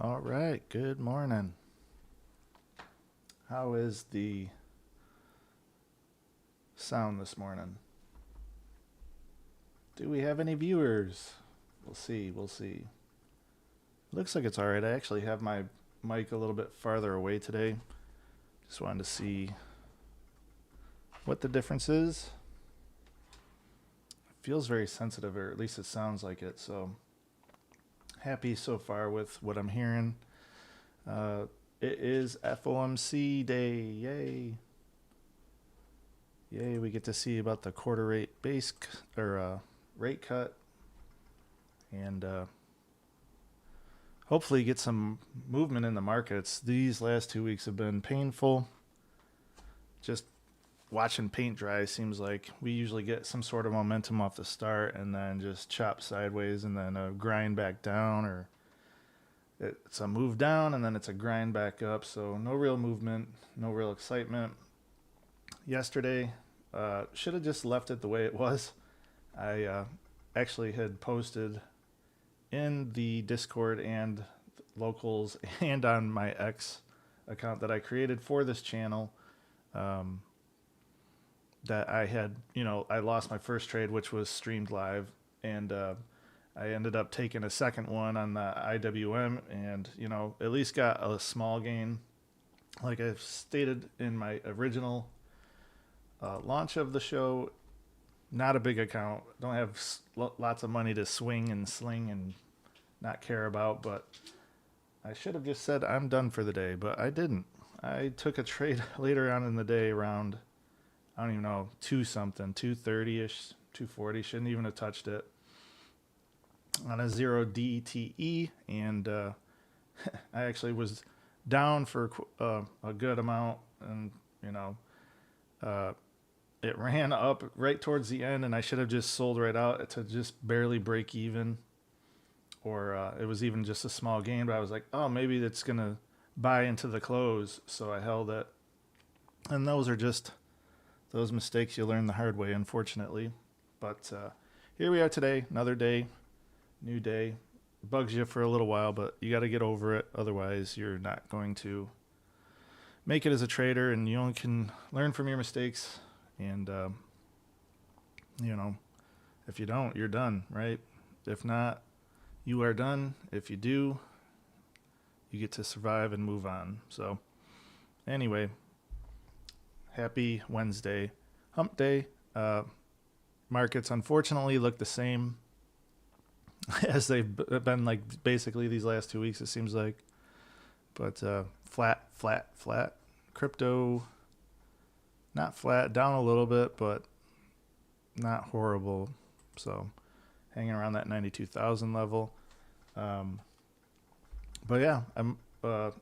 All right, good morning. How is the sound this morning? Do we have any viewers? We'll see. Looks like it's all right. I actually have my mic a little bit farther away today. Just wanted to see what the difference is. It feels very sensitive, or at least it sounds like it, so happy so far with what I'm hearing. It is FOMC day. Yay, we get to see about the quarter rate rate cut, and hopefully get some movement in the markets. These last 2 weeks have been painful. Just watching paint dry seems like we usually get some sort of momentum off the start and then just chop sideways and then a grind back down, or it's a move down and then it's a grind back up. So no real movement, no real excitement. Yesterday, should have just left it the way it was. I actually had posted in the Discord and locals and on my X account that I created for this channel, that I had, I lost my first trade, which was streamed live, and I ended up taking a second one on the IWM and, at least got a small gain. Like I've stated in my original launch of the show, not a big account, don't have lots of money to swing and sling and not care about, but I should have just said I'm done for the day, but I didn't. I took a trade later on in the day around, I don't even know, 230-ish, 240, shouldn't even have touched it, on a 0 DTE, and I actually was down for a good amount, and it ran up right towards the end, and I should have just sold right out to just barely break even, or it was even just a small gain, but I was like, oh, maybe it's gonna buy into the close, so I held it. And those are just those mistakes you learn the hard way, unfortunately. But here we are today, another day, new day. Bugs you for a little while, but you got to get over it, otherwise you're not going to make it as a trader, and you only can learn from your mistakes. And if you don't, you're done, right? If not, you are done. If you do, you get to survive and move on. So anyway, happy Wednesday, hump day. Markets unfortunately look the same as they've been like basically these last 2 weeks, it seems like. But flat. Crypto, not flat, down a little bit, but not horrible. So hanging around that 92,000 level. But yeah,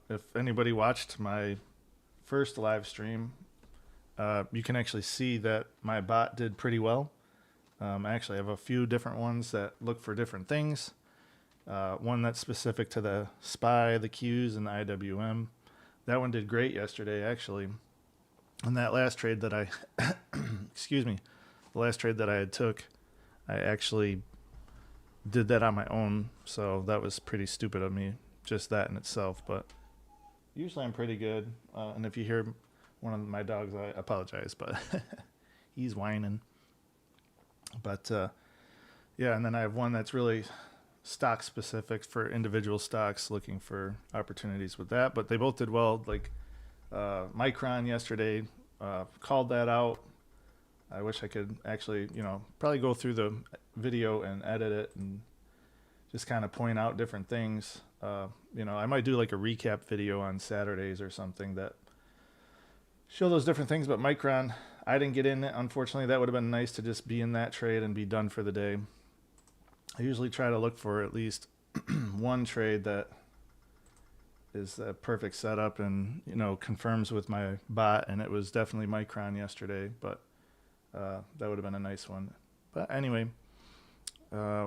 if anybody watched my first live stream, you can actually see that my bot did pretty well. I actually have a few different ones that look for different things. One that's specific to the SPY, the Qs, and the IWM. That one did great yesterday, actually. And that last trade that I, excuse me, the last trade that I had took, I actually did that on my own. So that was pretty stupid of me, just that in itself. But usually I'm pretty good. And if you hear one of my dogs, I apologize, but he's whining. But yeah, and then I have one that's really stock specific for individual stocks, looking for opportunities with that. But they both did well. Like Micron yesterday, called that out. I wish I could actually, probably go through the video and edit it and just kind of point out different things. I might do like a recap video on Saturdays or something that show those different things. But Micron, I didn't get in it, unfortunately. That would have been nice to just be in that trade and be done for the day. I usually try to look for at least one trade that is a perfect setup and, confirms with my bot, and it was definitely Micron yesterday, but that would have been a nice one. But anyway,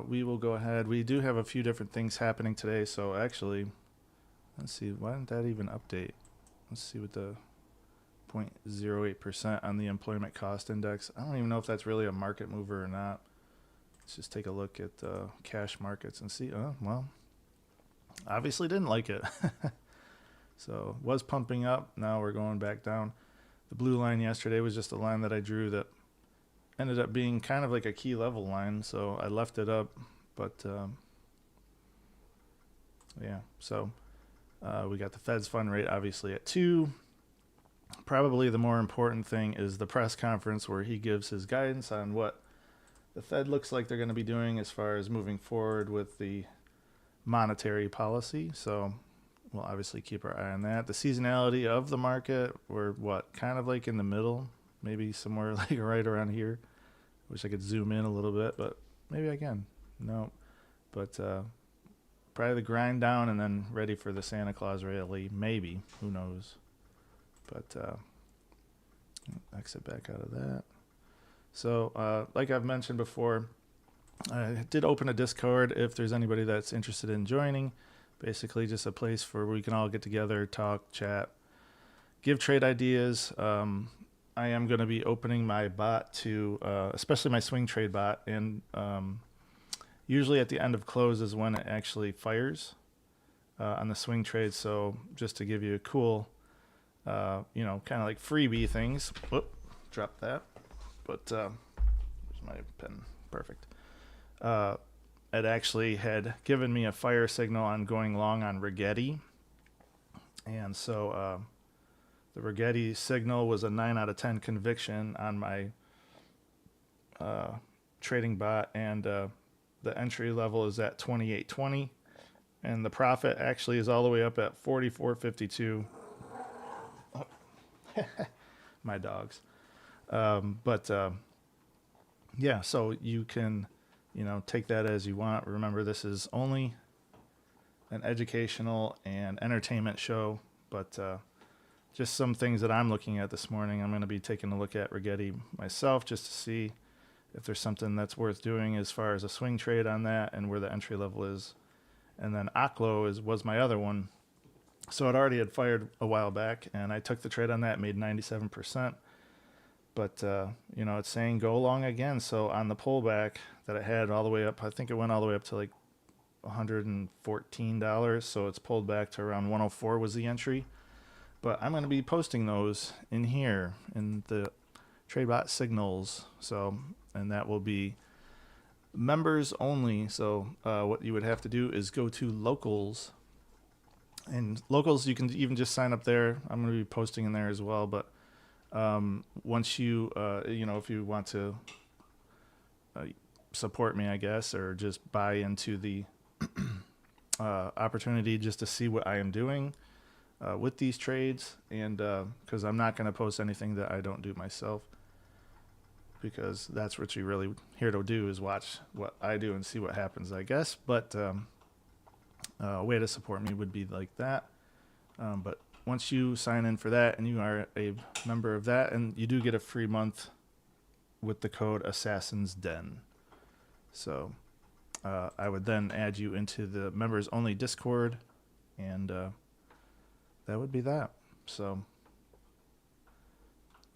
we will go ahead. We do have a few different things happening today, so actually, let's see, why didn't that even update? Let's see what the 0.08% on the employment cost index. I don't even know if that's really a market mover or not. Let's just take a look at the cash markets and see. Oh, well, obviously didn't like it. So was pumping up. Now we're going back down. The blue line yesterday was just a line that I drew that ended up being kind of like a key level line. So I left it up, but yeah. So we got the Fed's fund rate obviously at 2. Probably the more important thing is the press conference where he gives his guidance on what the Fed looks like they're going to be doing as far as moving forward with the monetary policy. So we'll obviously keep our eye on that. The seasonality of the market, we're kind of like in the middle, maybe somewhere like right around here. Wish I could zoom in a little bit, but maybe I can. No, but probably the grind down and then ready for the Santa Claus rally, maybe. Who knows? But exit back out of that. So like I've mentioned before, I did open a Discord if there's anybody that's interested in joining. Basically just a place where we can all get together, talk, chat, give trade ideas. I am going to be opening my bot to, especially my swing trade bot, and usually at the end of close is when it actually fires on the swing trade. So just to give you a cool, kind of like freebie things. Whoop, drop that. But there's my pen. Perfect. It actually had given me a fire signal on going long on Rigetti. And so the Rigetti signal was a 9 out of 10 conviction on my trading bot. And the entry level is at 28.20. And the profit actually is all the way up at 44.52. Oh. My dogs. Yeah, so you can, take that as you want. Remember, this is only an educational and entertainment show, but just some things that I'm looking at this morning. I'm going to be taking a look at Rigetti myself just to see if there's something that's worth doing as far as a swing trade on that and where the entry level is. And then Aklo was my other one. So it already had fired a while back, and I took the trade on that, made 97%. But, it's saying go long again. So on the pullback that it had all the way up, I think it went all the way up to like $114. So it's pulled back to around 104 was the entry. But I'm going to be posting those in here in the TradeBot signals. So, and that will be members only. So what you would have to do is go to locals. And locals, you can even just sign up there. I'm going to be posting in there as well. But once you, if you want to support me, I guess, or just buy into the opportunity just to see what I am doing with these trades, and because I'm not going to post anything that I don't do myself, because that's what you're really here to do, is watch what I do and see what happens, I guess. But a way to support me would be like that. But once you sign in for that and you are a member of that, and you do get a free month with the code ASSASSINSDEN. So I would then add you into the members only Discord, and that would be that. So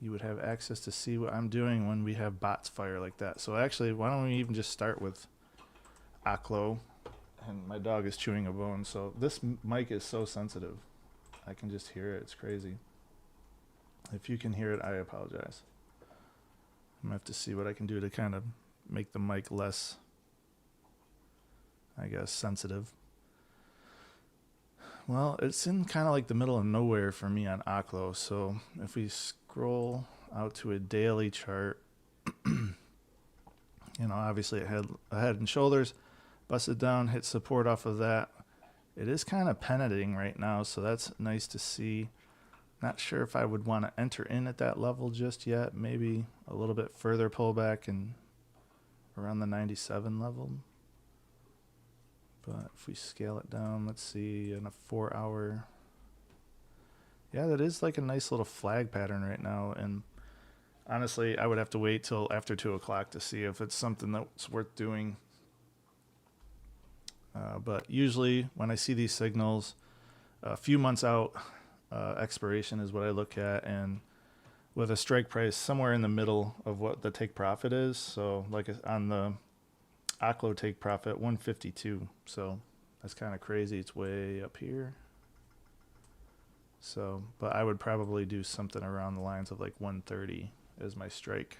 you would have access to see what I'm doing when we have bots fire like that. So actually, why don't we even just start with Aklo? And my dog is chewing a bone. So this mic is so sensitive. I can just hear it. It's crazy. If you can hear it, I apologize. I'm going to have to see what I can do to kind of make the mic less, I guess, sensitive. Well, it's in kind of like the middle of nowhere for me on Aklo. So if we scroll out to a daily chart, obviously it had a head and shoulders, busted down, hit support off of that. It is kind of pennanting right now, so that's nice to see. Not sure if I would want to enter in at that level just yet. Maybe a little bit further pullback and around the 97 level. But if we scale it down, let's see, in a 4-hour. Yeah, that is like a nice little flag pattern right now. And honestly, I would have to wait till after 2 o'clock to see if it's something that's worth doing. But usually when I see these signals, a few months out, expiration is what I look at, and with a strike price somewhere in the middle of what the take profit is. So like on the Aklo take profit, 152. So That's kind of crazy. It's way up here. So, but I would probably do something around the lines of like 130 as my strike.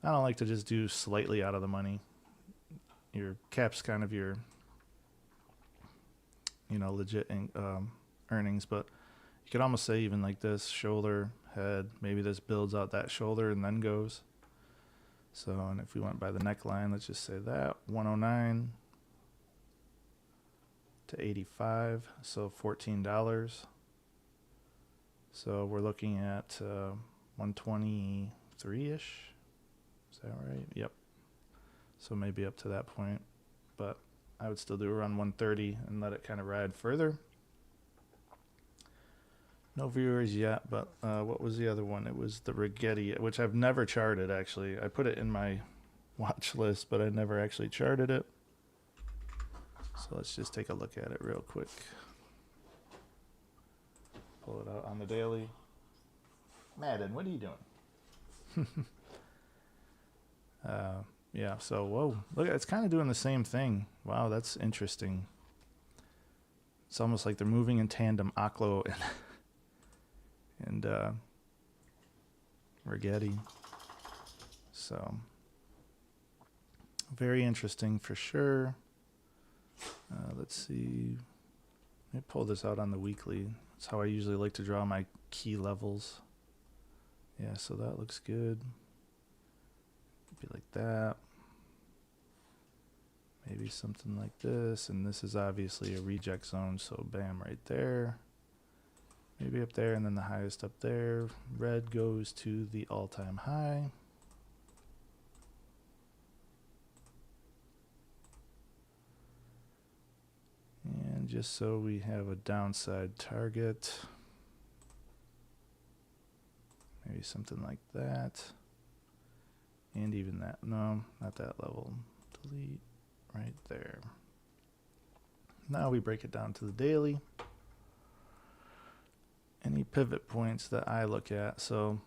I don't like to just do slightly out of the money. Your cap's kind of your, legit earnings, but you could almost say even like this, shoulder, head, maybe this builds out that shoulder and then goes. So, and if we went by the neckline, let's just say that 109 to 85, so $14. So we're looking at 123-ish. Is that right? Yep. So maybe up to that point, but I would still do around 130 and let it kind of ride further. No viewers yet, but what was the other one? It was the Rigetti, which I've never charted, actually. I put it in my watch list, but I never actually charted it. So let's just take a look at it real quick. Pull it out on the daily. Madden, what are you doing? Yeah, so, whoa. Look, it's kind of doing the same thing. Wow, that's interesting. It's almost like they're moving in tandem, Aklo and Rigetti. So, very interesting for sure. Let's see. Let me pull this out on the weekly. That's how I usually like to draw my key levels. Yeah, so that looks good. Be like that. Maybe something like this. And this is obviously a reject zone, so bam, right there. Maybe up there, and then the highest up there. Red goes to the all-time high. And just so we have a downside target. Maybe something like that. And even that. No, not that level. Delete right there. Now we break it down to the daily. Any pivot points that I look at. So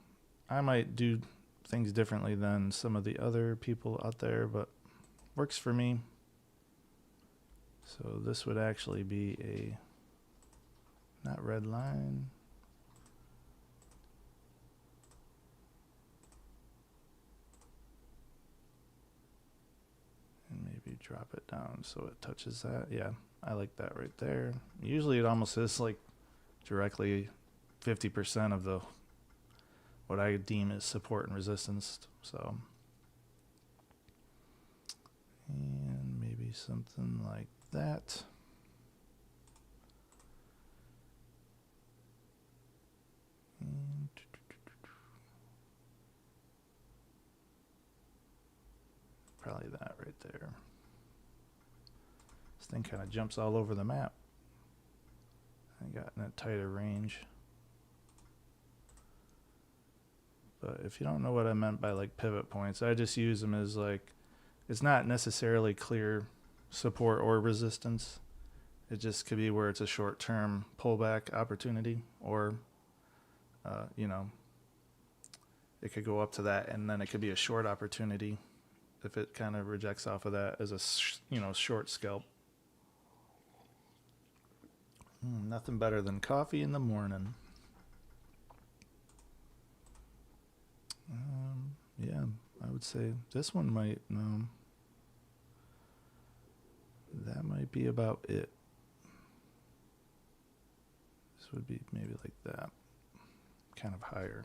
I might do things differently than some of the other people out there, but works for me. So this would actually be a, not red line. And maybe drop it down so it touches that. Yeah, I like that right there. Usually it almost is like directly 50% of the what I deem is support and resistance. So, and maybe something like that. And probably that right there. This thing kind of jumps all over the map. I got in a tighter range. But if you don't know what I meant by like pivot points, I just use them as like, it's not necessarily clear support or resistance. It just could be where it's a short-term pullback opportunity, or, it could go up to that, and then it could be a short opportunity if it kind of rejects off of that as a, short scalp. Nothing better than coffee in the morning. Yeah, I would say this one might, that might be about it. This would be maybe like that, kind of higher.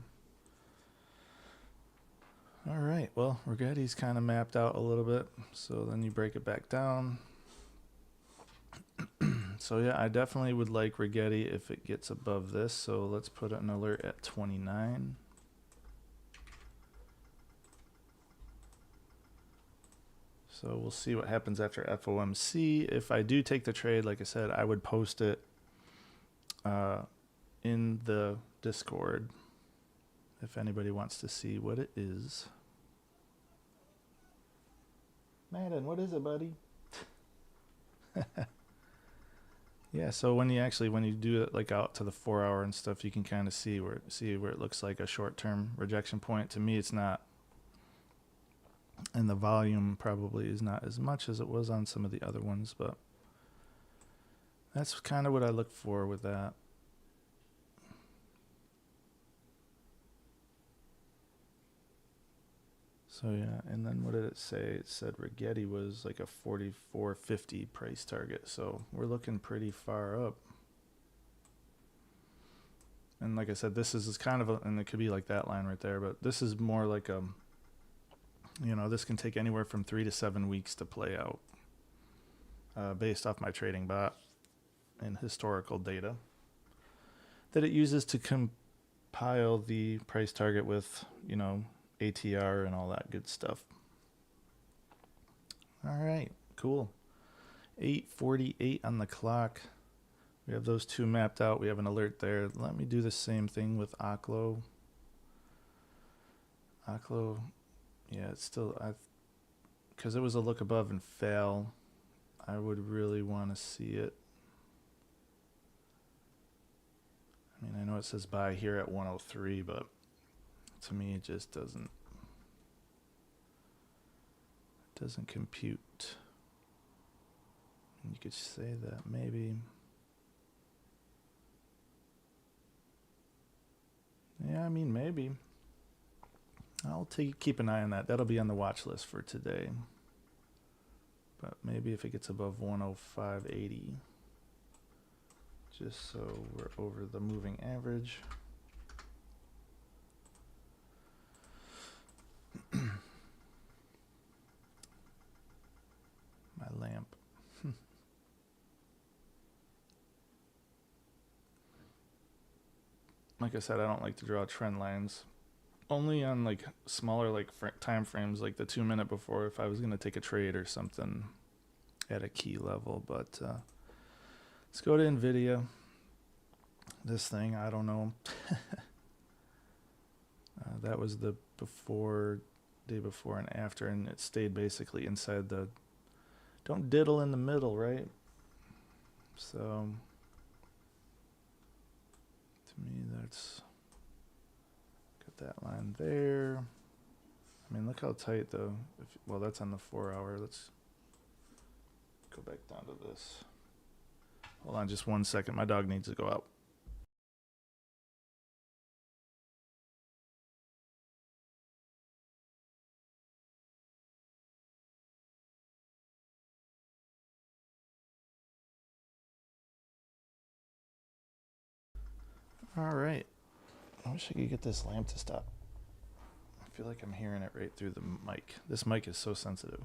All right, well, Rigetti's kind of mapped out a little bit, so then you break it back down. So yeah, I definitely would like Rigetti if it gets above this, so let's put an alert at 29. So we'll see what happens after FOMC. If I do take the trade, like I said, I would post it in the Discord if anybody wants to see what it is. Madden, what is it, buddy? Yeah, so when you do it like out to the 4 hour and stuff, you can kind of see where it looks like a short-term rejection point. To me, it's not. And the volume probably is not as much as it was on some of the other ones, but That's kind of what I look for with that. So yeah, and then what did it say? It said Rigetti was like a 44.50 price target. So we're looking pretty far up. And like I said, this is kind of and it could be like that line right there, but this is more like this can take anywhere from 3 to 7 weeks to play out, based off my trading bot and historical data that it uses to compile the price target with, ATR and all that good stuff. All right, cool. 8:48 on the clock. We have those two mapped out. We have an alert there. Let me do the same thing with Oklo. Oklo, yeah, it's still, because it was a look above and fail. I would really want to see it. I mean, I know it says buy here at 103, but to me it just doesn't compute. You could say that maybe. Yeah, I mean, maybe. I'll keep an eye on that. That'll be on the watch list for today. But maybe if it gets above 105.80, just so we're over the moving average. My lamp. Like I said, I don't like to draw trend lines. Only on like smaller time frames, like the 2 minute before, if I was gonna take a trade or something at a key level. But let's go to Nvidia. This thing, I don't know. That was the day before and after, and it stayed basically inside the. Don't diddle in the middle, right? So to me, that's got that line there. I mean, look how tight though. Well, that's on the 4 hour. Let's go back down to this. Hold on just 1 second. My dog needs to go out. All right. I wish I could get this lamp to stop. I feel like I'm hearing it right through the mic. This mic is so sensitive.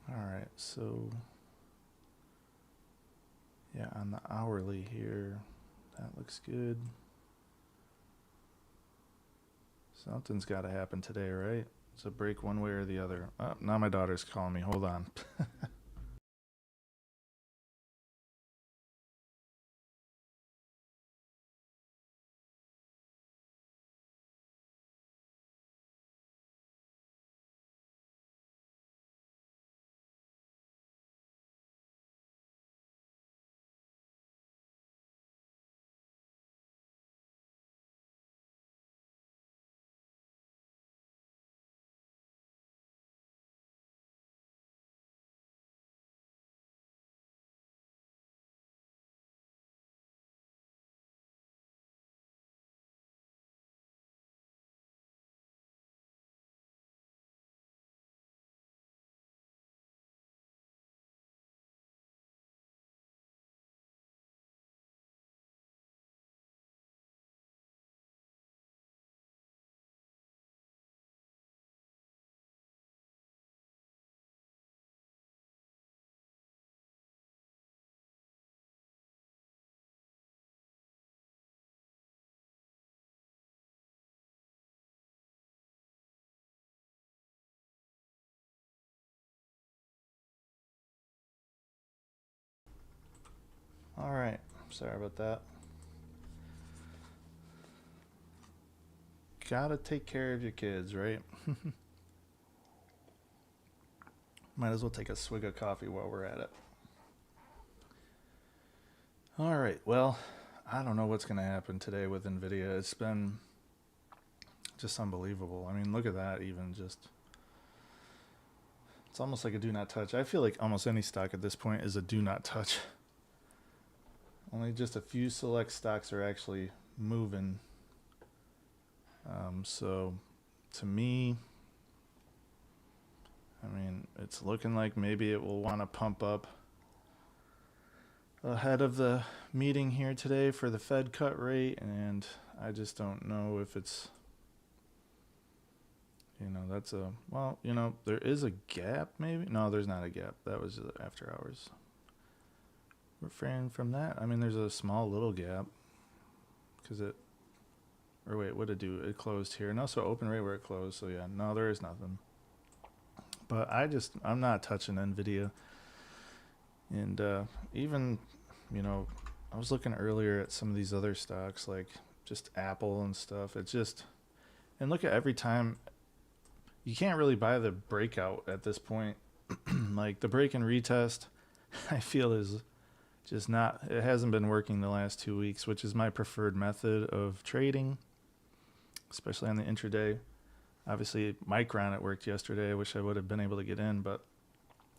All right, so yeah, on the hourly here, that looks good. Something's got to happen today, right? It's a break one way or the other. Oh, now my daughter's calling me. Hold on. All right. Sorry about that. Gotta take care of your kids, right? Might as well take a swig of coffee while we're at it. All right. Well, I don't know what's going to happen today with Nvidia. It's been just unbelievable. I mean, look at that. Even just It's almost like a do not touch. I feel like almost any stock at this point is a do not touch. Only just a few select stocks are actually moving. So to me, I mean, it's looking like maybe it will want to pump up ahead of the meeting here today for the Fed cut rate, and I just don't know if it's, that's a, well, there is a gap maybe. No, there's not a gap. That was after hours. Refrain from that. I mean, there's a small little gap because it, or wait, what did it do? It closed here. No, so open right where it closed. So yeah, no, there is nothing. But I'm not touching NVIDIA. And even, I was looking earlier at some of these other stocks, like just Apple and stuff. It's just, and look at every time, you can't really buy the breakout at this point. Like the break and retest, I feel is just not, it hasn't been working the last 2 weeks, which is my preferred method of trading, especially on the intraday. Obviously, Micron, it worked yesterday. I wish I would have been able to get in, but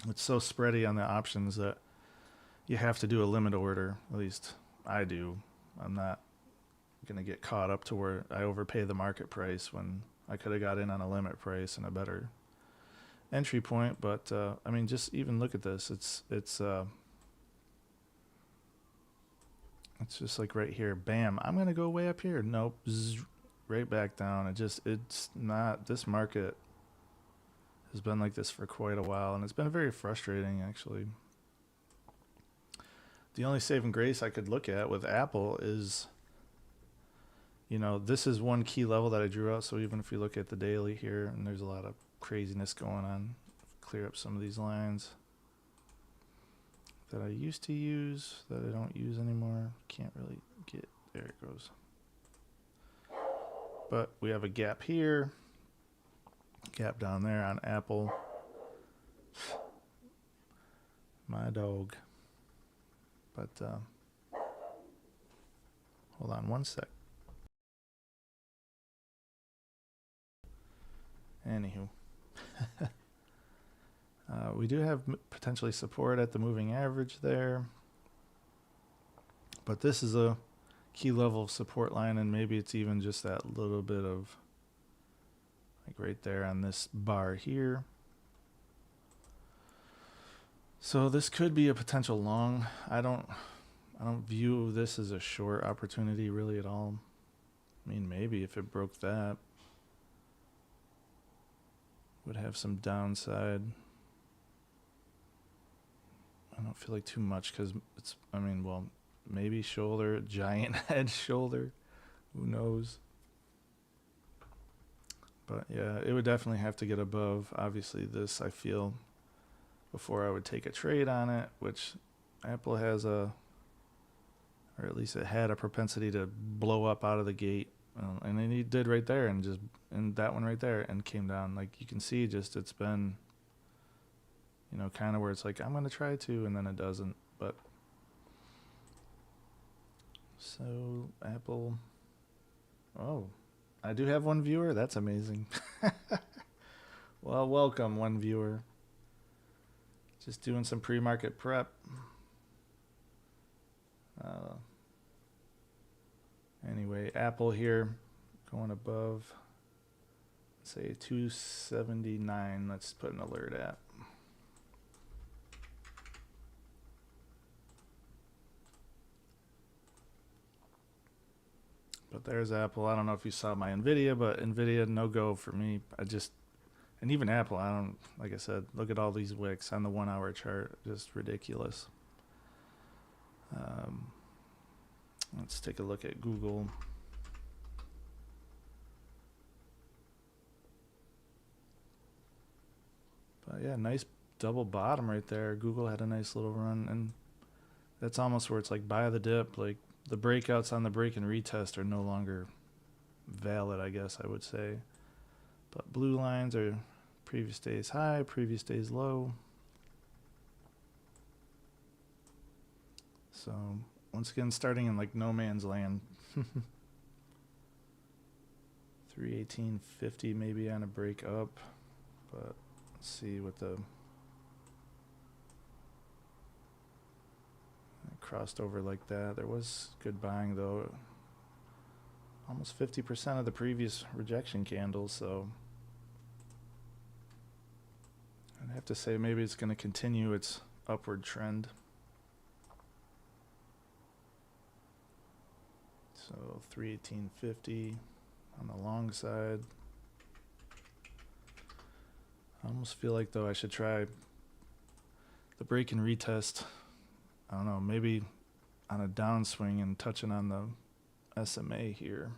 it's so spready on the options that you have to do a limit order. At least I do. I'm not going to get caught up to where I overpay the market price when I could have got in on a limit price and a better entry point. But I mean, just even look at this. It's just like right here. Bam! I'm going to go way up here. Nope. Zzz, right back down. It's not, this market has been like this for quite a while, and it's been very frustrating actually. The only saving grace I could look at with Apple is, this is one key level that I drew out. So even if you look at the daily here, and there's a lot of craziness going on, clear up some of these lines that I used to use that I don't use anymore. Can't really get, there it goes. But we have a gap here, gap down there on Apple. My dog. But hold on one sec. Anywho, we do have potentially support at the moving average there, but this is a key level of support line, and maybe it's even just that little bit of, like right there on this bar here. So this could be a potential long. I don't view this as a short opportunity really at all. I mean, maybe if it broke that, would have some downside. I don't feel like too much because it's, I mean, well, maybe shoulder, giant head shoulder, who knows. But yeah, it would definitely have to get above, obviously, this, I feel, before I would take a trade on it, which Apple has a, or at least it had a propensity to blow up out of the gate. And then he did right there, and that one right there, and came down. Like you can see, just it's been, kind of where it's like, I'm going to try to, and then it doesn't. But so Apple, oh, I do have one viewer. That's amazing. Well, welcome, one viewer. Just doing some pre-market prep. Anyway, Apple here going above, say 279. Let's put an alert at. But there's Apple. I don't know if you saw my NVIDIA, but NVIDIA, no go for me. And even Apple, I don't, like I said, look at all these wicks on the 1 hour chart. Just ridiculous. Let's take a look at Google. But yeah, nice double bottom right there. Google had a nice little run, and that's almost where it's like buy the dip. Like the breakouts on the break and retest are no longer valid, I guess I would say. But blue lines are previous day's high, previous day's low. So once again, starting in like no man's land. 318.50 maybe on a break up, but let's see what the crossed over like that. There was good buying though. Almost 50% of the previous rejection candles, so I'd have to say maybe it's going to continue its upward trend. So 318.50 on the long side. I almost feel like though I should try the break and retest. I don't know, maybe on a downswing and touching on the SMA here.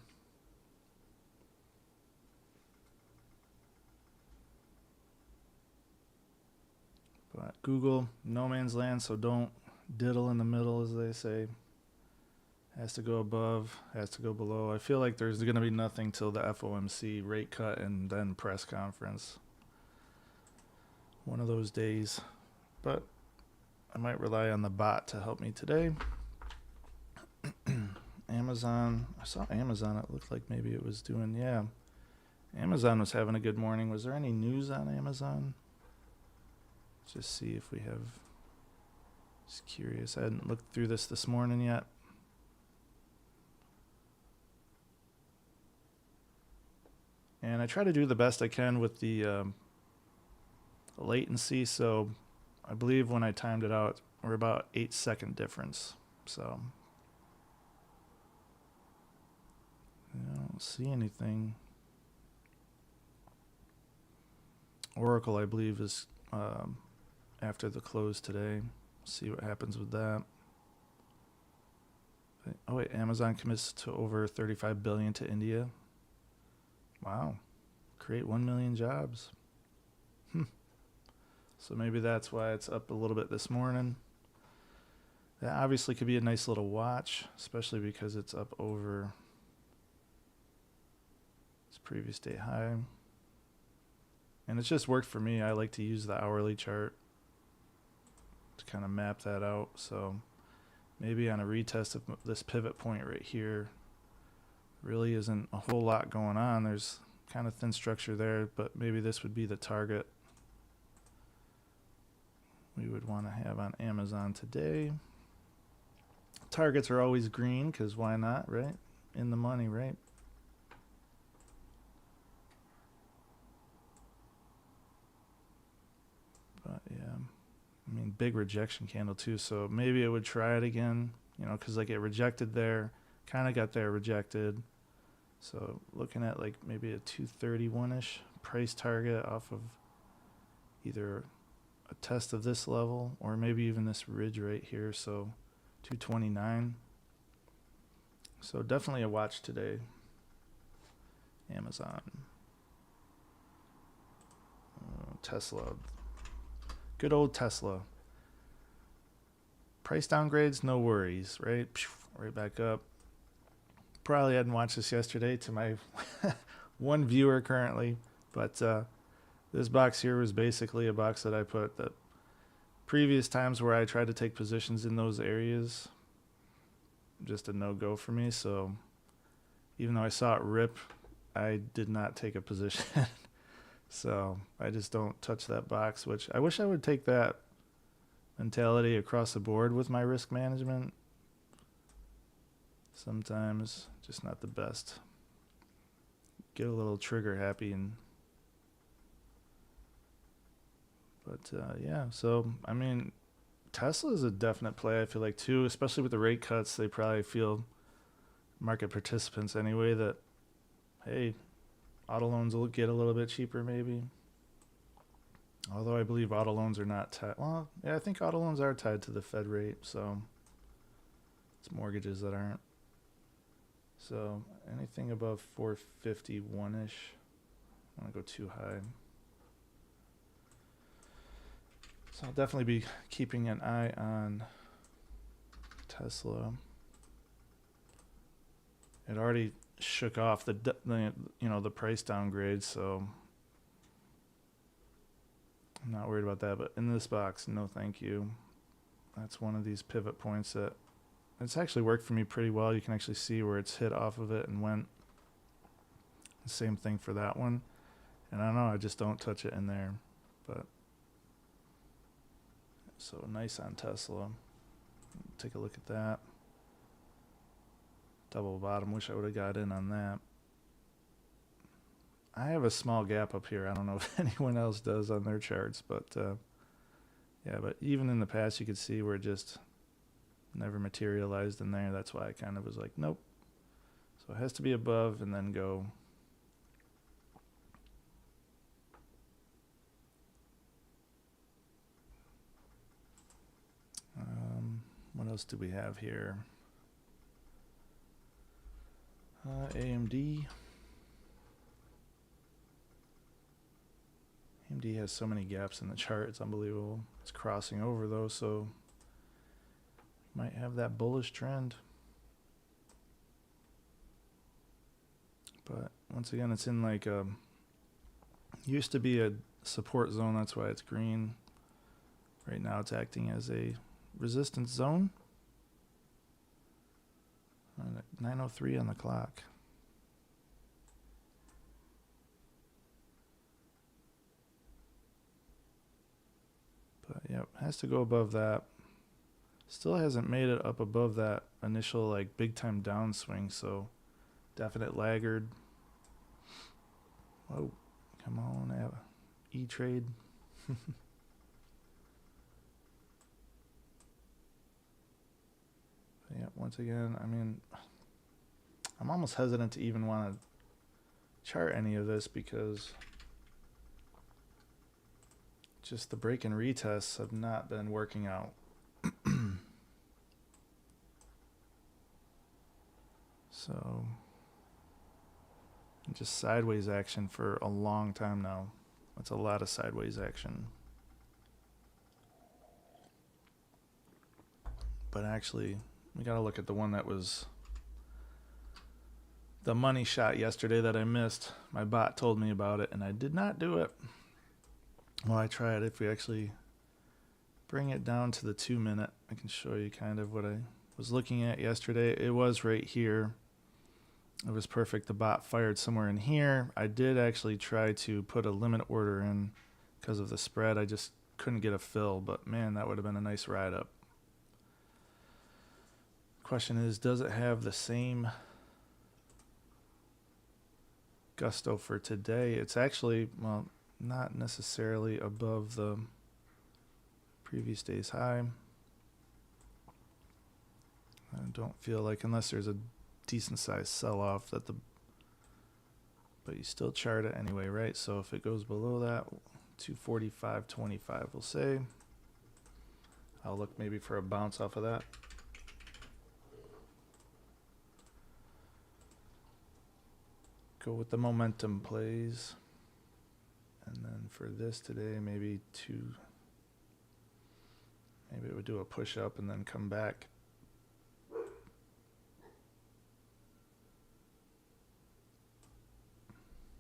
But Google, no man's land, so don't diddle in the middle, as they say. Has to go above, has to go below. I feel like there's going to be nothing till the FOMC rate cut and then press conference. One of those days. But I might rely on the bot to help me today. Amazon, I saw Amazon, it looked like maybe it was doing, yeah. Amazon was having a good morning. Was there any news on Amazon? Let's just see if we have, just curious. I hadn't looked through this morning yet. And I try to do the best I can with the latency, so I believe when I timed it out, we're about 8-second difference, so I don't see anything. Oracle, I believe, is after the close today. See what happens with that. Oh wait, Amazon commits to over $35 billion to India. Wow, create 1 million jobs. So maybe that's why it's up a little bit this morning. That obviously could be a nice little watch, especially because it's up over its previous day high. And it's just worked for me. I like to use the hourly chart to kind of map that out. So maybe on a retest of this pivot point right here, really isn't a whole lot going on. There's kind of thin structure there, but maybe this would be the target we would want to have on Amazon today. Targets are always green because why not, right? In the money, right? But yeah, I mean, big rejection candle too, so maybe it would try it again, you know, because like it rejected there, kind of got there rejected. So looking at like maybe a 231-ish price target off of either a test of this level or maybe even this ridge right here, so 229. So definitely a watch today. Amazon. Tesla. Good old Tesla. Price downgrades, no worries, right? Right back up. Probably hadn't watched this yesterday to my one viewer currently, but this box here was basically a box that I put the previous times where I tried to take positions in those areas. Just a no-go for me, so even though I saw it rip, I did not take a position. So I just don't touch that box, which I wish I would take that mentality across the board with my risk management. Sometimes just not the best. Get a little trigger happy but yeah, so I mean, Tesla is a definite play, I feel like too, especially with the rate cuts. They probably feel, market participants anyway, that hey, auto loans will get a little bit cheaper maybe. Although I believe auto loans are not tied. Well, yeah, I think auto loans are tied to the Fed rate, so it's mortgages that aren't. So anything above 451-ish, I don't want to go too high. So I'll definitely be keeping an eye on Tesla. It already shook off the price downgrade, so I'm not worried about that. But in this box, no thank you. That's one of these pivot points that it's actually worked for me pretty well. You can actually see where it's hit off of it and went. The same thing for that one. And I don't know, I just don't touch it in there. But so nice on Tesla. Take a look at that. Double bottom. Wish I would have got in on that. I have a small gap up here. I don't know if anyone else does on their charts, but yeah, but even in the past you could see where it just never materialized in there. That's why I kind of was like, nope. So it has to be above and then go. What else do we have here? AMD. AMD has so many gaps in the chart, it's unbelievable. It's crossing over though, so might have that bullish trend. But once again, it's in like a, used to be a support zone, that's why it's green. Right now it's acting as a resistance zone. 9:03 on the clock. But yep, has to go above that. Still hasn't made it up above that initial like big time downswing, so definite laggard. Whoa, come on, E-Trade. Yeah, once again, I mean, I'm almost hesitant to even want to chart any of this because just the break and retests have not been working out. So just sideways action for a long time now. That's a lot of sideways action. But actually, we got to look at the one that was the money shot yesterday that I missed. My bot told me about it and I did not do it. Well, I tried. If we actually bring it down to the 2 minute, I can show you kind of what I was looking at yesterday. It was right here. It was perfect. The bot fired somewhere in here. I did actually try to put a limit order in because of the spread. I just couldn't get a fill, but man, that would have been a nice ride up. Question is, does it have the same gusto for today? It's actually, well, not necessarily above the previous day's high. I don't feel like, unless there's a decent sized sell-off, that the, but you still chart it anyway, right? So if it goes below that 245.25, we'll say, I'll look maybe for a bounce off of that. Go with the momentum plays. And then for this today, maybe it would do a push up and then come back.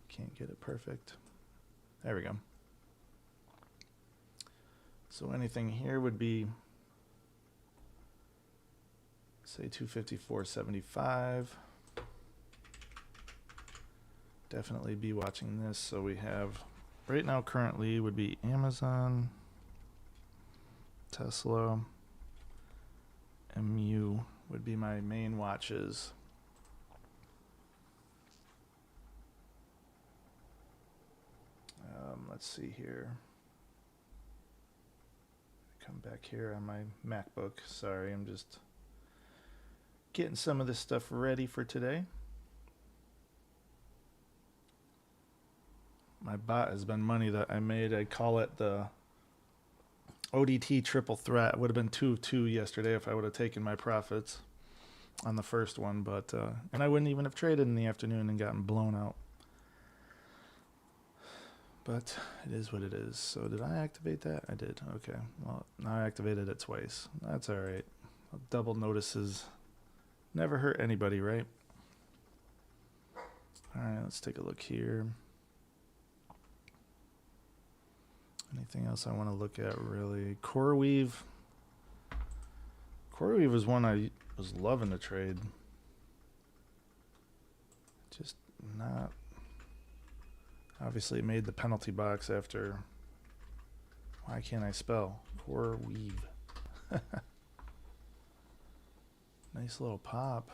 Can't get it perfect. There we go. So anything here would be, say, 254.75. Definitely be watching this. So we have right now currently would be Amazon, Tesla, MU would be my main watches. Let's see here. Come back here on my MacBook. Sorry, I'm just getting some of this stuff ready for today. My bot has been money that I made. I call it the ODT triple threat. It would have been 2 of 2 yesterday if I would have taken my profits on the first one, but and I wouldn't even have traded in the afternoon and gotten blown out. But it is what it is. So did I activate that? I did. Okay. Well, now I activated it twice. That's all right. Double notices never hurt anybody, right? All right, let's take a look here. Anything else I want to look at, really? CoreWeave. CoreWeave was one I was loving to trade. Just not. Obviously, it made the penalty box after. Why can't I spell? CoreWeave. Nice little pop.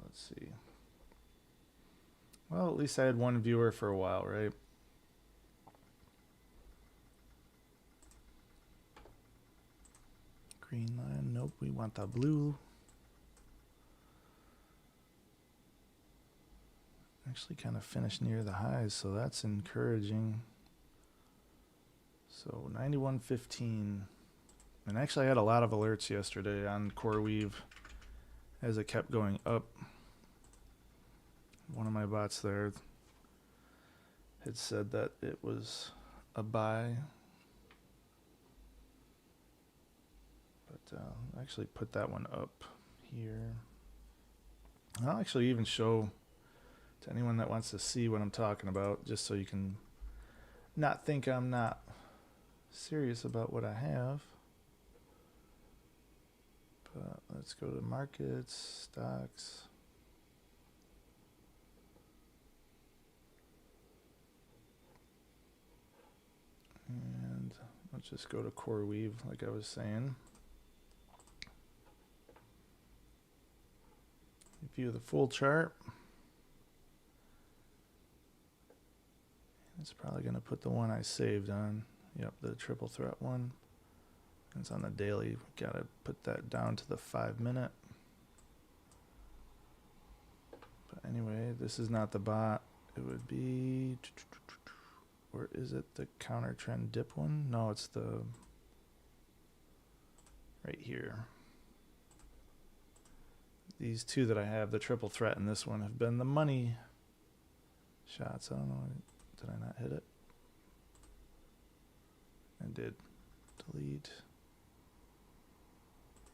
Let's see. Well, at least I had one viewer for a while, right? Green line. Nope, we want the blue. Actually kind of finished near the highs, so that's encouraging. So 91.15. And actually I had a lot of alerts yesterday on CoreWeave as it kept going up. One of my bots there had said that it was a buy. But I'll actually put that one up here. I'll actually even show to anyone that wants to see what I'm talking about, just so you can not think I'm not serious about what I have. But let's go to markets, stocks. And let's just go to CoreWeave like I was saying. View the full chart. It's probably going to put the one I saved on. Yep, the triple threat one. It's on the daily. Got to put that down to the 5 minute. But anyway, this is not the bot. It would be, or is it the counter trend dip one? No, it's the right here. These two that I have, the triple threat and this one, have been the money shots. I don't know. Did I not hit it? I did. Delete.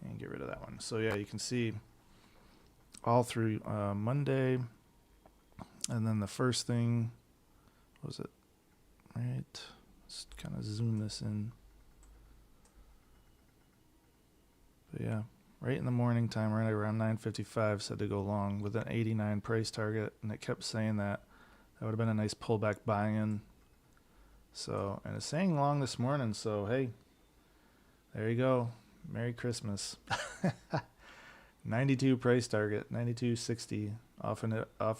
And get rid of that one. So yeah, you can see all through Monday. And then the first thing, what was it? Right. Let's kind of zoom this in. But yeah, right in the morning time, right around 9:55, said to go long with an 89 price target. And it kept saying that. That would have been a nice pullback buy-in. So, and it's saying long this morning. So, hey, there you go. Merry Christmas. 92 price target, 92.60 off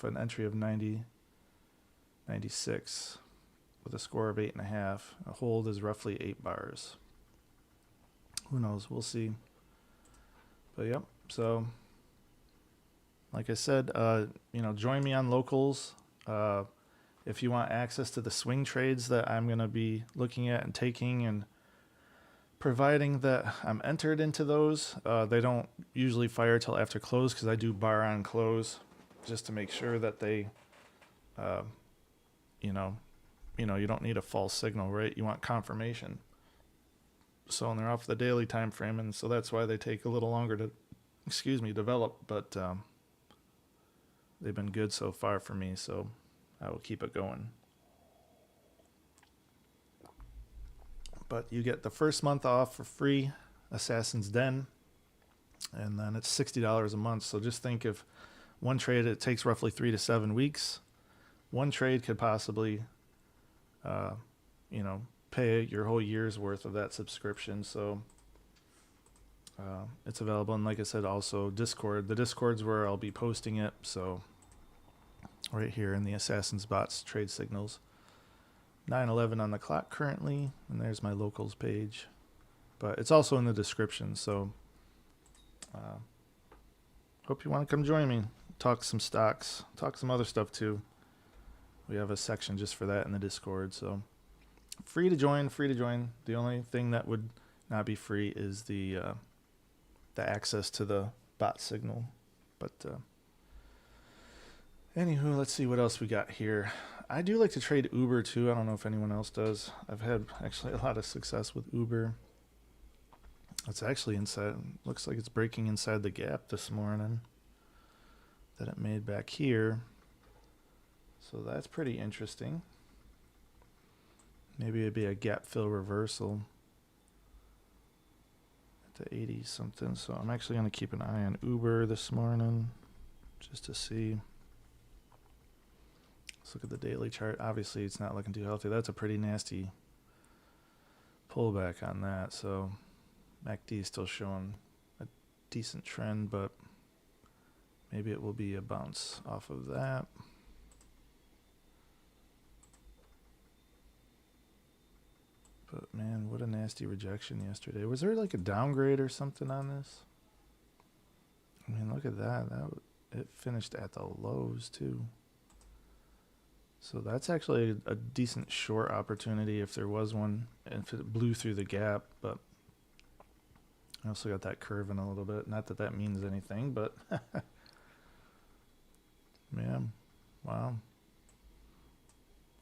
an entry of 90.96 with a score of 8.5. A hold is roughly 8 bars. Who knows? We'll see. But yep. So, like I said, join me on locals. If you want access to the swing trades that I'm going to be looking at and taking, and providing that I'm entered into those, they don't usually fire till after close because I do bar on close just to make sure that they, you don't need a false signal, right? You want confirmation. So, and they're off the daily time frame, and so that's why they take a little longer to, develop. But they've been good so far for me, so I will keep it going. But you get the first month off for free, ASSASSINSDEN, and then it's $60 a month. So just think, if one trade, it takes roughly 3 to 7 weeks. One trade could possibly, pay your whole year's worth of that subscription. So it's available. And like I said, also Discord. The Discord's where I'll be posting it. So right here in the Assassins Bots trade signals. 9:11 on the clock currently, and there's my locals page. But it's also in the description, so hope you want to come join me. Talk some stocks, talk some other stuff too. We have a section just for that in the Discord, so free to join, free to join. The only thing that would not be free is the access to the bot signal. But anywho, let's see what else we got here. I do like to trade Uber too. I don't know if anyone else does. I've had actually a lot of success with Uber. It's actually inside, looks like it's breaking inside the gap this morning that it made back here. So that's pretty interesting. Maybe it'd be a gap fill reversal at the 80 something. So I'm actually going to keep an eye on Uber this morning just to see. Let's look at the daily chart. Obviously, it's not looking too healthy. That's a pretty nasty pullback on that. So MACD is still showing a decent trend, but maybe it will be a bounce off of that. But man, what a nasty rejection yesterday. Was there like a downgrade or something on this? I mean, look at that. It finished at the lows too. So that's actually a decent short opportunity if there was one, and if it blew through the gap. But I also got that curve in a little bit. Not that that means anything, but yeah, wow.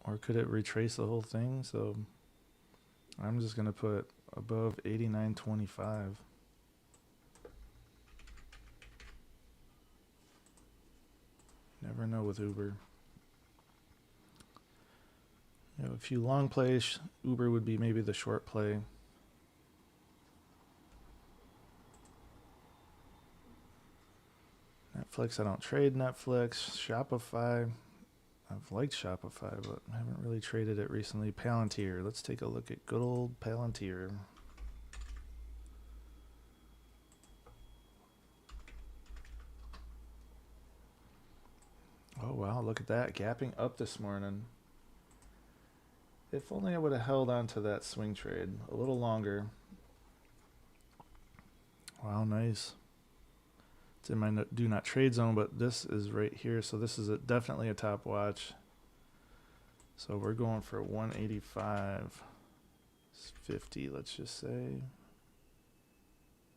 Or could it retrace the whole thing? So I'm just gonna put above 89.25. Never know with Uber. You know, a few long plays. Uber would be maybe the short play. Netflix, I don't trade Netflix. Shopify, I've liked Shopify, but I haven't really traded it recently. Palantir, let's take a look at good old Palantir. Oh wow, look at that, gapping up this morning. If only I would have held on to that swing trade a little longer. Wow, nice. It's in my do not trade zone, but this is right here. So this is definitely a top watch. So we're going for 185.50, let's just say.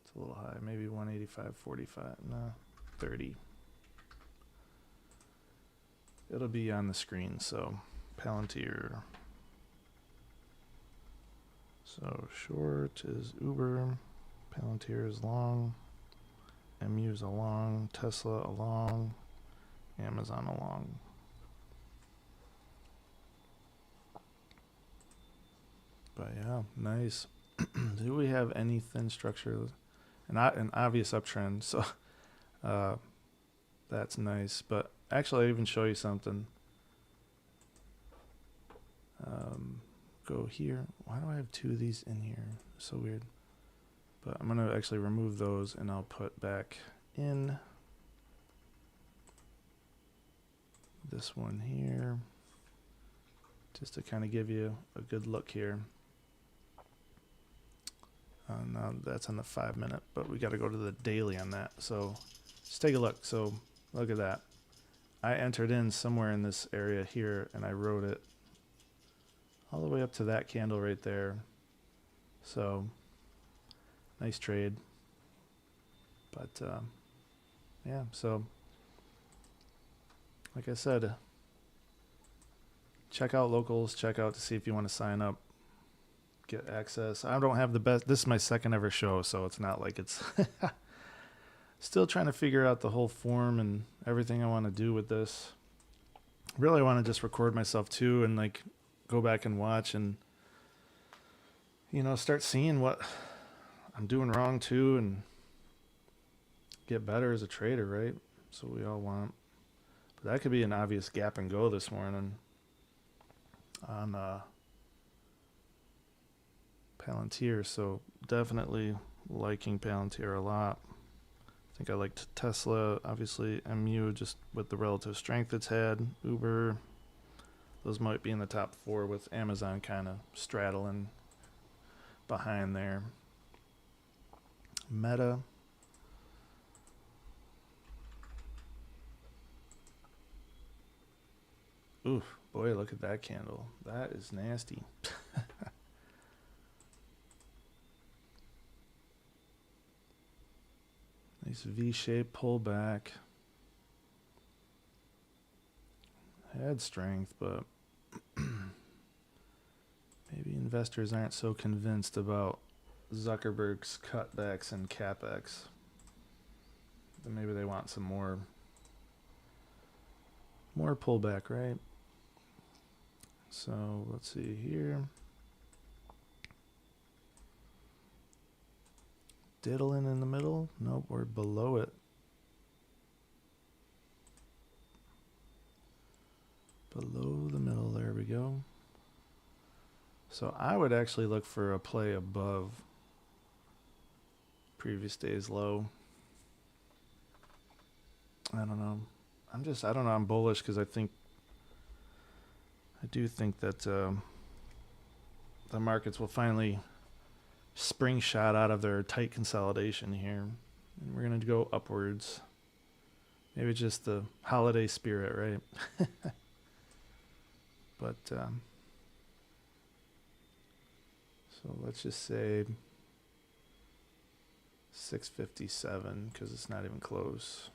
It's a little high, maybe 185.45, no, 30. It'll be on the screen, so Palantir. So short is Uber, Palantir is long, MU is a long, Tesla a long, Amazon a long. But yeah, nice. Do we have any thin structure? An obvious uptrend, so that's nice. But actually, I'll even show you something. Go here. Why do I have two of these in here? So weird. But I'm going to actually remove those, and I'll put back in this one here, just to kind of give you a good look here. Now that's on the 5 minute, but we got to go to the daily on that. So just take a look. So look at that. I entered in somewhere in this area here, and I wrote it all the way up to that candle right there. So nice trade. But yeah, so like I said, check out locals, check out to see if you want to sign up, get access. I don't have the best, this is my second ever show, so it's not like it's still trying to figure out the whole form and everything I want to do with this. Really, I want to just record myself too, and like go back and watch, and you know, start seeing what I'm doing wrong too, and get better as a trader, right? So we all want. But that could be an obvious gap and go this morning on Palantir. So definitely liking Palantir a lot. I think I liked Tesla, obviously MU, just with the relative strength it's had. Uber, those might be in the top 4, with Amazon kind of straddling behind there. Meta. Oof, boy, look at that candle. That is nasty. Nice V-shaped pullback. Had strength, but maybe investors aren't so convinced about Zuckerberg's cutbacks and capex. Then maybe they want some more pullback, right? So let's see here. Diddling in the middle? Nope, we're below it. Below the middle, there we go. So I would actually look for a play above previous day's low. I don't know. I don't know. I'm bullish because I do think that the markets will finally spring shot out of their tight consolidation here. And we're going to go upwards. Maybe just the holiday spirit, right? But, so let's just say 657 because it's not even close.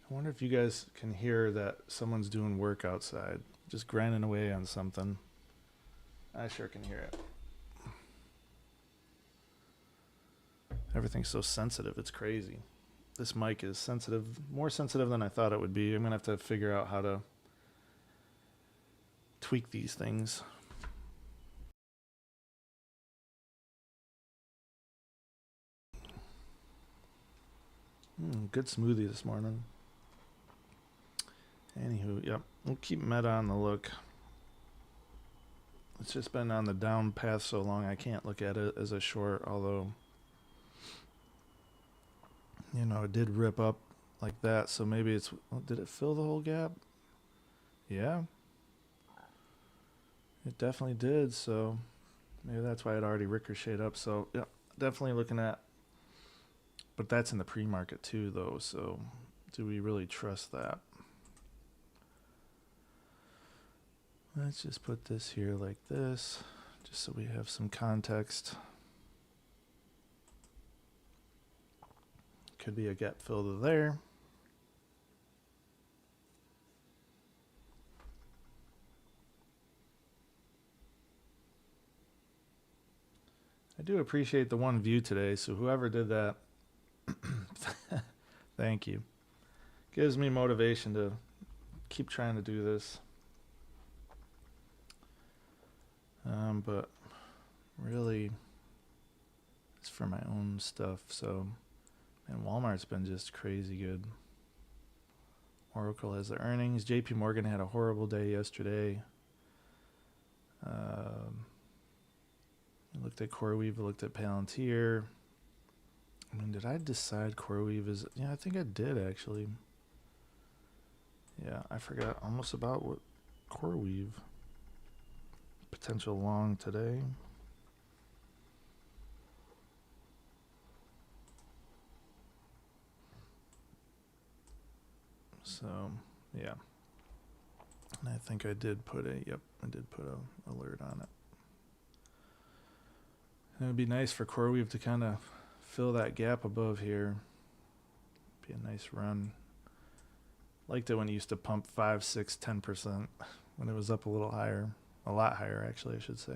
I wonder if you guys can hear that someone's doing work outside, just grinding away on something. I sure can hear it. Everything's so sensitive, it's crazy. This mic is sensitive, more sensitive than I thought it would be. I'm going to have to figure out how to tweak these things. Good smoothie this morning. Anywho, yep, we'll keep Meta on the look. It's just been on the down path so long I can't look at it as a short, although, you know, it did rip up like that, so maybe it's, well, did it fill the whole gap? Yeah. It definitely did, so maybe that's why it already ricocheted up. So, yeah, definitely looking at, but that's in the pre-market too, though, so do we really trust that? Let's just put this here like this, just so we have some context. Could be a gap fill to there. I do appreciate the one view today, so whoever did that, thank you. Gives me motivation to keep trying to do this. But really, it's for my own stuff, so, and Walmart's been just crazy good. Oracle has the earnings. JP Morgan had a horrible day yesterday. I looked at CoreWeave, I looked at Palantir. I mean, did I decide CoreWeave is, yeah, I think I did actually. Yeah, I forgot almost about what CoreWeave. Potential long today. So, yeah. And I think I did put a, yep, I did put a alert on it. And it would be nice for CoreWeave to kind of fill that gap above here. Be a nice run. Liked it when it used to pump 5, 6, 10% when it was up a little higher. A lot higher, actually, I should say.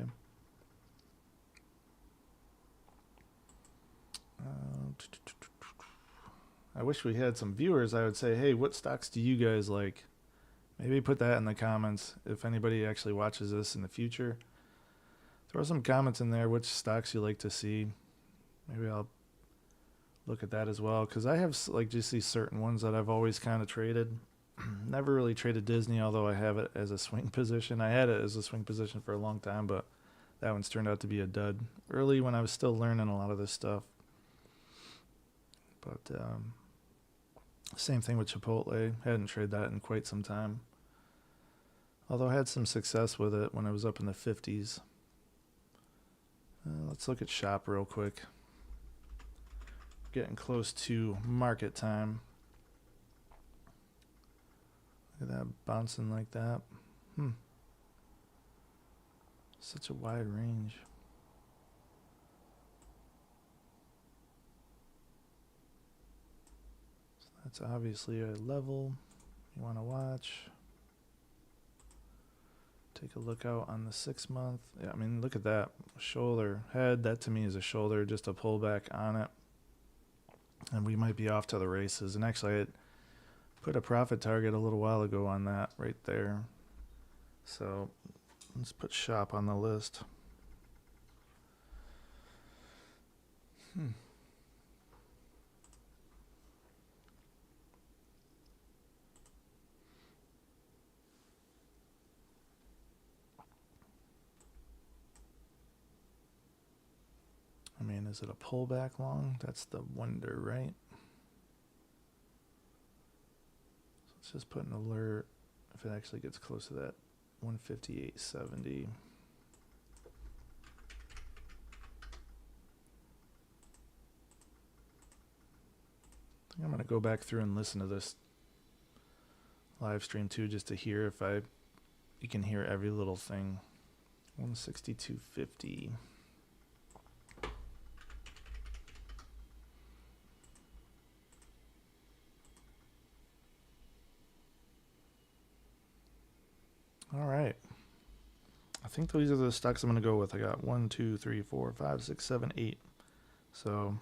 I wish we had some viewers. I would say, hey, what stocks do you guys like? Maybe put that in the comments if anybody actually watches this in the future. Throw some comments in there which stocks you like to see. Maybe I'll look at that as well, because I have like just these certain ones that I've always kind of traded. Never really traded Disney, although I have it as a swing position. I had it as a swing position for a long time, but that one's turned out to be a dud. Early when I was still learning a lot of this stuff. But same thing with Chipotle. Hadn't traded that in quite some time. Although I had some success with it when I was up in the 50s. Let's look at Shop real quick. Getting close to market time. Look at that bouncing like that. Such a wide range. So that's obviously a level you want to watch. Take a look out on the 6 month. Yeah, I mean, look at that. Shoulder, head, that to me is a shoulder, just a pullback on it. And we might be off to the races. And actually, I put a profit target a little while ago on that right there. So let's put Shop on the list. I mean, is it a pullback long? That's the wonder, right? So let's just put an alert if it actually gets close to that 158.70. I think I'm going to go back through and listen to this live stream too, just to hear if you can hear every little thing. 162.50. All right. I think these are the stocks I'm going to go with. I got 1, 2, 3, 4, 5, 6, 7, 8. So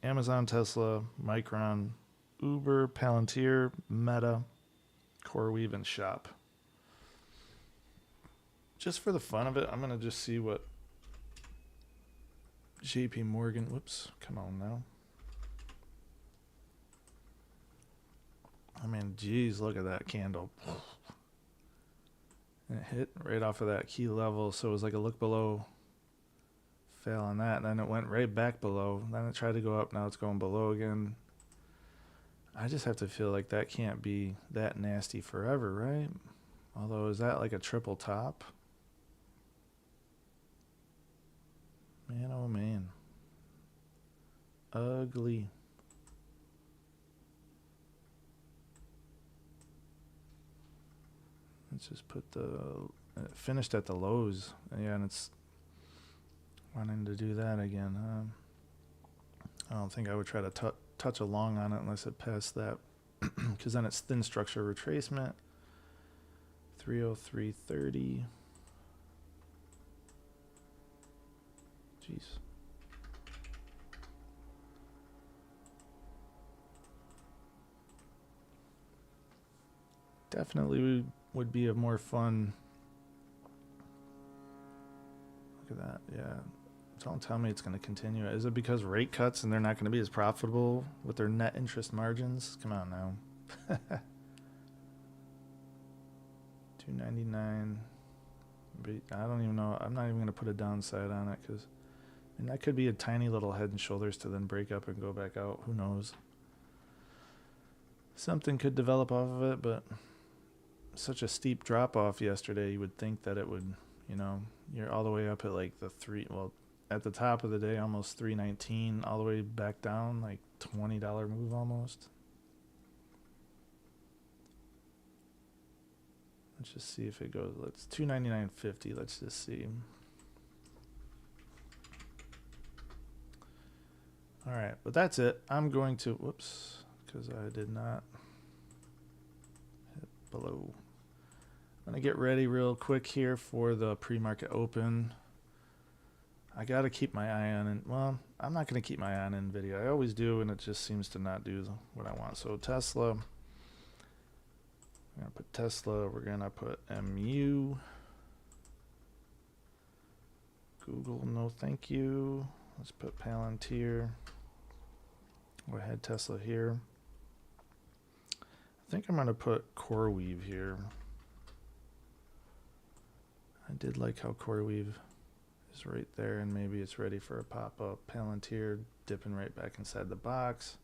Amazon, Tesla, Micron, Uber, Palantir, Meta, CoreWeave, and Shop. Just for the fun of it, I'm going to just see what JP Morgan, whoops, come on now. I mean, geez, look at that candle. And it hit right off of that key level, so it was like a look below, fail on that, and then it went right back below. Then it tried to go up, now it's going below again. I just have to feel like that can't be that nasty forever, right? Although, is that like a triple top? Man, oh man. Ugly. Let's just put it finished at the lows. Yeah, and it's wanting to do that again. I don't think I would try to touch a long on it unless it passed that, because then it's thin structure retracement. 303.30. Jeez. Definitely would be a more fun. Look at that. Yeah. Don't tell me it's going to continue. Is it because rate cuts and they're not going to be as profitable with their net interest margins? Come on now. 299. I don't even know. I'm not even going to put a downside on it, because that could be a tiny little head and shoulders to then break up and go back out. Who knows? Something could develop off of it, but such a steep drop off yesterday, you would think that it would, you're all the way up at like at the top of the day, almost 319, all the way back down, like $20 move almost. Let's just see if it goes. Let's 299.50. Let's just see. All right, but that's it. I'm going to, whoops, because I did not hit below. I'm going to get ready real quick here for the pre-market open. I got to keep my eye on it. Well, I'm not going to keep my eye on NVIDIA. I always do, and it just seems to not do what I want. So Tesla. We're going to put Tesla. We're going to put MU. Google, no thank you. Let's put Palantir. Go ahead, Tesla here. I think I'm going to put CoreWeave here. I did like how CoreWeave is right there, and maybe it's ready for a pop-up. Palantir dipping right back inside the box.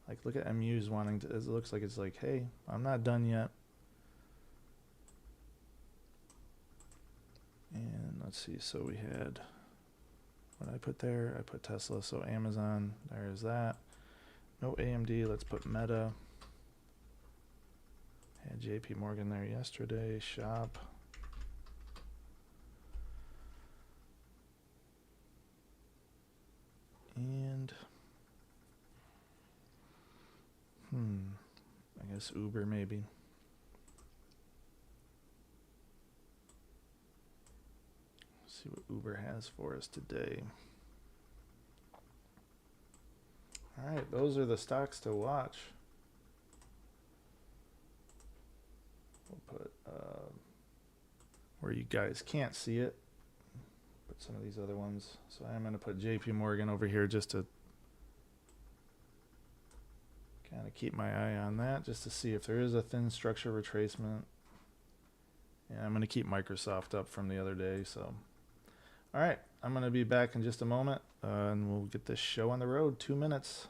Like, look at MU's wanting to, it looks like it's like, hey, I'm not done yet. And let's see, so we had, what did I put there? I put Tesla, so Amazon, there's that. No AMD, let's put Meta. Had JP Morgan there yesterday, Shop. And I guess Uber maybe. Let's see what Uber has for us today. All right, those are the stocks to watch. We'll put where you guys can't see it. Put some of these other ones. So I'm going to put JP Morgan over here just to kind of keep my eye on that, just to see if there is a thin structure retracement. And I'm going to keep Microsoft up from the other day. So, All right, I'm going to be back in just a moment, and we'll get this show on the road. 2 minutes.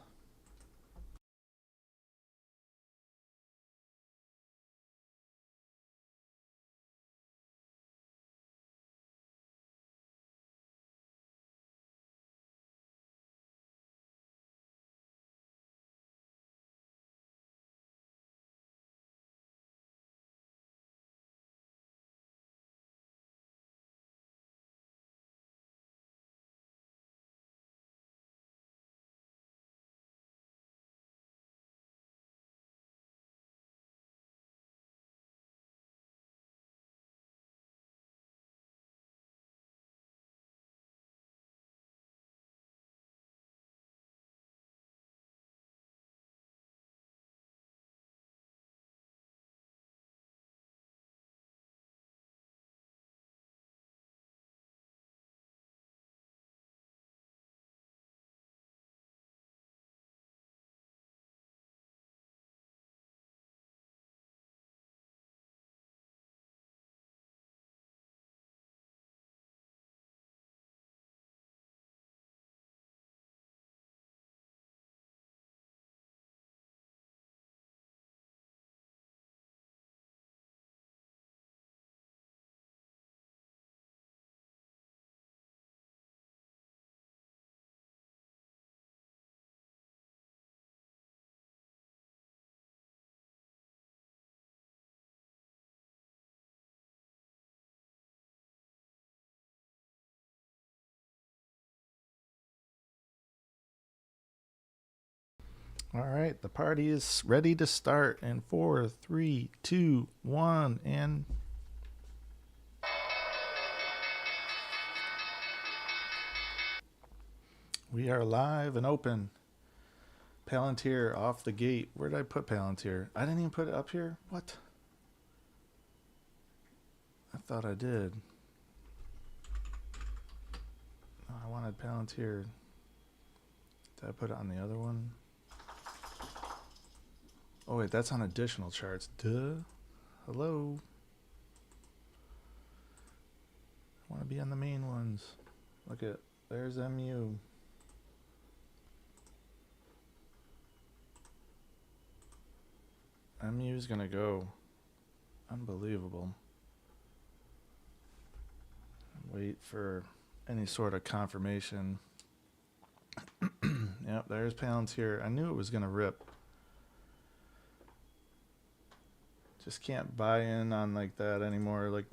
All right, the party is ready to start in 4, 3, 2, 1, and we are live and open. Palantir off the gate. Where did I put Palantir? I didn't even put it up here? What? I thought I did. Oh, I wanted Palantir. Did I put it on the other one? Oh wait, that's on additional charts. Duh. Hello. I want to be on the main ones. Look at, there's MU. MU's gonna go. Unbelievable. Wait for any sort of confirmation. Yep, there's Palantir. I knew it was gonna rip. Just can't buy in on like that anymore. Like,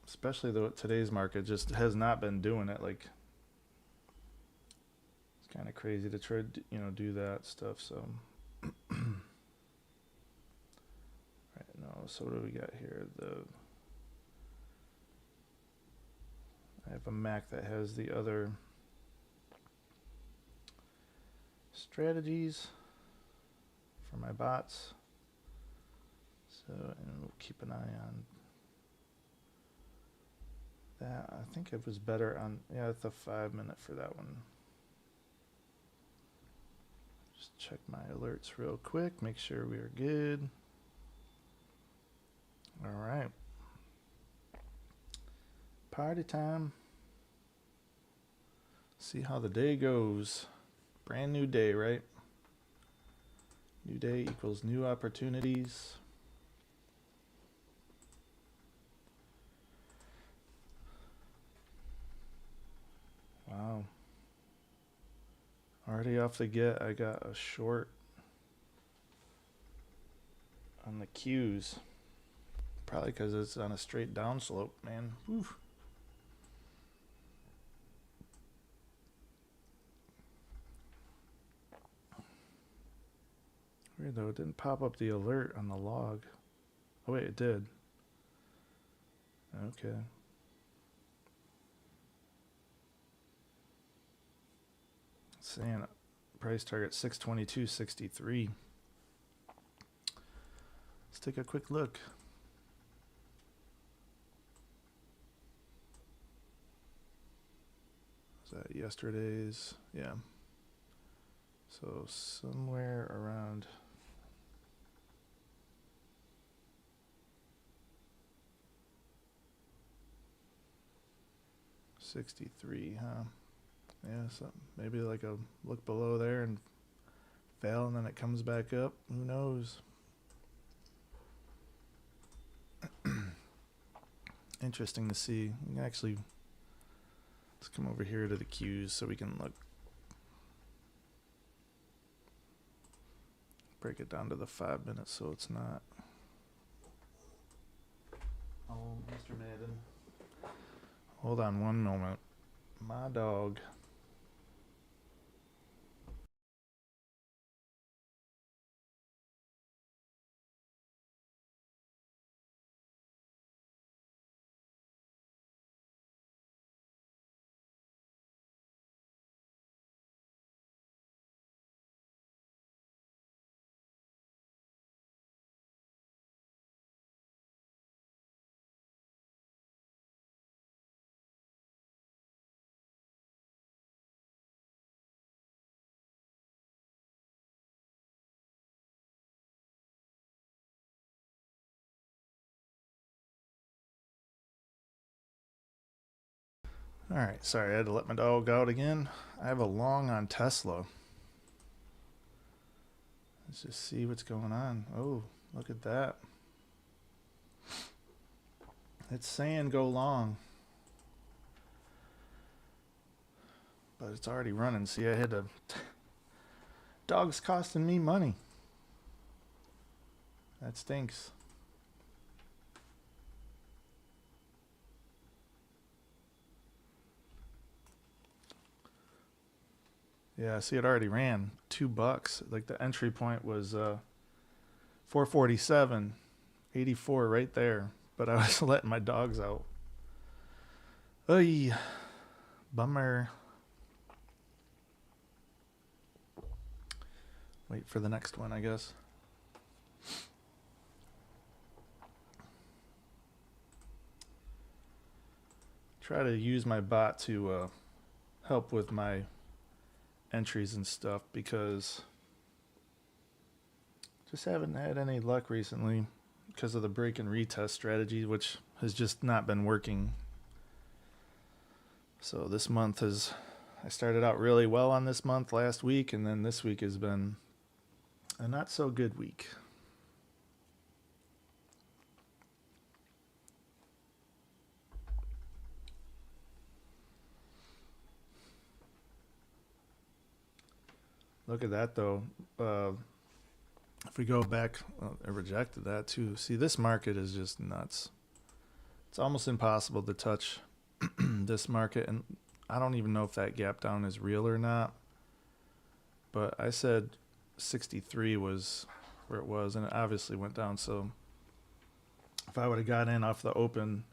especially though today's market just has not been doing it. Like, it's kind of crazy to try to do that stuff. So, right now, so what do we got here? I have a Mac that has the other strategies for my bots. So, and we'll keep an eye on that. I think it was better on, yeah, it's a 5 minute for that one. Just check my alerts real quick, make sure we are good. All right. Party time. See how the day goes. Brand new day, right? New day equals new opportunities. Wow. Already off the get, I got a short on the Qs. Probably because it's on a straight down slope, man. Oof. Weird though, it didn't pop up the alert on the log. Oh wait, it did. Okay. It's saying price target 622.63. Let's take a quick look. Was that yesterday's? Yeah. So somewhere around 63, huh? Yeah, so maybe like a look below there and fail, and then it comes back up. Who knows? Interesting to see. We can actually, let's come over here to the cues so we can look. Break it down to the 5 minutes so it's not. Oh, Mr. Madden. Hold on one moment. My dog. All right, sorry, I had to let my dog out again. I have a long on Tesla. Let's just see what's going on. Oh, look at that. It's saying go long, but it's already running. See, I had to. Dog's costing me money. That stinks. Yeah, see, it already ran $2. Like the entry point was 447, 84 right there. But I was letting my dogs out. Oy, bummer. Wait for the next one, I guess. Try to use my bot to help with my entries and stuff because just haven't had any luck recently because of the break and retest strategy, which has just not been working. So this month I started out really well on this month last week, and then this week has been a not so good week. Look at that though. If we go back, I rejected that too. See, this market is just nuts. It's almost impossible to touch this market, and I don't even know if that gap down is real or not. But I said 63 was where it was, and it obviously went down. So if I would have got in off the open,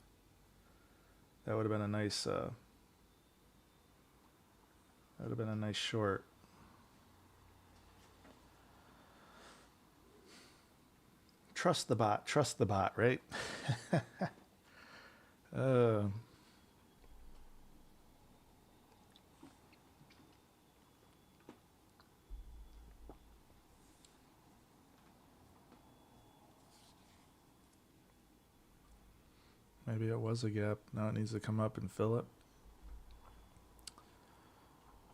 that would have been a nice. That would have been a nice short. Trust the bot, right? Maybe it was a gap. Now it needs to come up and fill it.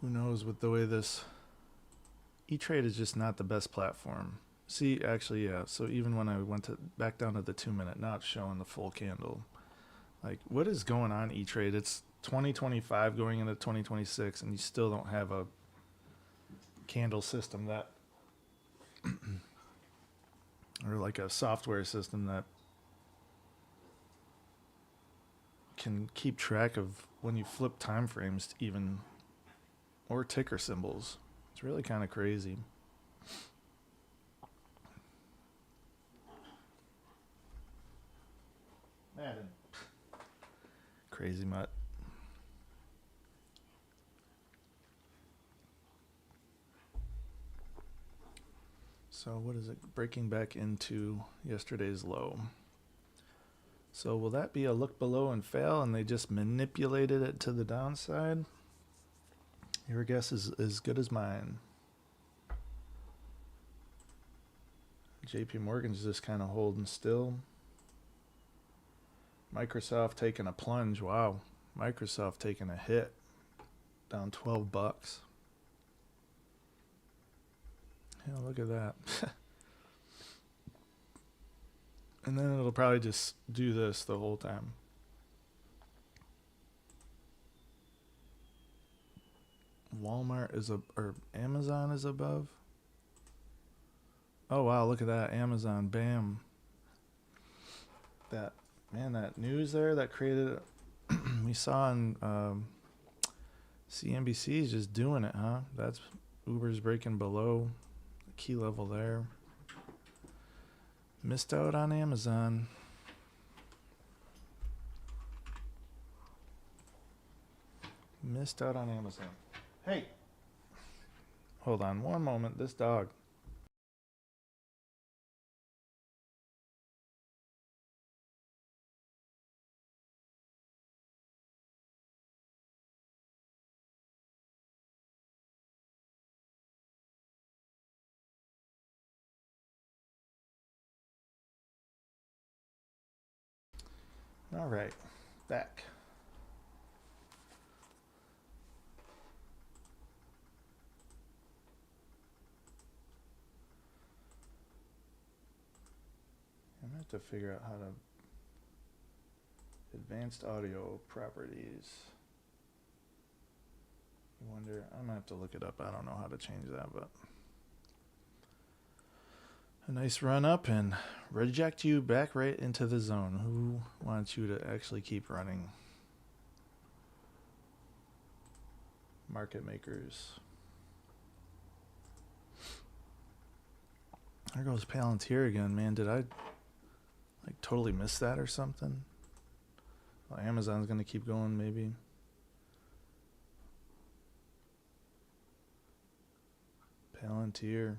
Who knows with the way this E-Trade is just not the best platform. See, actually, yeah. So even when I went back down to the 2 minute, now it's showing the full candle. Like, what is going on, E-Trade? It's 2025 going into 2026, and you still don't have a candle system that, or like a software system that can keep track of when you flip time frames, even, or ticker symbols. It's really kind of crazy. Madden. Crazy mutt. So what is it? Breaking back into yesterday's low. So will that be a look below and fail, and they just manipulated it to the downside? Your guess is as good as mine. JP Morgan's just kind of holding still. Microsoft taking a plunge. Wow. Microsoft taking a hit, down $12. Yeah, look at that. And then it'll probably just do this the whole time. Walmart is or Amazon is above. Oh wow, look at that. Amazon, bam. That news there that created we saw on CNBC is just doing it, huh? That's Uber's breaking below the key level there. Missed out on Amazon. Missed out on Amazon. Hey, hold on one moment. This dog. All right, back. I'm gonna have to figure out how to advanced audio properties. You wonder, I'm gonna have to look it up. I don't know how to change that, but a nice run up and reject you back right into the zone. Who wants you to actually keep running? Market makers. There goes Palantir again, man. Did I like totally miss that or something? Well, Amazon's gonna keep going, maybe. Palantir.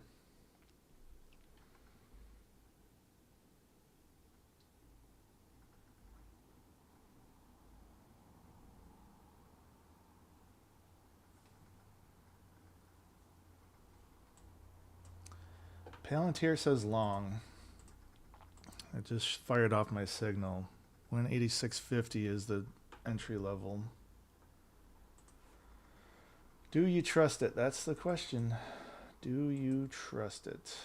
Palantir says long. I just fired off my signal. 186.50 is the entry level. Do you trust it? That's the question. Do you trust it?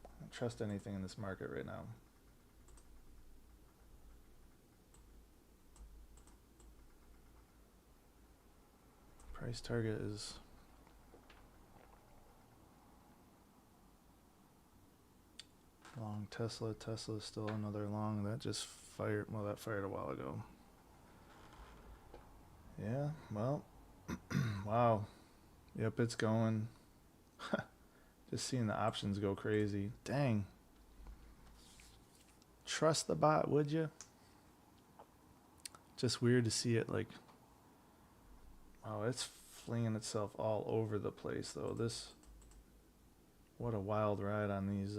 I don't trust anything in this market right now. Price target is long. Tesla is still another long. That just fired. Well, that fired a while ago. Yeah, well, wow. Yep, it's going. Just seeing the options go crazy. Dang. Trust the bot, would you? Just weird to see it like, oh, it's flinging itself all over the place though. What a wild ride on these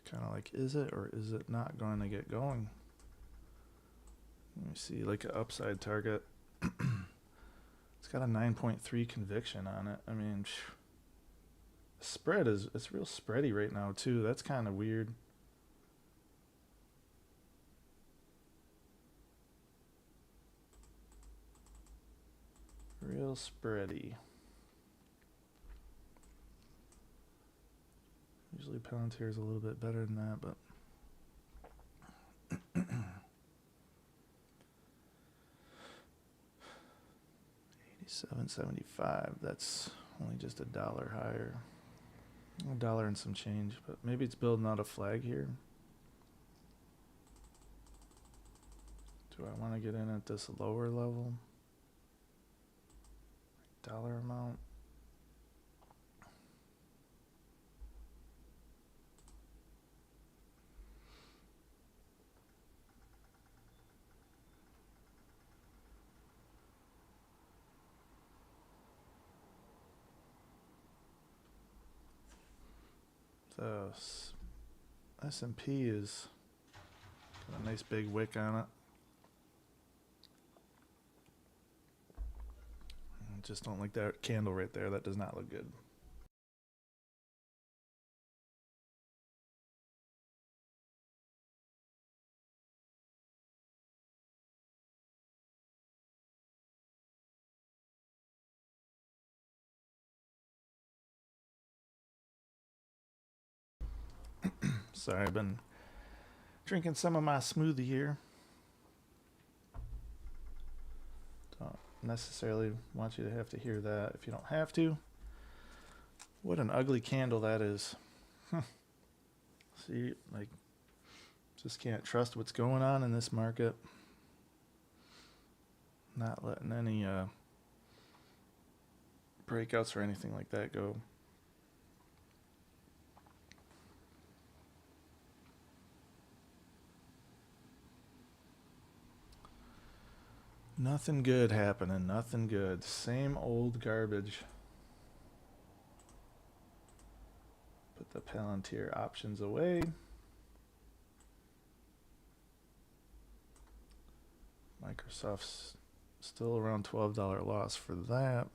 kind of like, is it or is it not going to get going? Let me see, like an upside target. It's got a 9.3 conviction on it. I mean, spread it's real spready right now too. That's kind of weird. Real spready. Usually Palantir is a little bit better than that, but 87.75. That's only just $1 higher. $1 and some change, but maybe it's building out a flag here. Do I want to get in at this lower level? Dollar amount. The S&P is got a nice big wick on it. I just don't like that candle right there. That does not look good. Sorry, I've been drinking some of my smoothie here. Don't necessarily want you to have to hear that if you don't have to. What an ugly candle that is. See, like, just can't trust what's going on in this market. Not letting any breakouts or anything like that go. Nothing good happening. Nothing good. Same old garbage. Put the Palantir options away. Microsoft's still around $12 loss for that.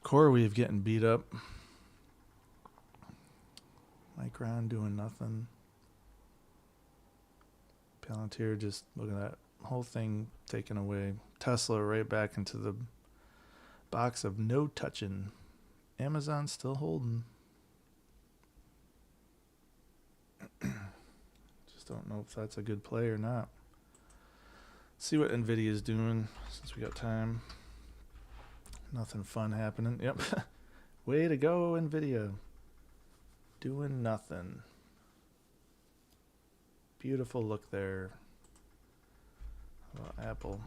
CoreWeave getting beat up. Micron doing nothing. Palantir just look at that whole thing taken away. Tesla right back into the box of no touching. Amazon still holding. Just don't know if that's a good play or not. See what Nvidia is doing since we got time. Nothing fun happening. Yep. Way to go, Nvidia. Doing nothing. Beautiful look there. How about Apple?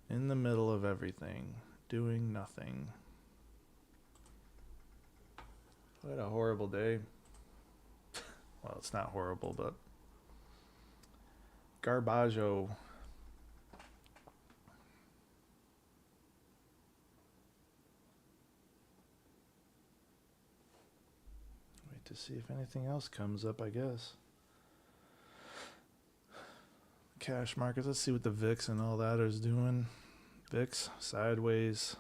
In the middle of everything. Doing nothing. What a horrible day. Well, it's not horrible, but Garbaggio. Wait to see if anything else comes up, I guess. Cash markets. Let's see what the VIX and all that is doing. VIX sideways.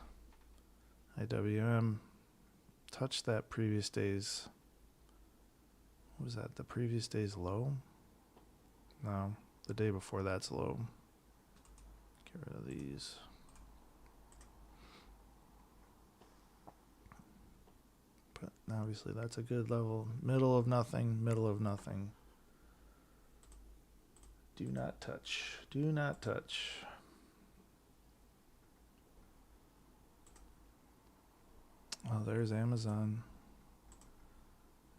IWM touched that previous day's. What was that? The previous day's low? No, the day before that's low. Get rid of these. But obviously that's a good level. Middle of nothing, middle of nothing. Do not touch. Do not touch. Oh, there's Amazon.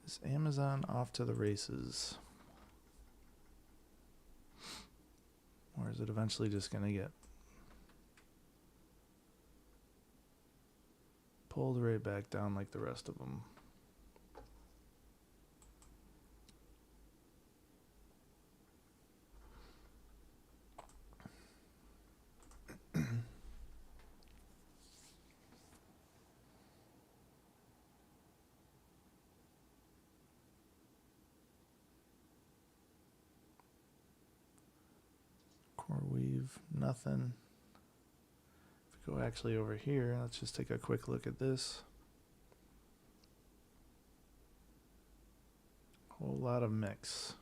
Is Amazon off to the races? Or is it eventually just going to get pulled right back down like the rest of them? CoreWeave, nothing. If we go actually over here, let's just take a quick look at this. Whole lot of mix.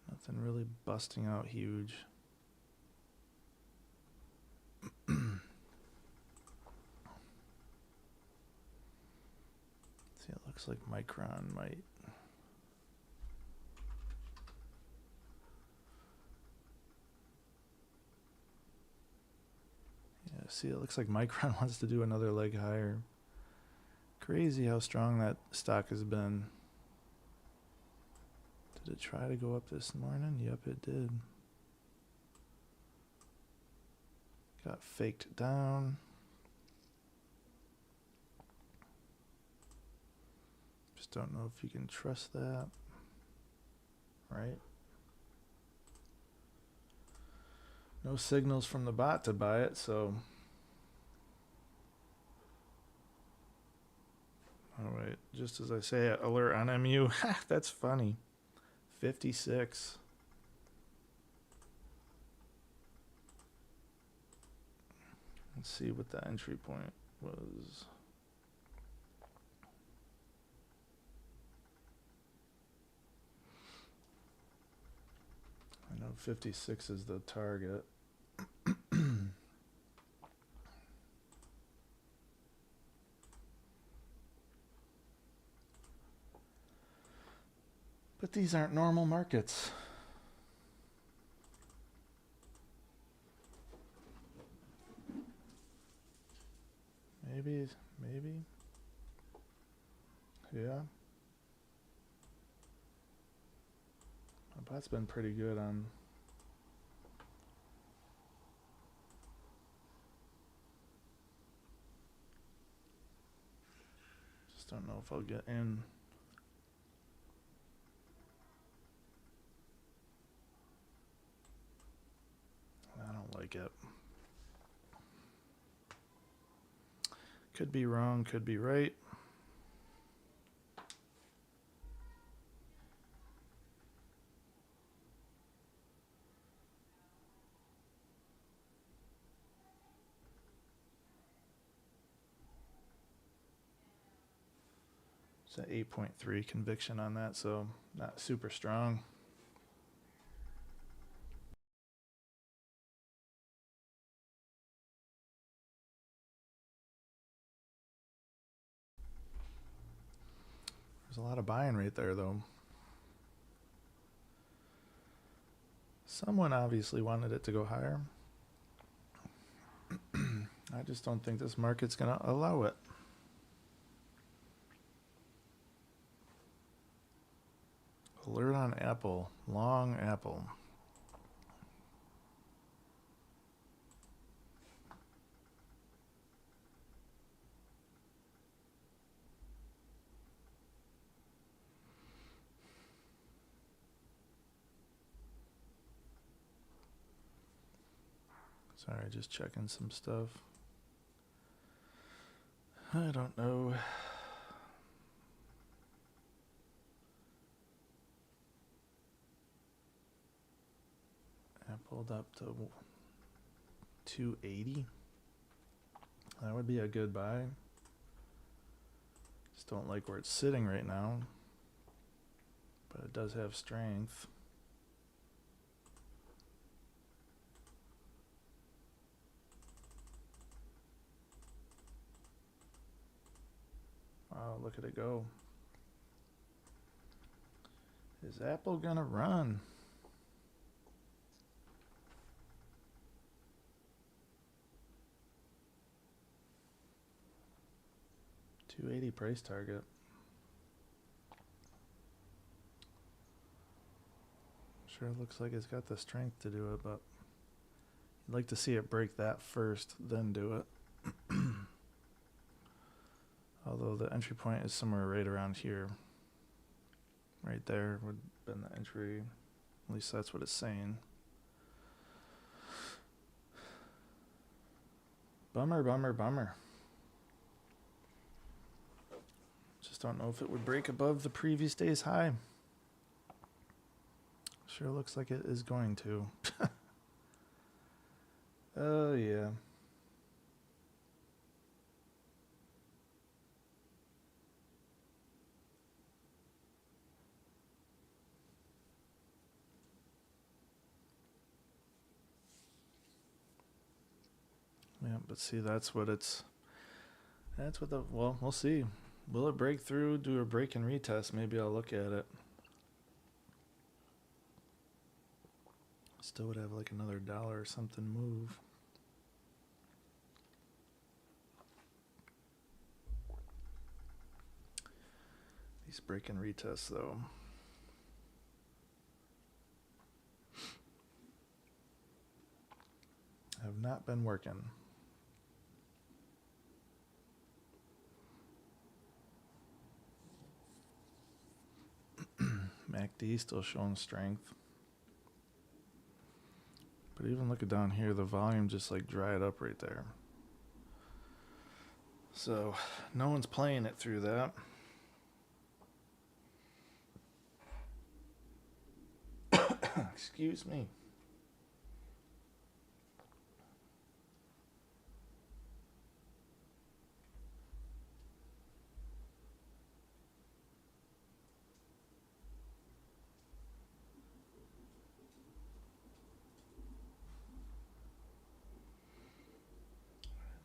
Nothing really busting out huge. See, it looks like Micron might. Yeah, see, it looks like Micron wants to do another leg higher. Crazy how strong that stock has been. Did it try to go up this morning? Yep, it did. Got faked down. Just don't know if you can trust that. Right? No signals from the bot to buy it, so Wait, just as I say it, alert on MU. That's funny. 56. Let's see what the entry point was. I know 56 is the target. But these aren't normal markets. Maybe. Yeah. My bot's been pretty good on. Just don't know if I'll get in. I don't like it. Could be wrong, could be right. It's an 8.3 conviction on that, so not super strong. There's a lot of buying right there, though. Someone obviously wanted it to go higher. I just don't think this market's going to allow it. Alert on Apple. Long Apple. Sorry, just checking some stuff. I don't know. I pulled up to 280. That would be a good buy. Just don't like where it's sitting right now. But it does have strength. Wow, look at it go. Is Apple gonna run? $280 price target. Sure looks like it's got the strength to do it, but you'd like to see it break that first, then do it. Although the entry point is somewhere right around here. Right there would have been the entry. At least that's what it's saying. Bummer, bummer, bummer. Just don't know if it would break above the previous day's high. Sure looks like it is going to. Oh, yeah. Yeah, but see, that's what the, well, we'll see. Will it break through, do a break and retest? Maybe I'll look at it. Still would have like another dollar or something move. These break and retests, though. Have not been working. MACD still showing strength. But even looking down here, the volume just like dried up right there. So no one's playing it through that. Excuse me.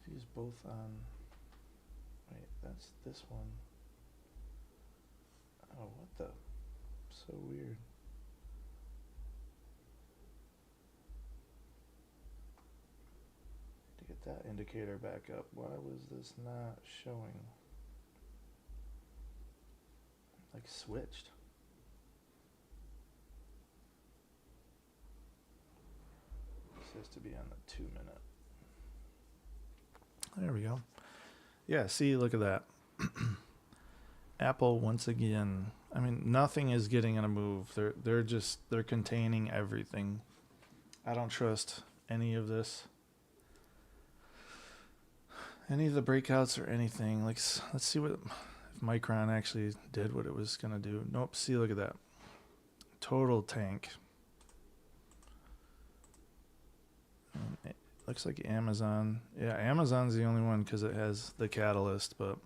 These both on. Wait, that's this one. Oh, what the? So weird. To get that indicator back up, why was this not showing? Like switched. This has to be on the 2 minute. There we go. Yeah, see, look at that. Apple once again. I mean, nothing is getting on a move. They're containing everything. I don't trust any of this. Any of the breakouts or anything. Like, let's see what if Micron actually did what it was gonna do. Nope. See, look at that. Total tank. It looks like Amazon. Yeah, Amazon's the only one because it has the catalyst, but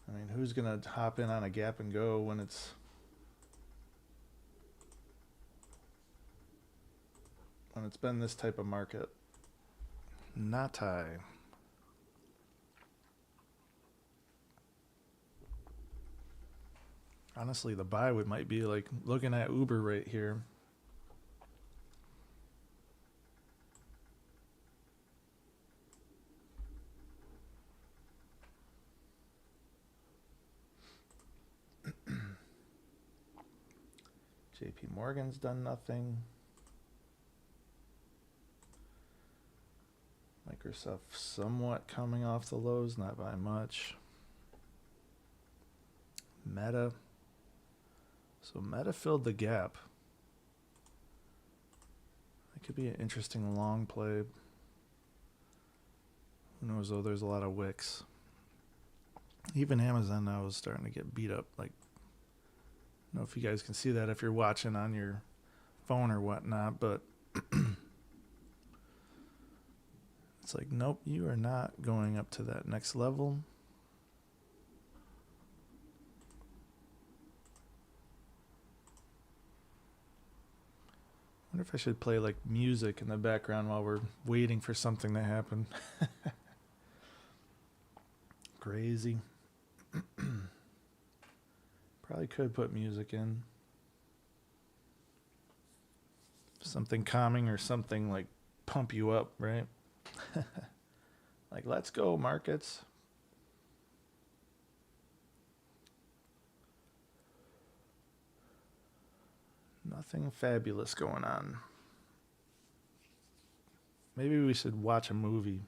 I mean, who's gonna hop in on a gap and go when it's been this type of market? Not I. Honestly, the buy might be like looking at Uber right here. JP Morgan's done nothing. Microsoft somewhat coming off the lows, not by much. Meta. So Meta filled the gap. That could be an interesting long play. Who knows though, there's a lot of wicks. Even Amazon now is starting to get beat up. Like, I don't know if you guys can see that if you're watching on your phone or whatnot, but it's like, nope, you are not going up to that next level. I wonder if I should play like music in the background while we're waiting for something to happen. Crazy. Probably could put music in. Something calming or something like pump you up, right? Like, let's go, markets. Nothing fabulous going on. Maybe we should watch a movie.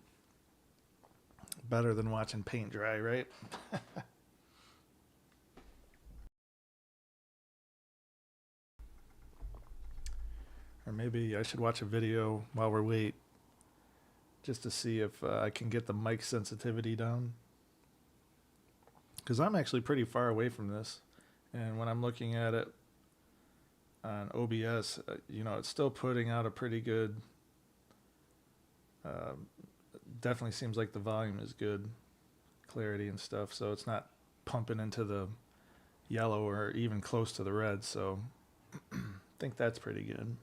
Better than watching paint dry, right? Or maybe I should watch a video while we're wait, just to see if I can get the mic sensitivity down. Because I'm actually pretty far away from this. And when I'm looking at it on OBS, you know, it's still putting out a pretty good, definitely seems like the volume is good, clarity and stuff. So it's not pumping into the yellow or even close to the red. So I think that's pretty good.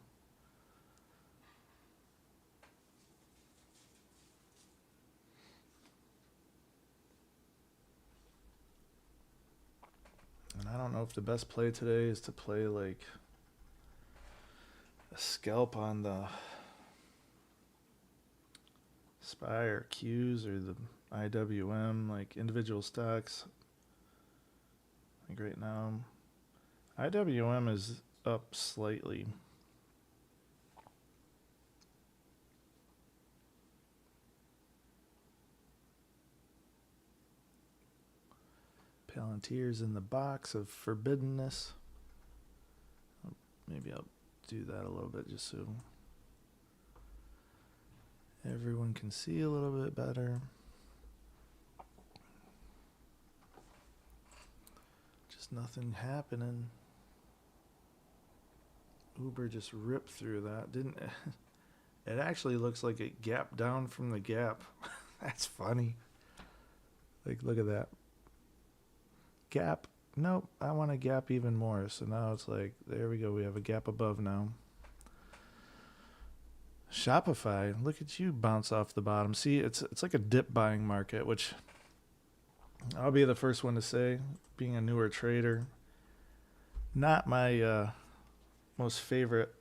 And I don't know if the best play today is to play like a scalp on the SPY or Qs or the IWM, like individual stocks. I think right now IWM is up slightly. Palantir's in the box of forbiddenness. Maybe I'll do that a little bit just so everyone can see a little bit better. Just nothing happening. Uber just ripped through that, didn't it? It actually looks like it gapped down from the gap. That's funny. Like, look at that. Gap. Nope, I want to gap even more. So now it's like, there we go. We have a gap above now. Shopify, look at you bounce off the bottom. See, it's like a dip buying market, which I'll be the first one to say, being a newer trader, not my most favorite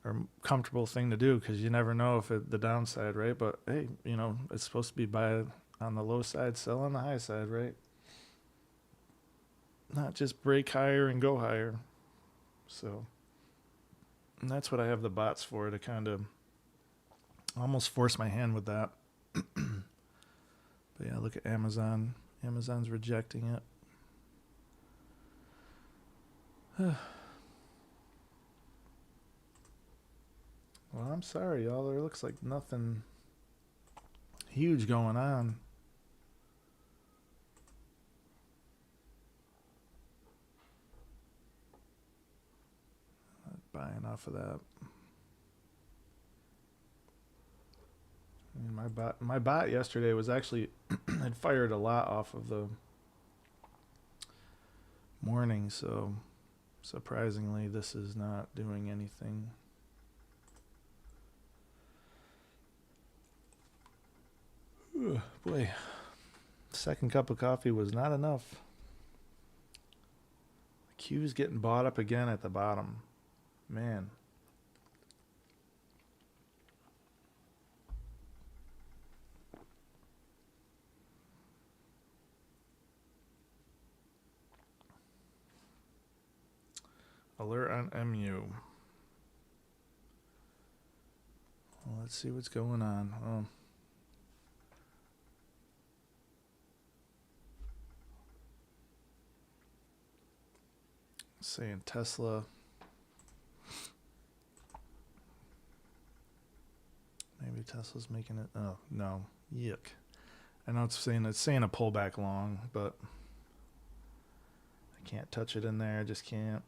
or comfortable thing to do, because you never know if the downside, right? But hey, you know, it's supposed to be buy on the low side, sell on the high side, right? Not just break higher and go higher. So, and that's what I have the bots for, to kind of almost force my hand with that. But yeah, look at Amazon. Amazon's rejecting it. Well, I'm sorry, y'all. There looks like nothing huge going on. Not buying off of that. I mean, my bot yesterday was actually had fired a lot off of the morning, so surprisingly, this is not doing anything. Ooh, boy, second cup of coffee was not enough. Q's getting bought up again at the bottom. Man. Alert on MU. Well, let's see what's going on. Oh. Saying Tesla. Maybe Tesla's making it. Oh, no. Yuck. I know it's saying a pullback long, but I can't touch it in there. I just can't.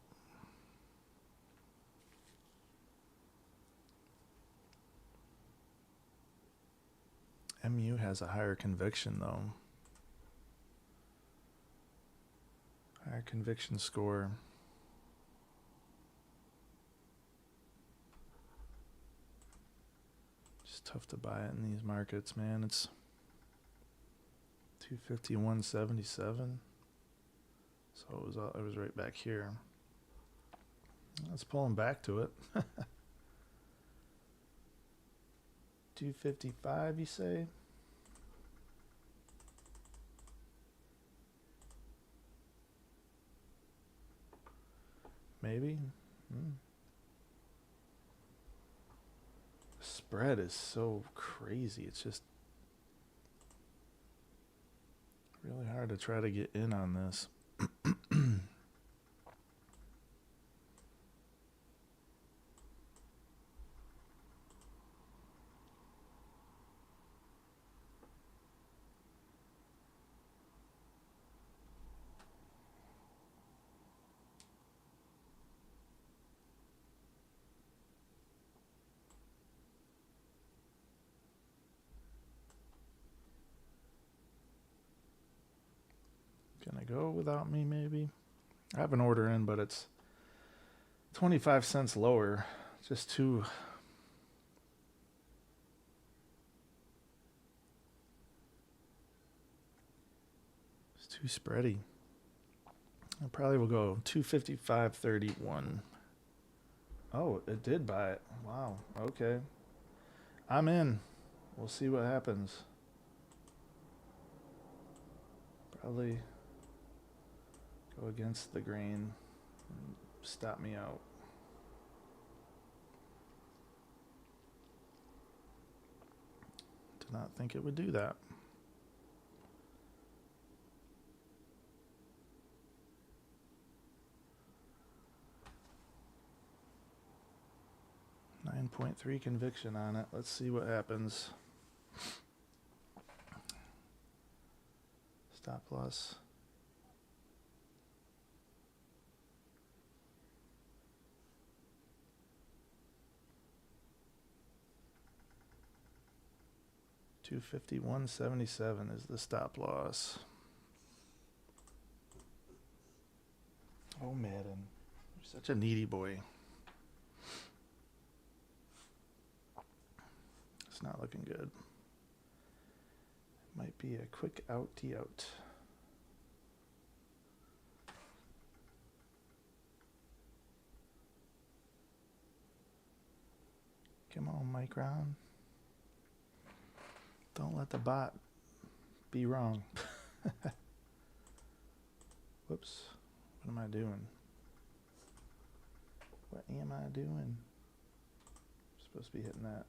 MU has a higher conviction, though. Higher conviction score. Just tough to buy it in these markets, man. It's 251.77. So it was right back here. Let's pull them back to it. 255, you say? Maybe. The spread is so crazy. It's just really hard to try to get in on this. Can I go without me, maybe? I have an order in, but it's 25 cents lower. Just too... It's too spready. I probably will go 255.31. Oh, it did buy it. Wow. Okay. I'm in. We'll see what happens. Probably go against the grain and stop me out. Did not think it would do that. .3 conviction on it. Let's see what happens. Stop loss. 251.77 is the stop loss. Oh, Madden. You're such a needy boy. It's not looking good. Might be a quick outie out. Come on, Micron. Don't let the bot be wrong. Whoops. What am I doing? What am I doing? I'm supposed to be hitting that.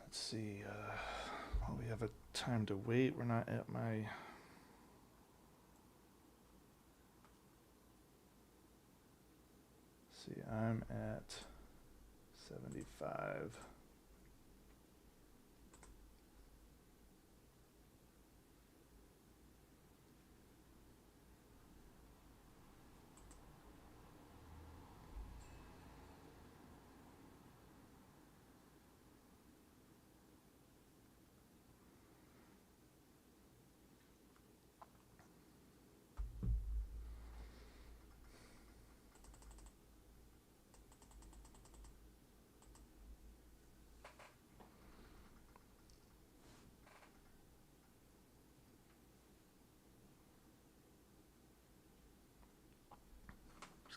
Let's see. Well, we have a time to wait. We're not at my... See, I'm at 75.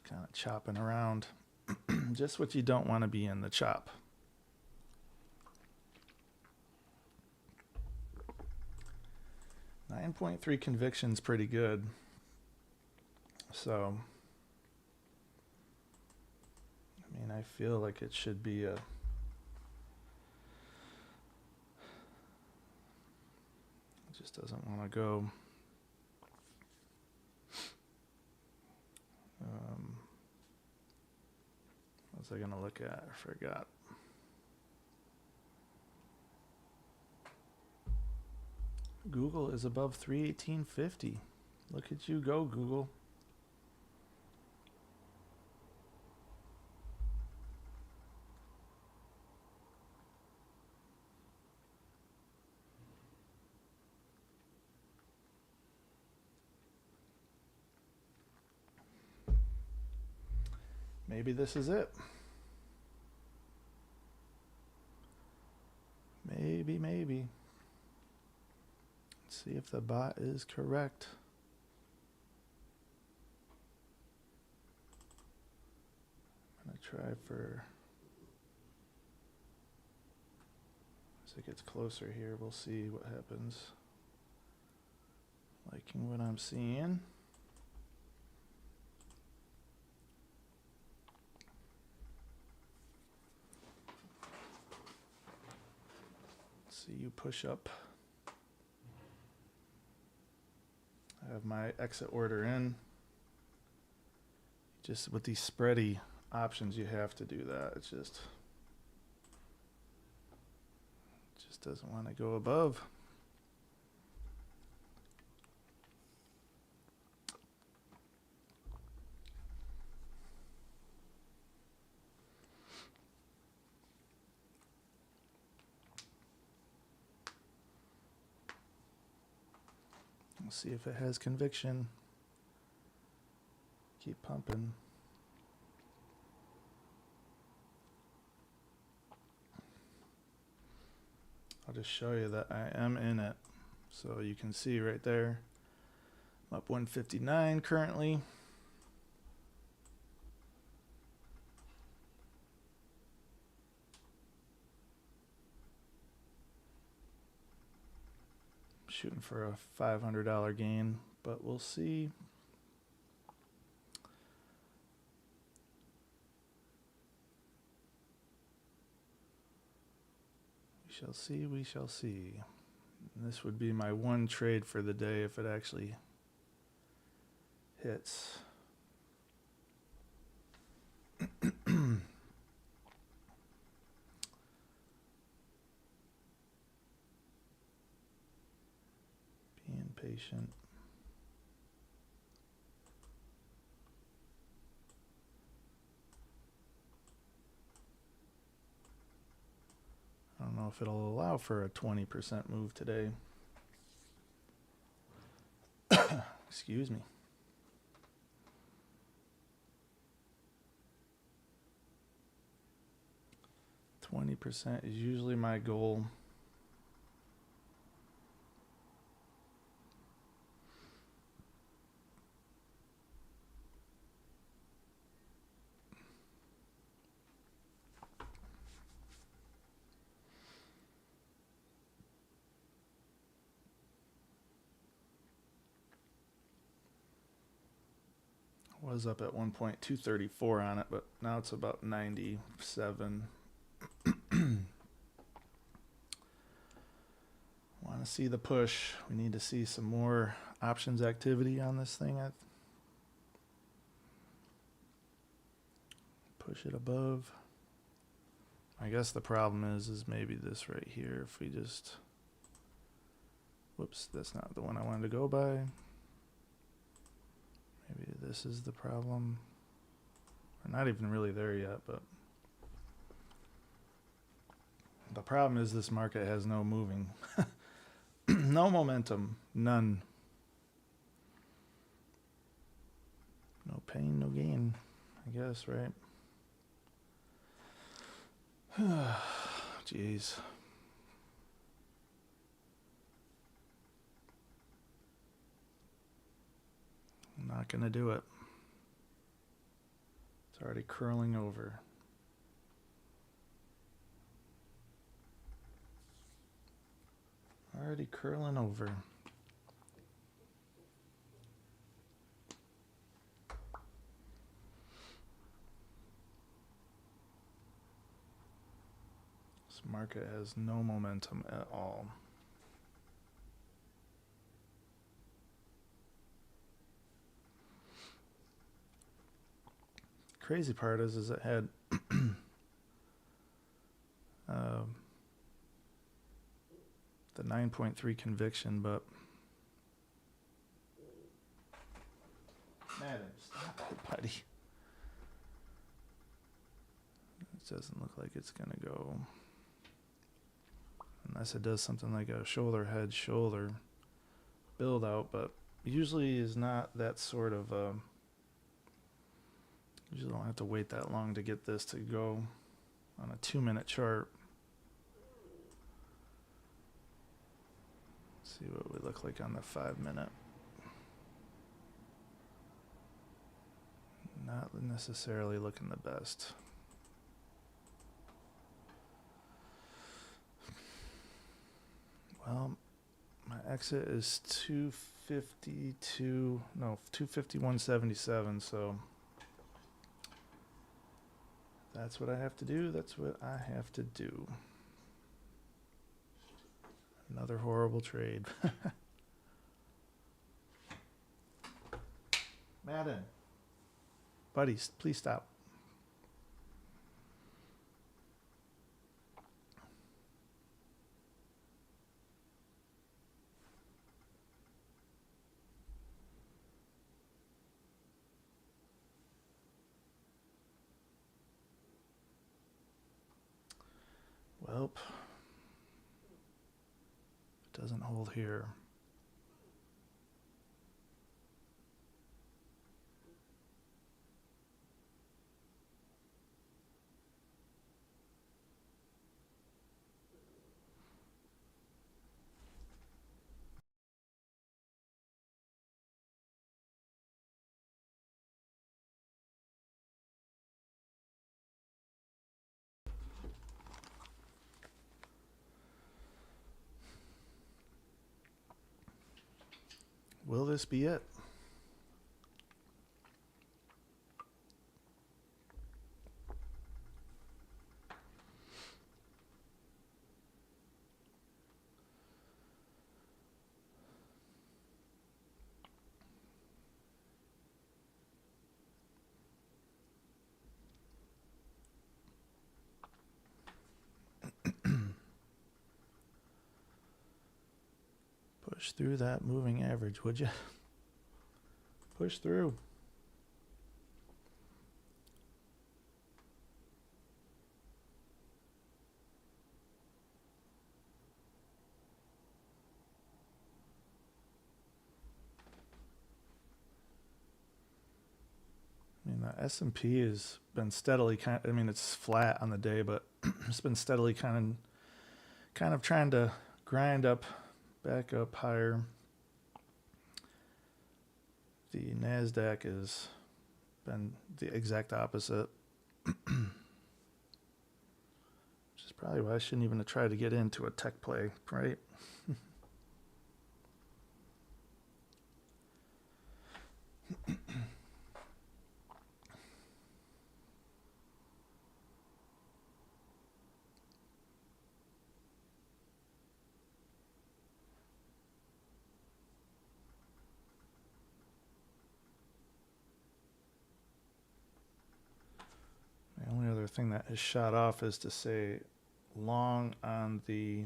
Kind of chopping around. Just what you don't want to be in the chop. .3 conviction's pretty good. So, I mean, I feel like it should be a... It just doesn't want to go... What was I going to look at? I forgot. Google is above 318.50. Look at you go, Google. Maybe this is it. Maybe. Let's see if the bot is correct. I'm going to try for... As it gets closer here, we'll see what happens. Liking what I'm seeing. See you push up. I have my exit order in. Just with these spready options, you have to do that. It just doesn't want to go above. We'll see if it has conviction. Keep pumping. I'll just show you that I am in it. So you can see right there, I'm up 159 currently. Shooting for a $500 gain, but we'll see. We shall see. And this would be my one trade for the day if it actually hits. patient. I don't know if it'll allow for a 20% move today. Excuse me. 20% is usually my goal. Was up at one point 234 on it, but now it's about 97. Want to see the push. We need to see some more options activity on this thing. Push it above. I guess the problem is maybe this right here. If we just, whoops, that's not the one I wanted to go by. Maybe this is the problem. We're not even really there yet, but the problem is this market has no moving. No momentum, none. No pain, no gain, I guess, right? Jeez. I'm not gonna do it. It's already curling over. Already curling over. This market has no momentum at all. Crazy part is it had the 9.3 conviction, but Madden, stop it, buddy. It doesn't look like it's gonna go unless it does something like a shoulder head shoulder build out, but usually is not that sort of usually don't have to wait that long to get this to go on a 2-minute chart. See what we look like on the 5-minute. Not necessarily looking the best. Well, my exit is 251.77, so that's what I have to do. That's what I have to do. Another horrible trade. Madden. Buddies, please stop. Well, it doesn't hold here. Will this be it? Push through that moving average, would you? Push through. I mean, the S&P has been steadily I mean, it's flat on the day, but it's been steadily kind of trying to grind up, back up higher. The NASDAQ has been the exact opposite. Which is probably why I shouldn't even have tried to get into a tech play, right? The only other thing that has shot off is to say long on the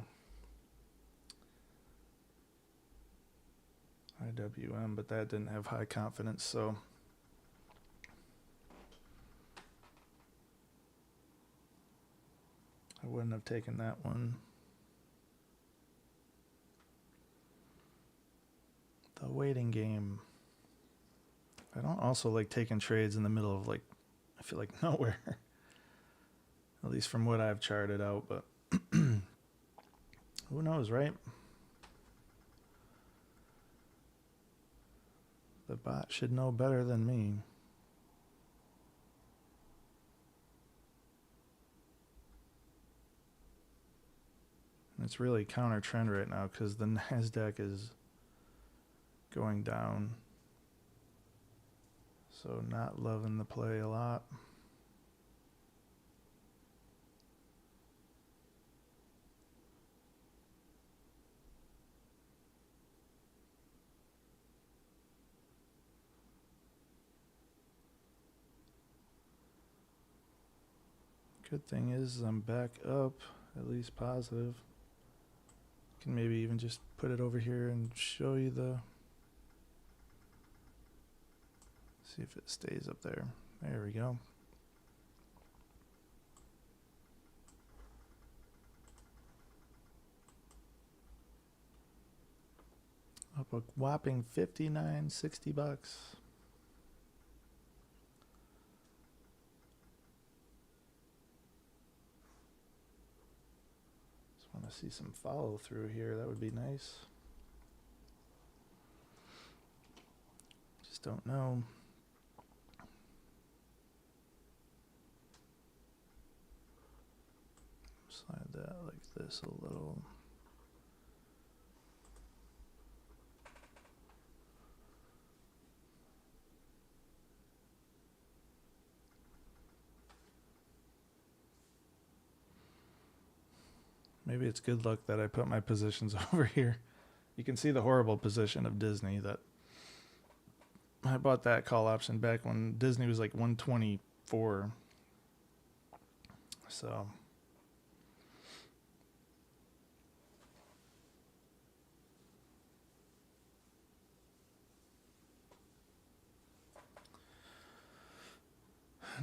IWM, but that didn't have high confidence, so I wouldn't have taken that one. The waiting game. I don't also like taking trades in the middle of, like, I feel like nowhere. At least from what I've charted out, but who knows, right? The bot should know better than me. It's really counter trend right now because the NASDAQ is going down. So not loving the play a lot. Good thing is I'm back up, at least positive. Can maybe even just put it over here and show you see if it stays up there. There we go. Up a whopping $59.60. Want to see some follow through here. That would be nice. Just don't know. Slide that like this a little. Maybe it's good luck that I put my positions over here. You can see the horrible position of Disney that I bought that call option back when Disney was like 124. So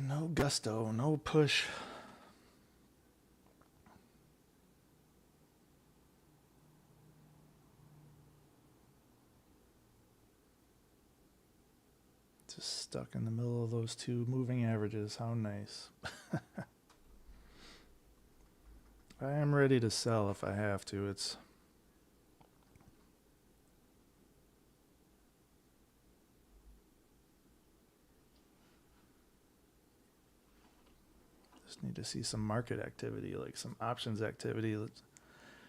no gusto, no push. Just stuck in the middle of those two moving averages. How nice. I am ready to sell if I have to. It's just need to see some market activity, like some options activity. Let's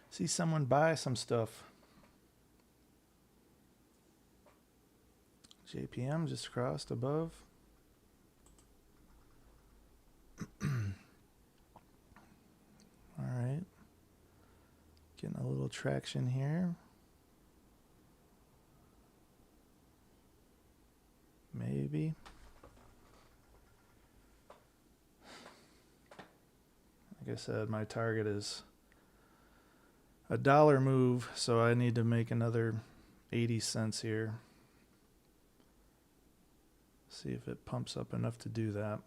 see someone buy some stuff. JPM just crossed above. All right. Getting a little traction here. Maybe. Like I said, my target is a dollar move, so I need to make another 80 cents here. See if it pumps up enough to do that.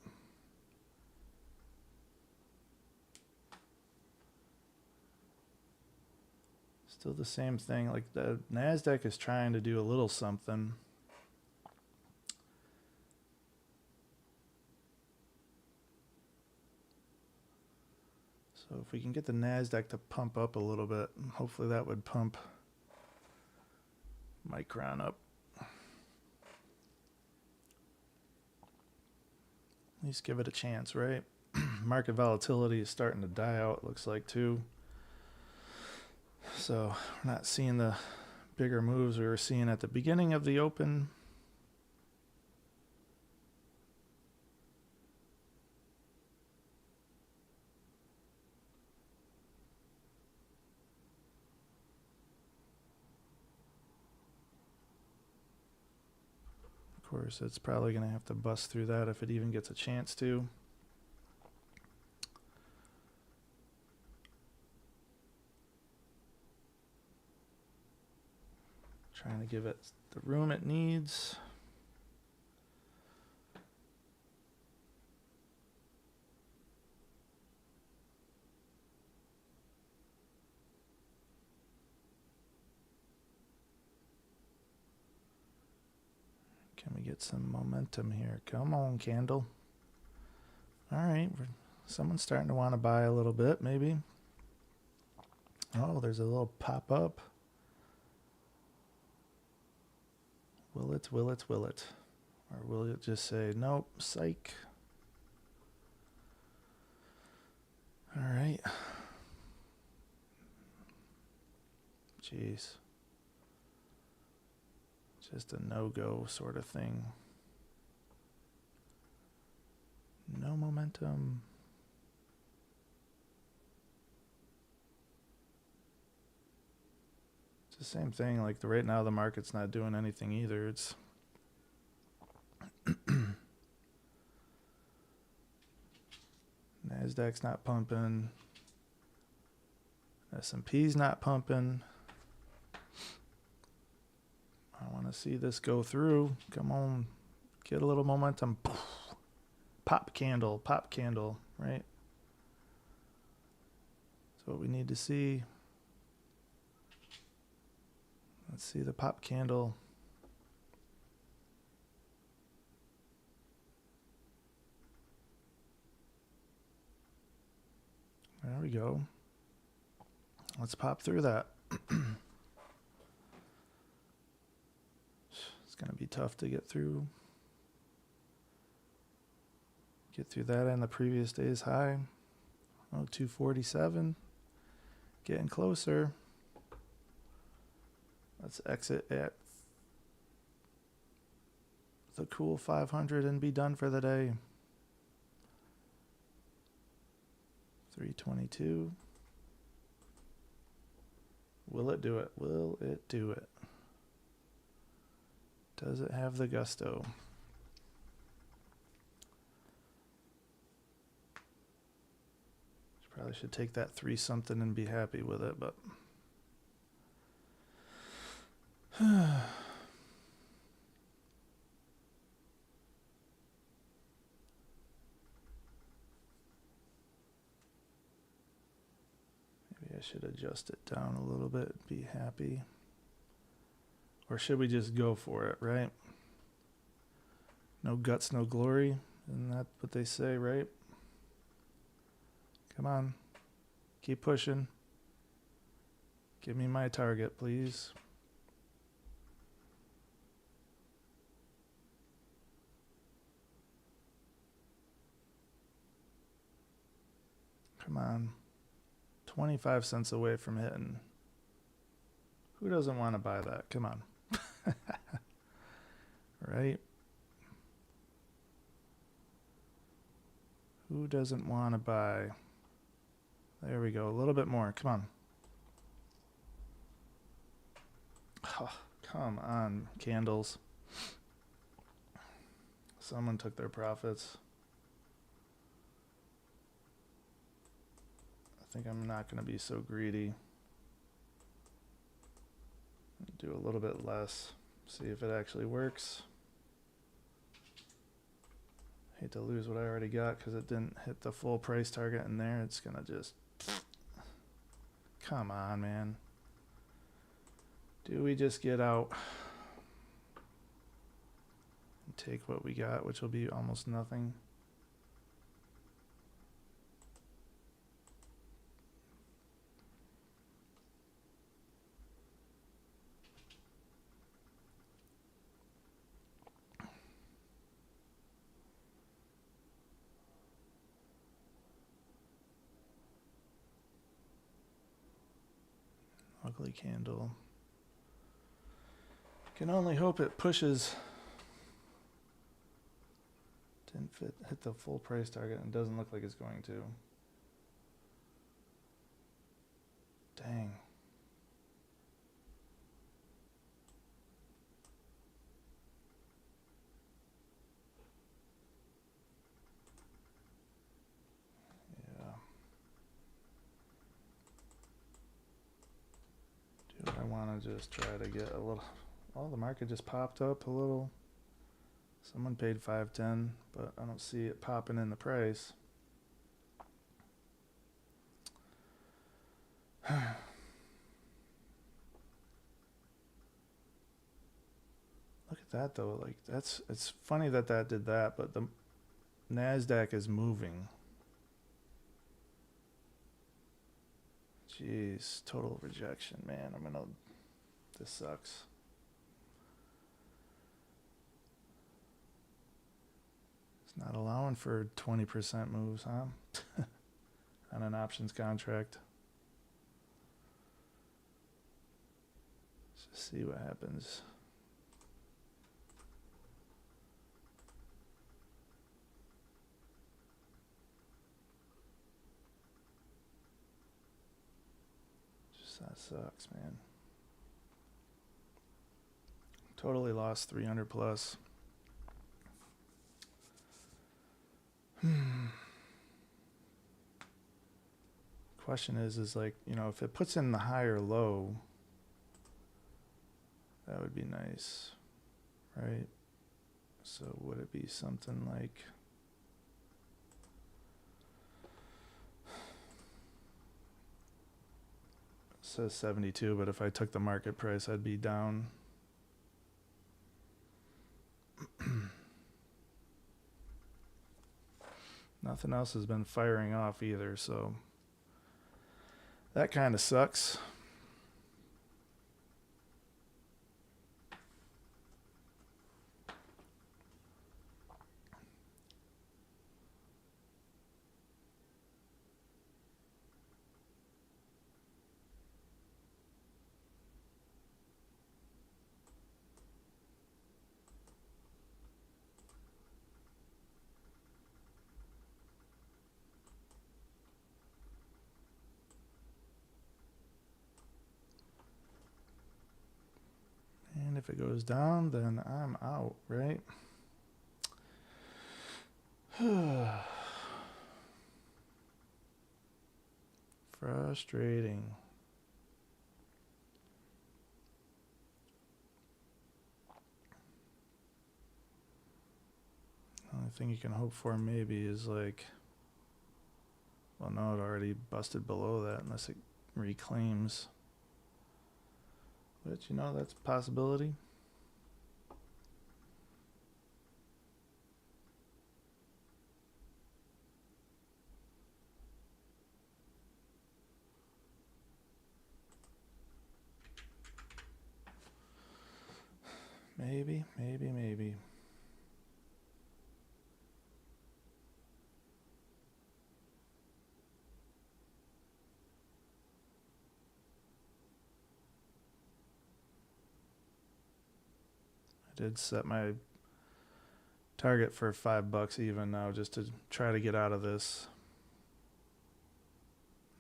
Still the same thing. Like the NASDAQ is trying to do a little something. So if we can get the NASDAQ to pump up a little bit, hopefully that would pump Micron up. At least give it a chance, right? Market volatility is starting to die out, looks like, too. So we're not seeing the bigger moves we were seeing at the beginning of the open. Of course, it's probably going to have to bust through that if it even gets a chance to. Trying to give it the room it needs. Can we get some momentum here? Come on, candle. All right, someone's starting to want to buy a little bit, maybe. Oh, there's a little pop up. Will it, will it, will it? Or will it just say, nope, psych? All right. Jeez. Just a no-go sort of thing. No momentum. It's the same thing. Like right now, the market's not doing anything either. It's NASDAQ's not pumping. S&P's not pumping. I want to see this go through. Come on. Get a little momentum. Pop candle, right? That's what we need to see. Let's see the pop candle. There we go. Let's pop through that. It's going to be tough to get through. Get through that and the previous day's high. Oh, 247. Getting closer. Let's exit at the cool 500 and be done for the day. 322. Will it do it? Will it do it? Does it have the gusto? Probably should take that 3 something and be happy with it, but maybe I should adjust it down a little bit and be happy. Or should we just go for it, right? No guts, no glory. Isn't that what they say, right? Come on. Keep pushing. Give me my target, please. Come on. 25 cents away from hitting. Who doesn't want to buy that? Come on. Right? Who doesn't want to buy? There we go. A little bit more. Come on. Oh, come on, candles. Someone took their profits. I think I'm not going to be so greedy. Do a little bit less. See if it actually works. Hate to lose what I already got because it didn't hit the full price target in there. It's gonna just... Come on, man. Do we just get out and take what we got, which will be almost nothing? Ugly candle. Can only hope it pushes. Didn't hit the full price target and doesn't look like it's going to. Dang. Yeah. Dude, I want to just try to get a little... Oh, the market just popped up a little. Someone paid $5.10, but I don't see it popping in the price. Look at that though. Like it's funny that did that, but the NASDAQ is moving. Jeez, total rejection, man. This sucks. Not allowing for 20% moves, huh? On an options contract. Let's just see what happens. Just that sucks, man. Totally lost 300 plus. Question is like, you know, if it puts in the higher low, that would be nice, right? So would it be something like... It says 72, but if I took the market price, I'd be down. Nothing else has been firing off either, so that kind of sucks. And if it goes down, then I'm out, right? Frustrating. The only thing you can hope for maybe is like, well, no, it already busted below that unless it reclaims. But, you know, that's a possibility. Maybe. I did set my target for $5 even now just to try to get out of this.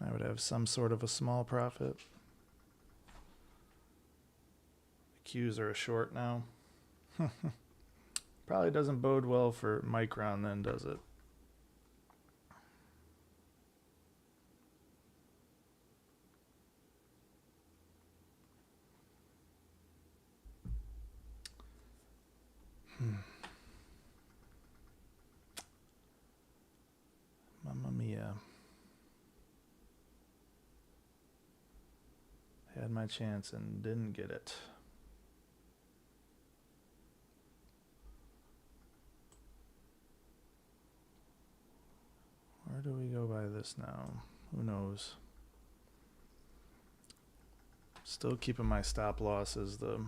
I would have some sort of a small profit. The Qs are a short now. Probably doesn't bode well for Micron then, does it? Had my chance and didn't get it. Where do we go by this now? Who knows? Still keeping my stop loss as the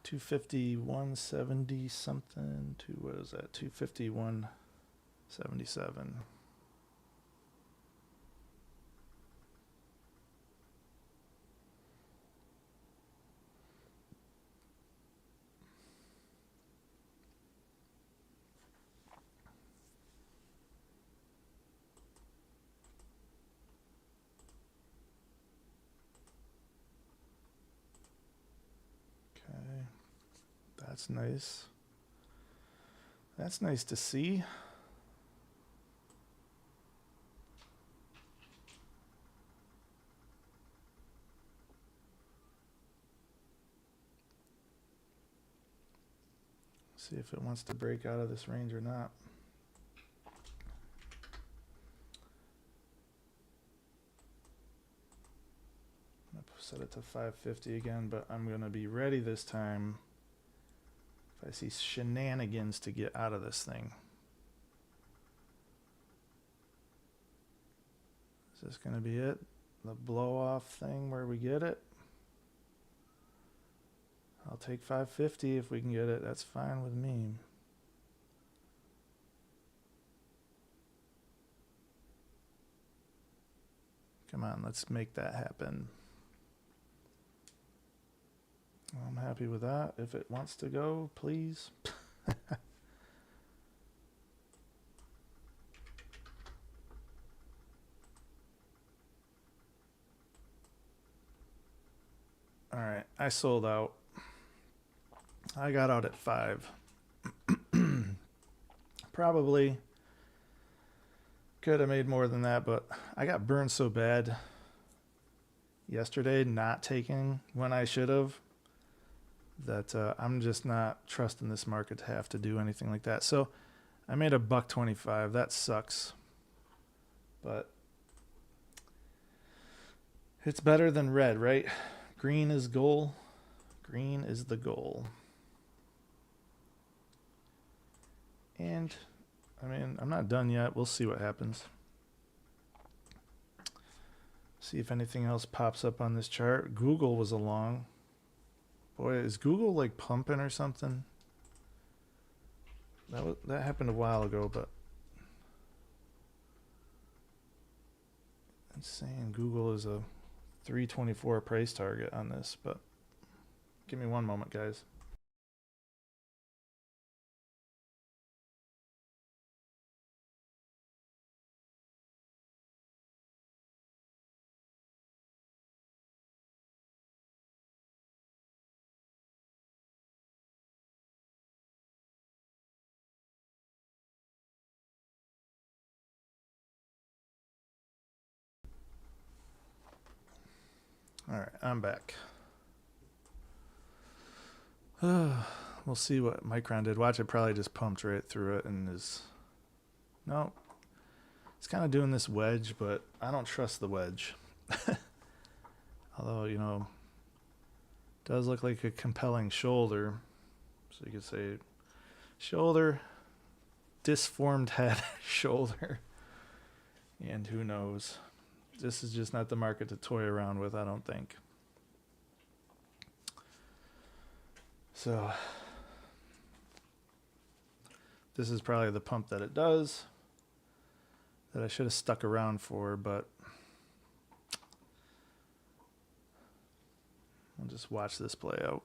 250, 170 something to, what is that? 250, 177. That's nice. That's nice to see. See if it wants to break out of this range or not. I'm gonna set it to 550 again, but I'm gonna be ready this time if I see shenanigans to get out of this thing. Is this gonna be it? The blow off thing where we get it? I'll take 550 if we can get it. That's fine with me. Come on, let's make that happen. I'm happy with that. If it wants to go, please. All right, I sold out. I got out at 5. Probably could have made more than that, but I got burned so bad yesterday not taking when I should have that I'm just not trusting this market to have to do anything like that. So I made $1.25. That sucks, but it's better than red, right? Green is goal. Green is the goal. And, I mean, I'm not done yet. We'll see what happens. See if anything else pops up on this chart. Google was along. Boy, is Google like pumping or something? That happened a while ago, but it's saying Google is a 324 price target on this, but give me one moment, guys. All right, I'm back. We'll see what Micron did. Watch, it probably just pumped right through it and is... No. It's kind of doing this wedge, but I don't trust the wedge. Although, you know, it does look like a compelling shoulder. So you could say shoulder, disformed head, shoulder. And who knows? This is just not the market to toy around with, I don't think. So this is probably the pump that it does, that I should have stuck around for, but I'll just watch this play out.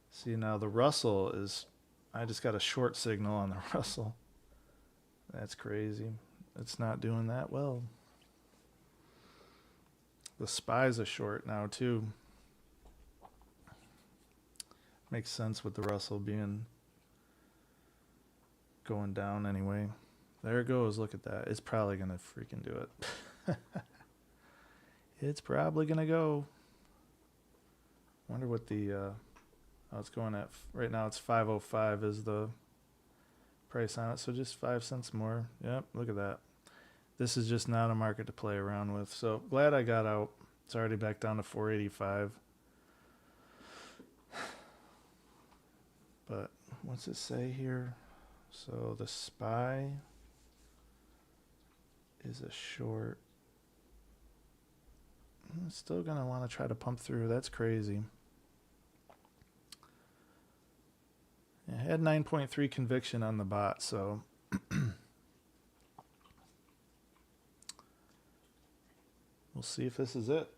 See, now the Russell is, I just got a short signal on the Russell. That's crazy. It's not doing that well. The SPY's a short now too. Makes sense with the Russell being going down anyway. There it goes. Look at that. It's probably gonna freaking do it. It's probably gonna go. Wonder what the oh, it's going at right now. It's 505 is the price on it, so just 5 cents more. Yep, look at that. this is just not a market to play around with. So glad I got out. It's already back down to 485. But what's it say here? So the SPY is a short. I'm still going to want to try to pump through. That's crazy. I had 9.3 conviction on the bot, so we'll see if this is it.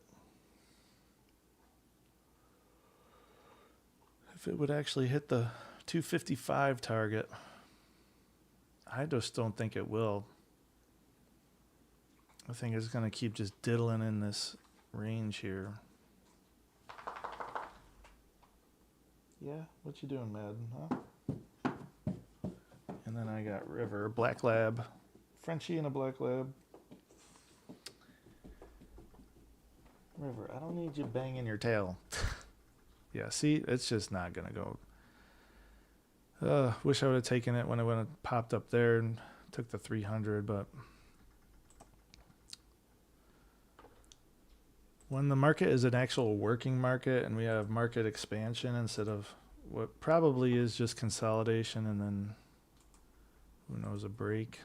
If it would actually hit the 255 target. I just don't think it will. I think it's going to keep just diddling in this range here. Yeah, what you doing, Madden, huh? And then I got River, Black Lab, Frenchie and a Black Lab. River, I don't need you banging your tail. Yeah, see, it's just not going to go. Wish I would have taken it when it popped up there and took the 300, but when the market is an actual working market and we have market expansion instead of what probably is just consolidation and then who knows, a break.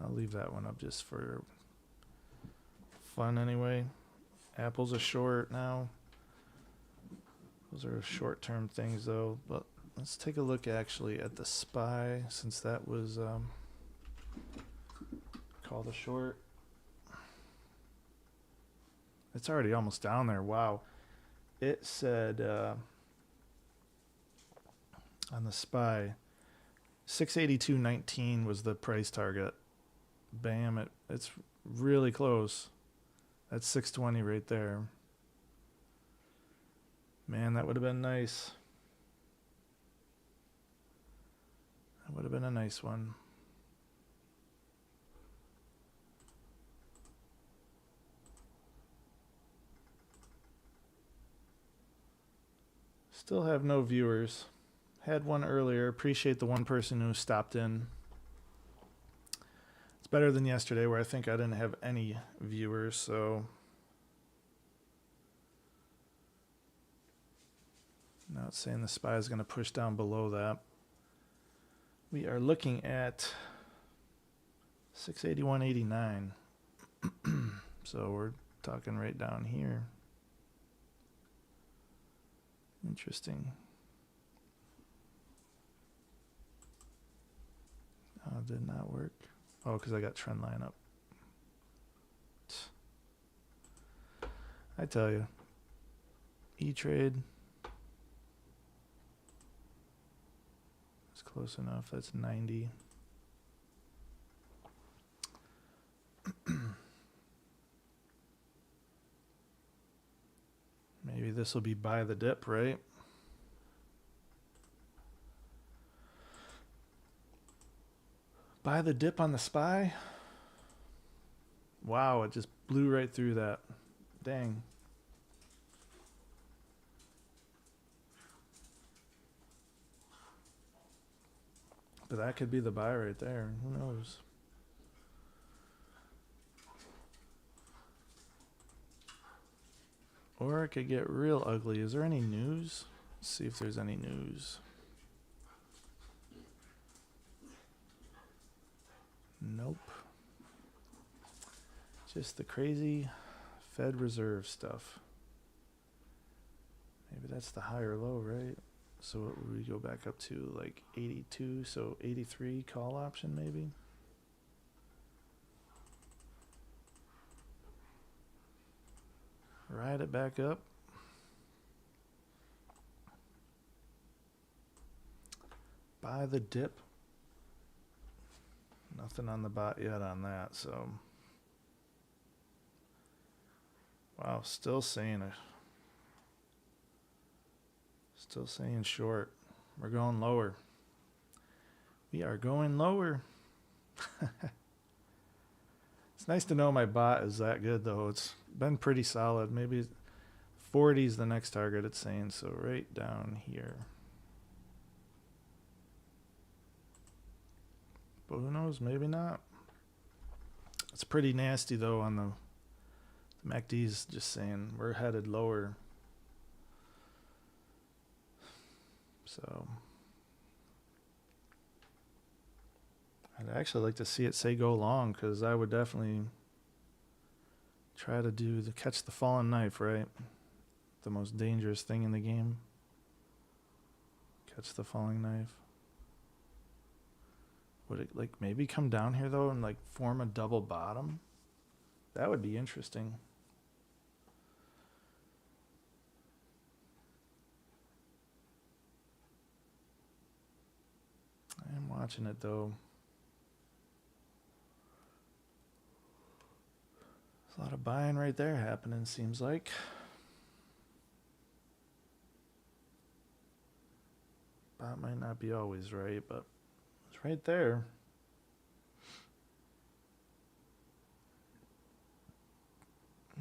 I'll leave that one up just for fun anyway. Apple's a short now. Those are short-term things though, but let's take a look actually at the SPY since that was called a short. It's already almost down there. Wow. It said on the SPY 682.19 was the price target. Bam, it's really close. That's 620 right there. Man, that would have been nice. That would have been a nice one. Still have no viewers. Had one earlier. Appreciate the one person who stopped in. It's better than yesterday where I think I didn't have any viewers, so now it's saying the SPY is going to push down below that. We are looking at 681.89. So we're talking right down here. Interesting. Oh, it did not work. Oh, because I got trend line up. I tell you. E-Trade. It's close enough. That's 90. Maybe this will be buy the dip, right? Buy the dip on the SPY. Wow, it just blew right through that. Dang. But that could be the buy right there. Who knows? Or it could get real ugly. Is there any news? Let's see if there's any news. Nope. Just the crazy Fed Reserve stuff. Maybe that's the high or low, right? So what would we go back up to? Like 82, so 83 call option maybe? Ride it back up. Buy the dip. Nothing on the bot yet on that, so. Wow, still saying it. Still saying short. We're going lower. We are going lower. It's nice to know my bot is that good, though. It's been pretty solid. Maybe 40 is the next target it's saying, so right down here. But who knows? Maybe not. It's pretty nasty though on the MACD's just saying we're headed lower. So I'd actually like to see it say go long, because I would definitely try to do the catch the falling knife, right? The most dangerous thing in the game. Catch the falling knife. Would it like maybe come down here though and like form a double bottom? That would be interesting. I am watching it though. There's a lot of buying right there happening, seems like. That might not be always right, but it's right there.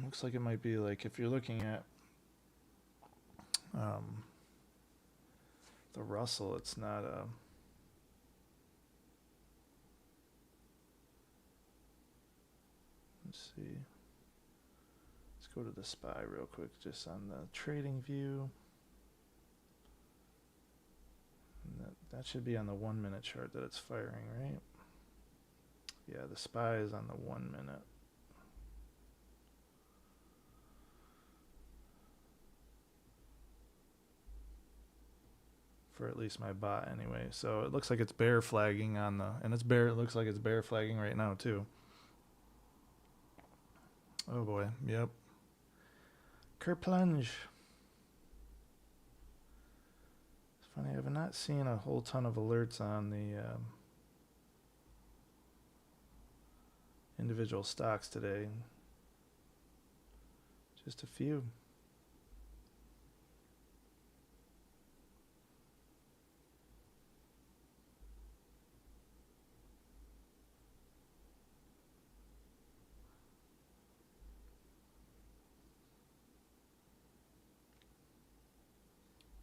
Looks like it might be like if you're looking at the Russell, it's not a. Let's see. Let's go to the SPY real quick, just on the trading view. And that should be on the 1 minute chart that it's firing, right? Yeah, the SPY is on the 1 minute. For at least my bot anyway. So it looks like it's bear flagging on the, and it's bear, it looks like it's bear flagging right now too. Oh boy, yep. Kerplunge. It's funny, I have not seen a whole ton of alerts on the individual stocks today. Just a few.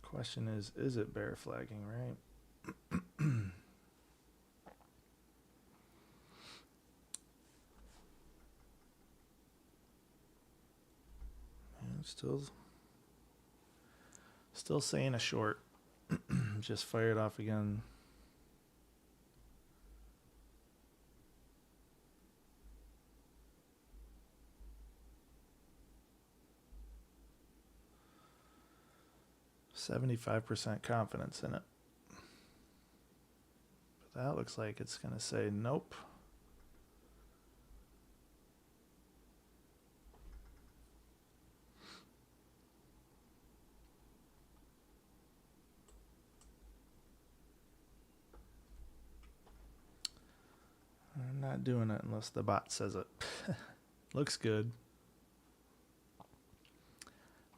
Question is it bear flagging, right? And still saying a short. Just fired off again. %75 confidence in it. But that looks like it's going to say nope. I'm not doing it unless the bot says it. Looks good.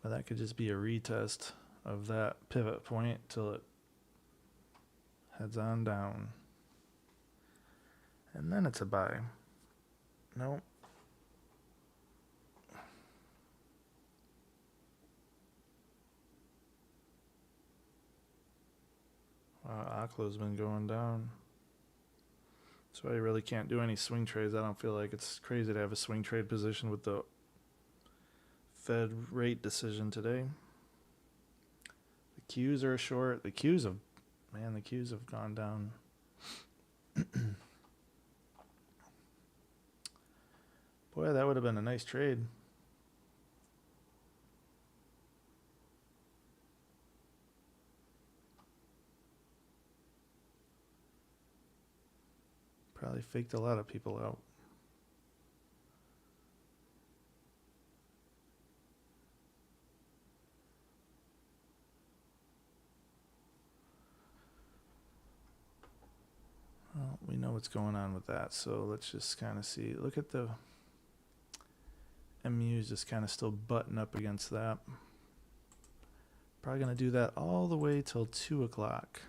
But that could just be a retest of that pivot point till it heads on down. And then it's a buy. Nope. Wow, Aklo's been going down. That's why you really can't do any swing trades. I don't feel like it's crazy to have a swing trade position with the Fed rate decision today. The Qs are short. The Qs have gone down. Boy, that would have been a nice trade. Probably faked a lot of people out. Well, we know what's going on with that, so let's just kind of see. Look at the MU's just kind of still button up against that. Probably going to do that all the way till 2 o'clock.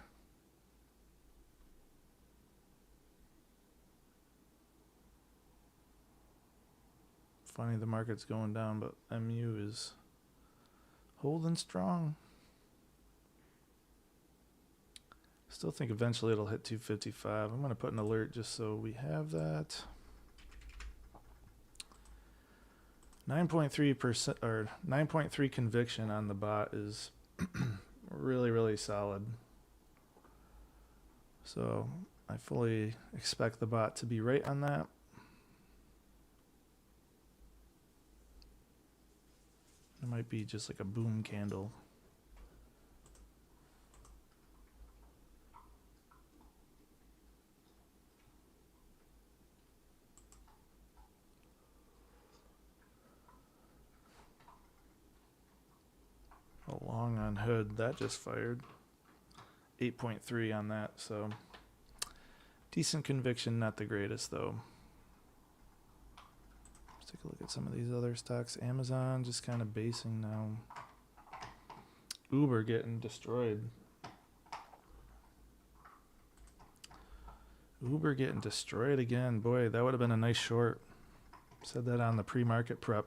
Funny the market's going down, but MU is holding strong. Still think eventually it'll hit 255. I'm going to put an alert just so we have that. 9.3% or 9.3 conviction on the bot is really, really solid. So I fully expect the bot to be right on that. It might be just like a boom candle. A long on hood, that just fired. 8.3 on that, so decent conviction, not the greatest though. Let's take a look at some of these other stocks. Amazon just kind of basing now. Uber getting destroyed. Uber getting destroyed again. Boy, that would have been a nice short. Said that on the pre-market prep.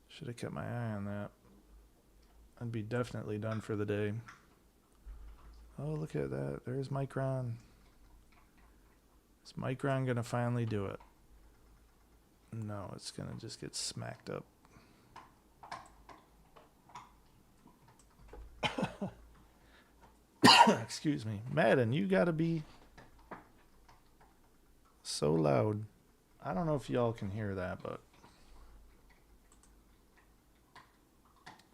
Should have kept my eye on that. I'd be definitely done for the day. Oh, look at that. There's Micron. Is Micron going to finally do it? No, it's going to just get smacked up. Excuse me. Madden, you got to be so loud. I don't know if y'all can hear that, but...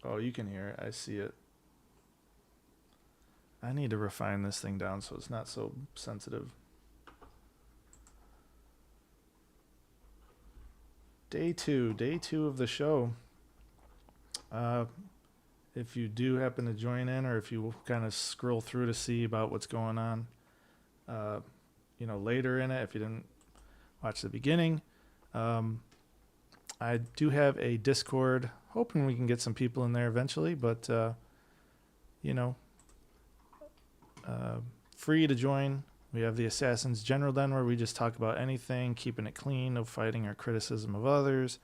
Oh, you can hear it. I see it. I need to refine this thing down so it's not so sensitive. Day two of the show. If you do happen to join in, or if you kind of scroll through to see about what's going on, later in it, if you didn't watch the beginning, I do have a Discord. Hoping we can get some people in there eventually, but free to join. We have the Assassins General Den, where we just talk about anything, keeping it clean, no fighting or criticism of others.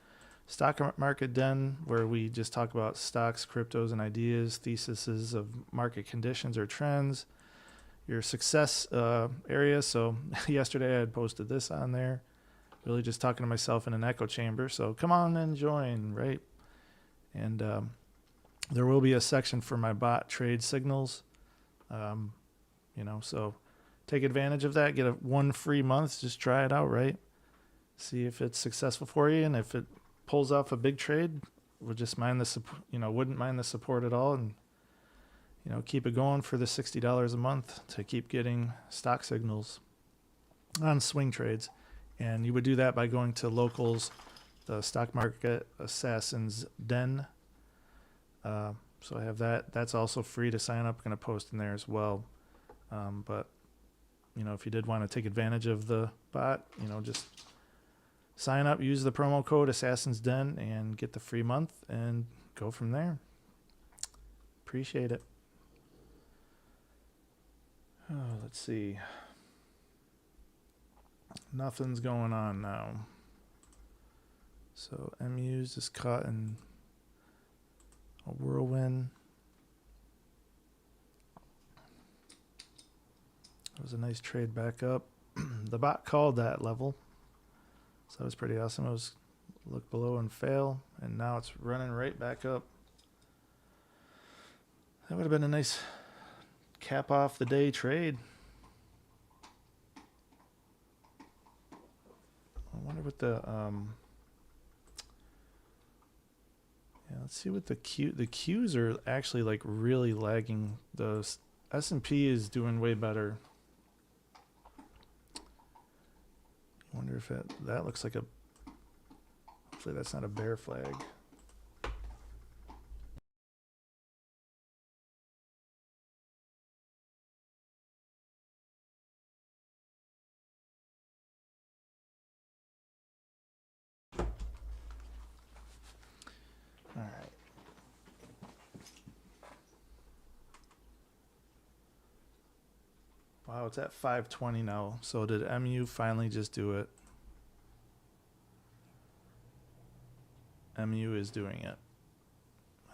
Stock Market Den, where we just talk about stocks, cryptos, and ideas, theses of market conditions or trends. Your success area. So yesterday I had posted this on there, really just talking to myself in an echo chamber. So come on and join, right? And there will be a section for my bot trade signals. So take advantage of that. Get one free month. Just try it out, right? See if it's successful for you, and if it pulls off a big trade, we'll just wouldn't mind the support at all, and keep it going for the $60 a month to keep getting stock signals on swing trades. And you would do that by going to Locals, the Stock Market Assassins Den. So I have that. That's also free to sign up. I'm going to post in there as well. But if you did want to take advantage of the bot, just sign up, use the promo code ASSASSINSDEN, and get the free month and go from there. Appreciate it. Oh, let's see. Nothing's going on now. So MU's just caught in a whirlwind. It was a nice trade back up. The bot called that level, so that was pretty awesome. It was look below and fail, and now it's running right back up. That would have been a nice cap off the day trade. I wonder what the let's see what the Qs are actually like really lagging. The S&P is doing way better. I wonder if that looks like hopefully that's not a bear flag. All right. Wow, it's at 520 now. So did MU finally just do it? MU is doing it.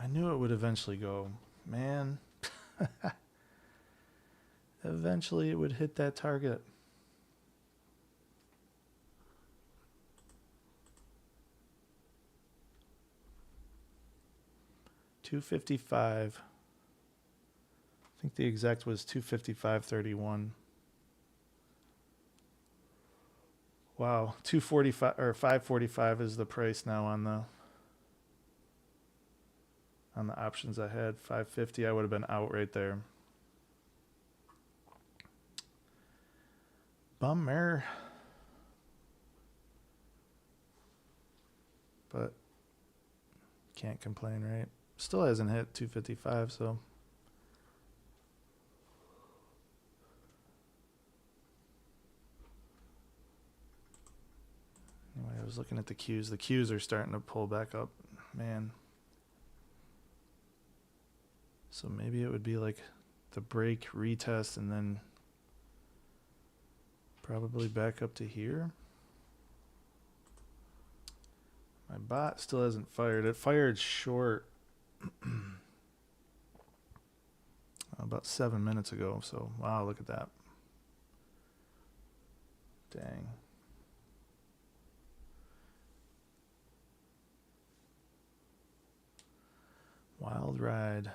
I knew it would eventually go. Man. Eventually it would hit that target. 255. I think the exact was 255.31. Wow, 245 or 545 is the price now on the options I had. 550, I would have been out right there. Bummer. But can't complain, right? Still hasn't hit 255, so anyway, I was looking at the cues. The cues are starting to pull back up, man. So maybe it would be like the break, retest, and then probably back up to here. My bot still hasn't fired. It fired short about 7 minutes ago. So, wow, look at that. Dang. Wild ride.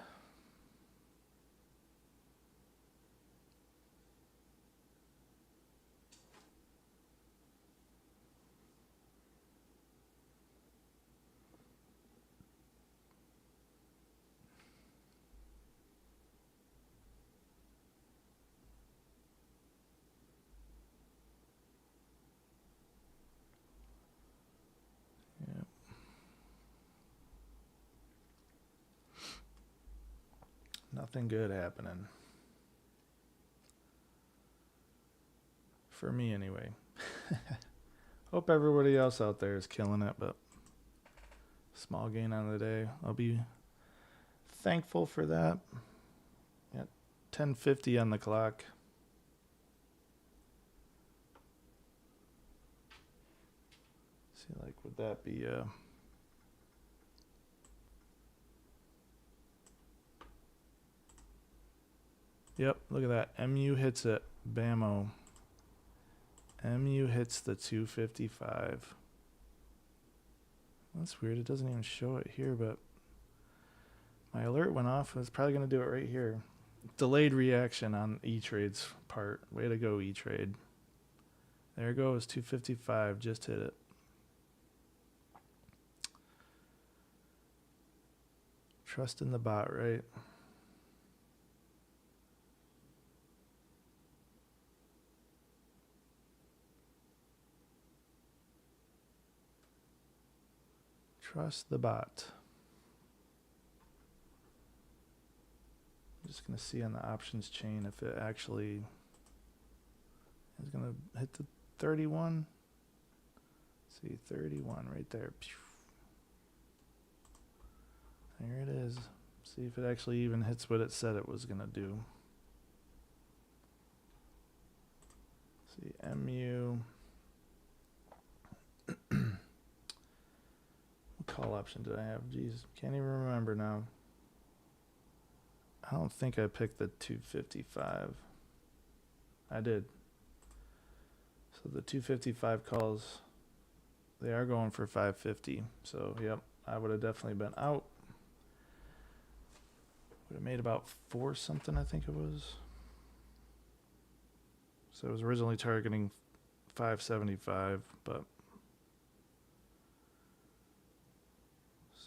Yep. Nothing good happening. For me, anyway. Hope everybody else out there is killing it, but small gain on the day. I'll be thankful for that. At 10:50 on the clock. See, like, would that be Yep, look at that. MU hits it. Bammo. MU hits the 255. That's weird. It doesn't even show it here, but my alert went off. I was probably going to do it right here. Delayed reaction on E-Trade's part. Way to go, E-Trade. There it goes. 255. Just hit it. Trust in the bot, right? Trust the bot. I'm just going to see on the options chain if it actually is going to hit the 31. See, 31 right there. There it is. See if it actually even hits what it said it was going to do. See, MU. What call option did I have? Jeez, can't even remember now. I don't think I picked the 255. I did. So the 255 calls, they are going for 550. So, yep, I would have definitely been out. Would have made about 4 something, I think it was. So it was originally targeting 575, but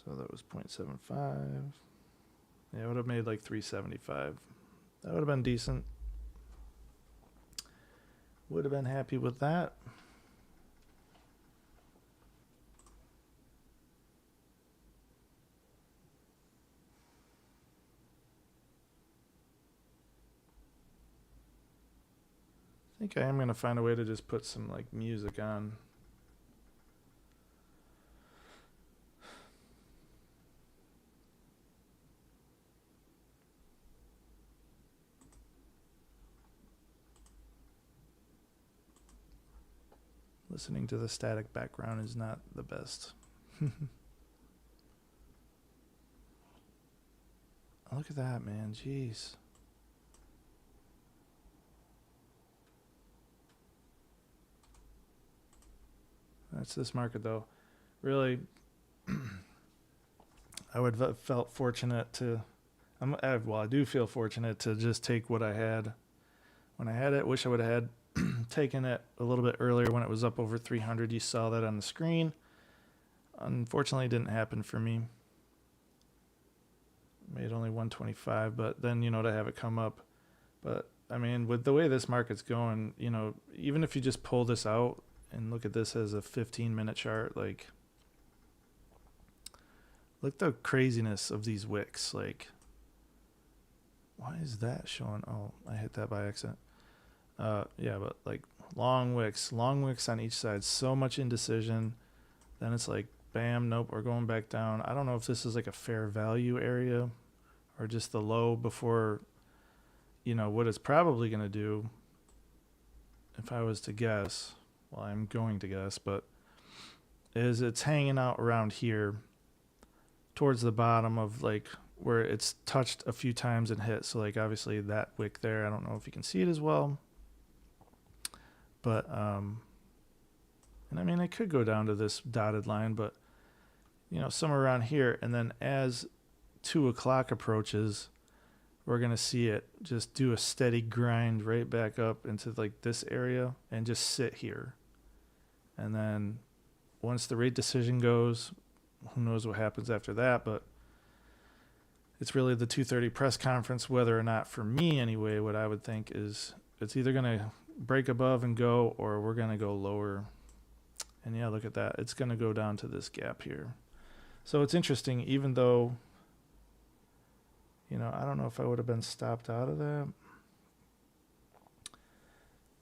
so that was 0.75. Yeah, it would have made like 375. That would have been decent. Would have been happy with that. I think I am going to find a way to just put some like music on. Listening to the static background is not the best. Look at that, man. Jeez. That's this market, though. Really, I would have felt fortunate to. Well, I do feel fortunate to just take what I had when I had it. Wish I would have had taken it a little bit earlier when it was up over 300. You saw that on the screen. Unfortunately, it didn't happen for me. Made only 125, but then, to have it come up. But I mean, with the way this market's going, even if you just pull this out and look at this as a 15-minute chart, like, look at the craziness of these wicks. Like, why is that showing? Oh, I hit that by accident. Yeah, but like long wicks on each side, so much indecision. Then it's like, bam, nope, we're going back down. I don't know if this is like a fair value area or just the low before, what it's probably going to do, if I was to guess, well, I'm going to guess, but is it's hanging out around here towards the bottom of like where it's touched a few times and hit. So like obviously that wick there, I don't know if you can see it as well, but and I mean, it could go down to this dotted line, but somewhere around here. And then as 2 o'clock approaches, we're going to see it just do a steady grind right back up into like this area and just sit here. And then once the rate decision goes, who knows what happens after that, but it's really the 2:30 press conference, whether or not, for me anyway, what I would think is it's either going to break above and go, or we're going to go lower. And yeah, look at that. It's going to go down to this gap here. So it's interesting, even though, I don't know if I would have been stopped out of that.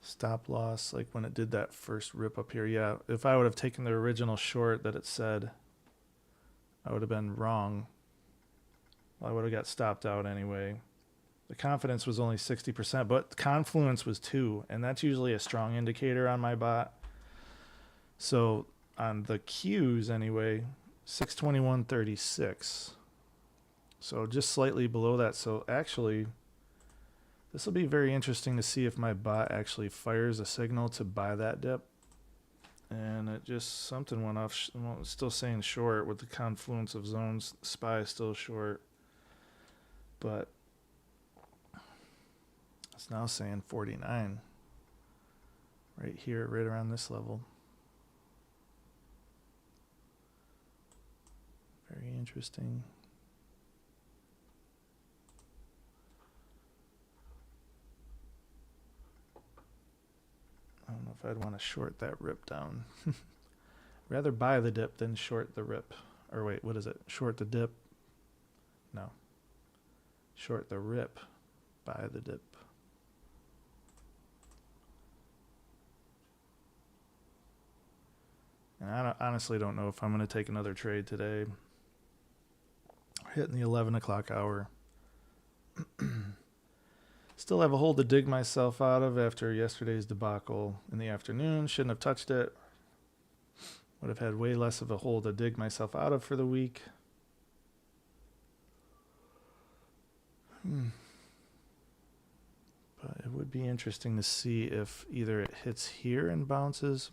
Stop loss, like when it did that first rip up here. Yeah, if I would have taken the original short that it said, I would have been wrong. Well, I would have got stopped out anyway. The confidence was only 60%, but confluence was 2, and that's usually a strong indicator on my bot. So on the Qs anyway, 621.36. So just slightly below that. So actually, this will be very interesting to see if my bot actually fires a signal to buy that dip. And it just, something went off. Well, it's still saying short with the confluence of zones. SPY is still short. But it's now saying 49. Right here, right around this level. Very interesting. I don't know if I'd want to short that rip down. Rather buy the dip than short the rip. Or wait, what is it? Short the dip? No. Short the rip, buy the dip. And I honestly don't know if I'm going to take another trade today. We're hitting the 11 o'clock hour. Still have a hole to dig myself out of after yesterday's debacle in the afternoon. Shouldn't have touched it. Would have had way less of a hole to dig myself out of for the week. But it would be interesting to see if either it hits here and bounces,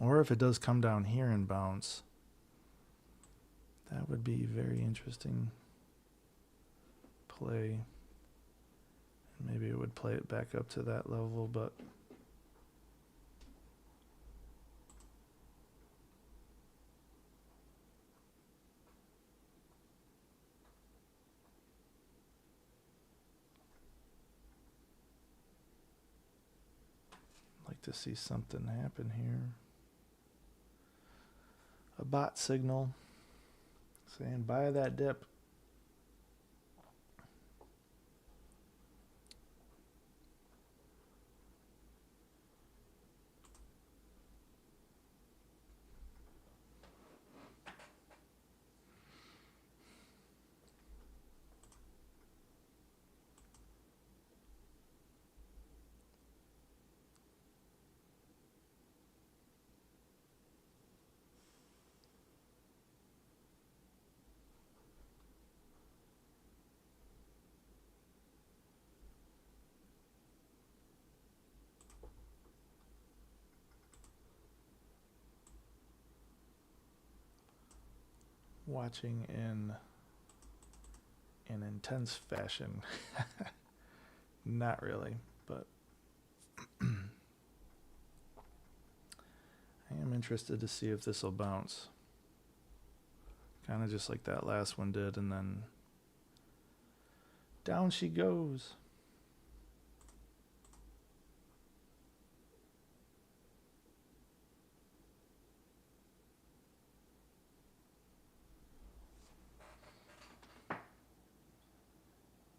or if it does come down here and bounce. That would be very interesting play. And maybe it would play it back up to that level, but I'd like to see something happen here. A bot signal saying buy that dip. watching in an intense fashion. Not really, but I am interested to see if this will bounce. Kind of just like that last one did, and then down she goes.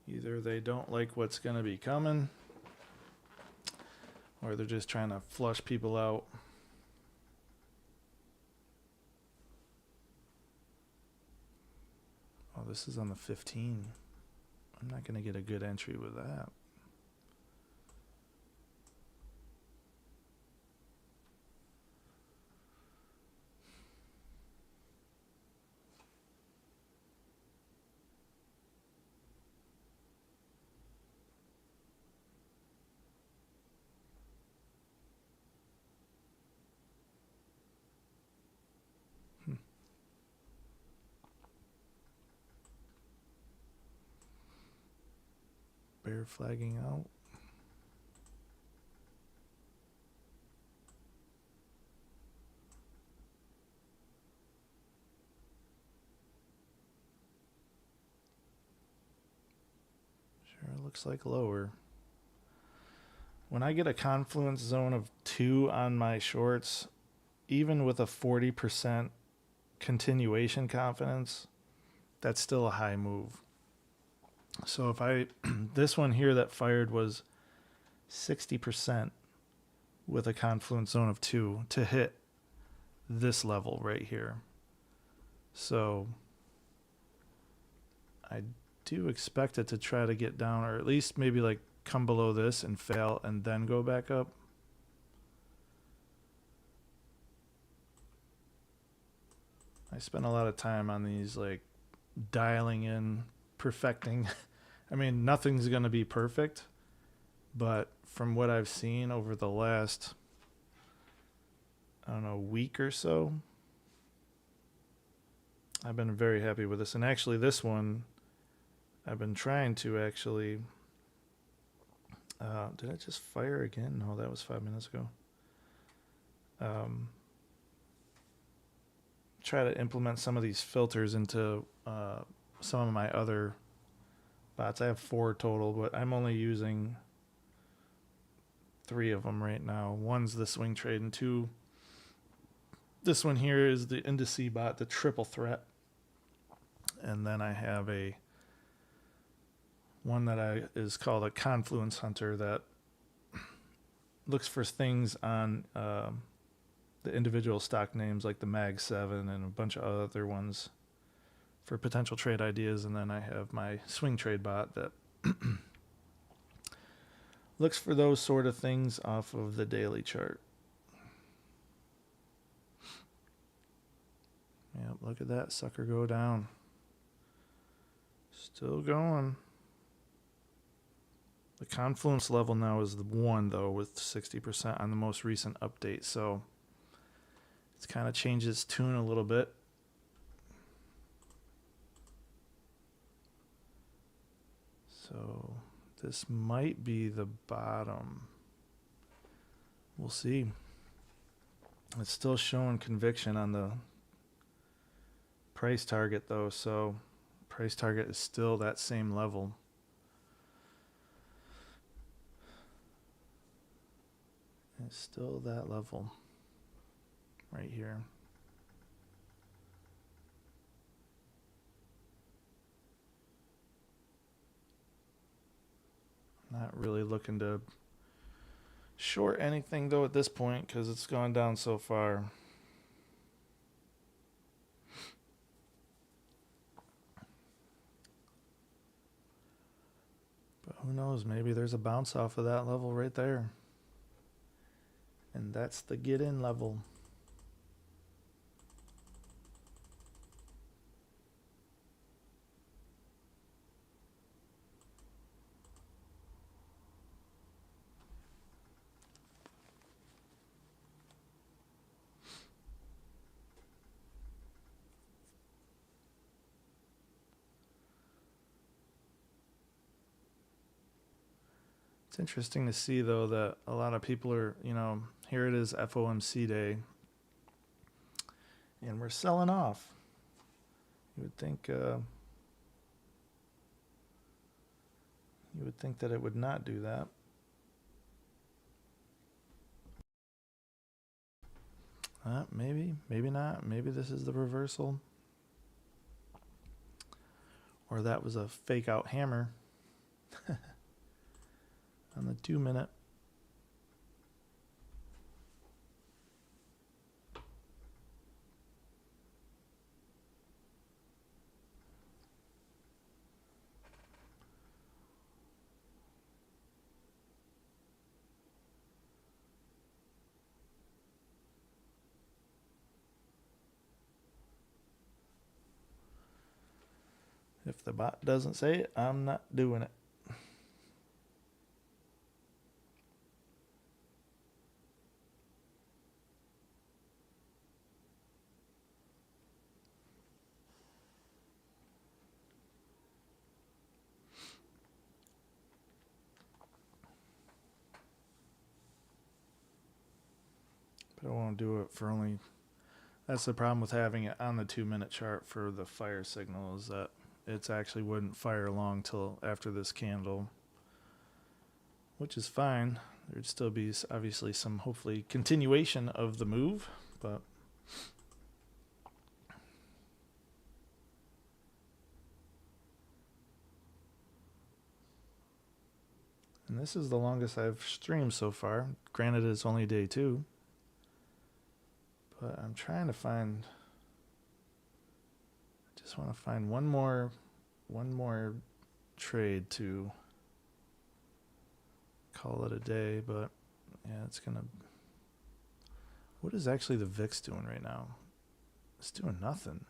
Either they don't like what's going to be coming, or they're just trying to flush people out. Oh, this is on the 15. I'm not going to get a good entry with that. Bear flagging out. Sure looks like lower. When I get a confluence zone of 2 on my shorts, even with a 40% continuation confidence, that's still a high move. So if I, this one here that fired was 60% with a confluence zone of 2 to hit this level right here. So I do expect it to try to get down, or at least maybe like come below this and fail and then go back up. I spent a lot of time on these, like dialing in, perfecting. I mean, nothing's going to be perfect, but from what I've seen over the last, I don't know, week or so, I've been very happy with this. And actually this one, I've been trying to actually, did I just fire again? No, that was 5 minutes ago. Try to implement some of these filters into some of my other bots. I have 4 total, but I'm only using 3 of them right now. One's the swing trade, and 2, this one here is the indice bot, the triple threat. And then I have a one that is called a confluence hunter that looks for things on the individual stock names like the Mag 7 and a bunch of other ones for potential trade ideas. And then I have my swing trade bot that looks for those sort of things off of the daily chart. Yep, look at that sucker go down. Still going. The confluence level now is the 1 though, with 60% on the most recent update. So it's kind of changed its tune a little bit. So this might be the bottom. We'll see. It's still showing conviction on the price target though, so price target is still that same level. It's still that level right here. Not really looking to short anything though at this point because it's gone down so far. But who knows, maybe there's a bounce off of that level right there. And that's the get in level. It's interesting to see, though, that a lot of people are, here it is FOMC day, and we're selling off. You would think that it would not do that. Maybe not. Maybe this is the reversal. Or that was a fake out hammer on the 2 minute. If the bot doesn't say it, I'm not doing it. But I won't do it for only... That's the problem with having it on the 2 minute chart for the fire signal, is that it actually wouldn't fire long till after this candle, which is fine. There'd still be obviously some hopefully continuation of the move, but and this is the longest I've streamed so far. Granted, it's only day 2, but I'm trying to find. I just want to find one more trade to call it a day, but yeah, it's gonna... What is actually the VIX doing right now? It's doing nothing.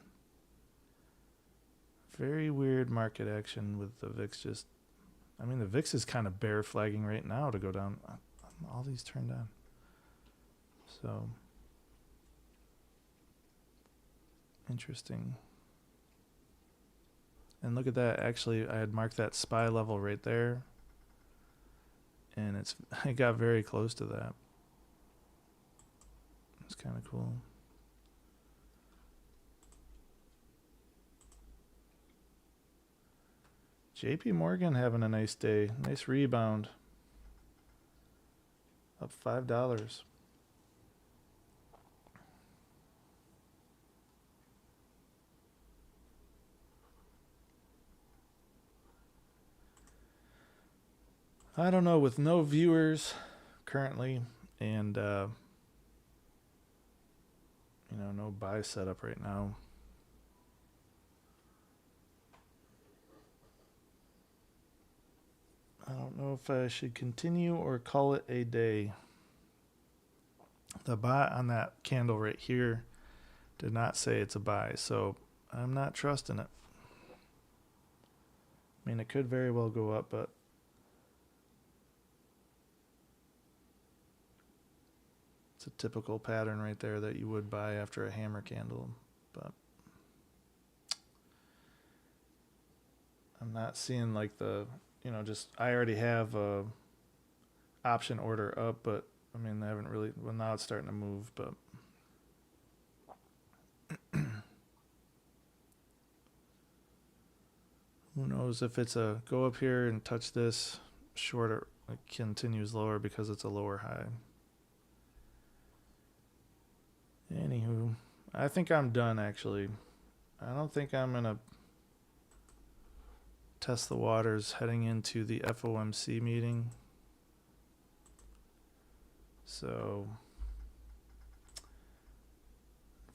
Very weird market action with the VIX. Just, I mean, the VIX is kind of bear flagging right now to go down. All these turned down. So, interesting. And look at that. Actually, I had marked that SPY level right there, and it got very close to that. It's kind of cool. JP Morgan having a nice day. Nice rebound. Up $5. I don't know, with no viewers currently and no buy setup right now. I don't know if I should continue or call it a day. The buy on that candle right here did not say it's a buy, so I'm not trusting it. I mean, it could very well go up, but it's a typical pattern right there that you would buy after a hammer candle, but I'm not seeing like the, just I already have a option order up, but I mean, they haven't really, well, now it's starting to move, but who knows if it's a go up here and touch this shorter, it continues lower because it's a lower high. Anywho, I think I'm done actually. I don't think I'm going to test the waters heading into the FOMC meeting. So,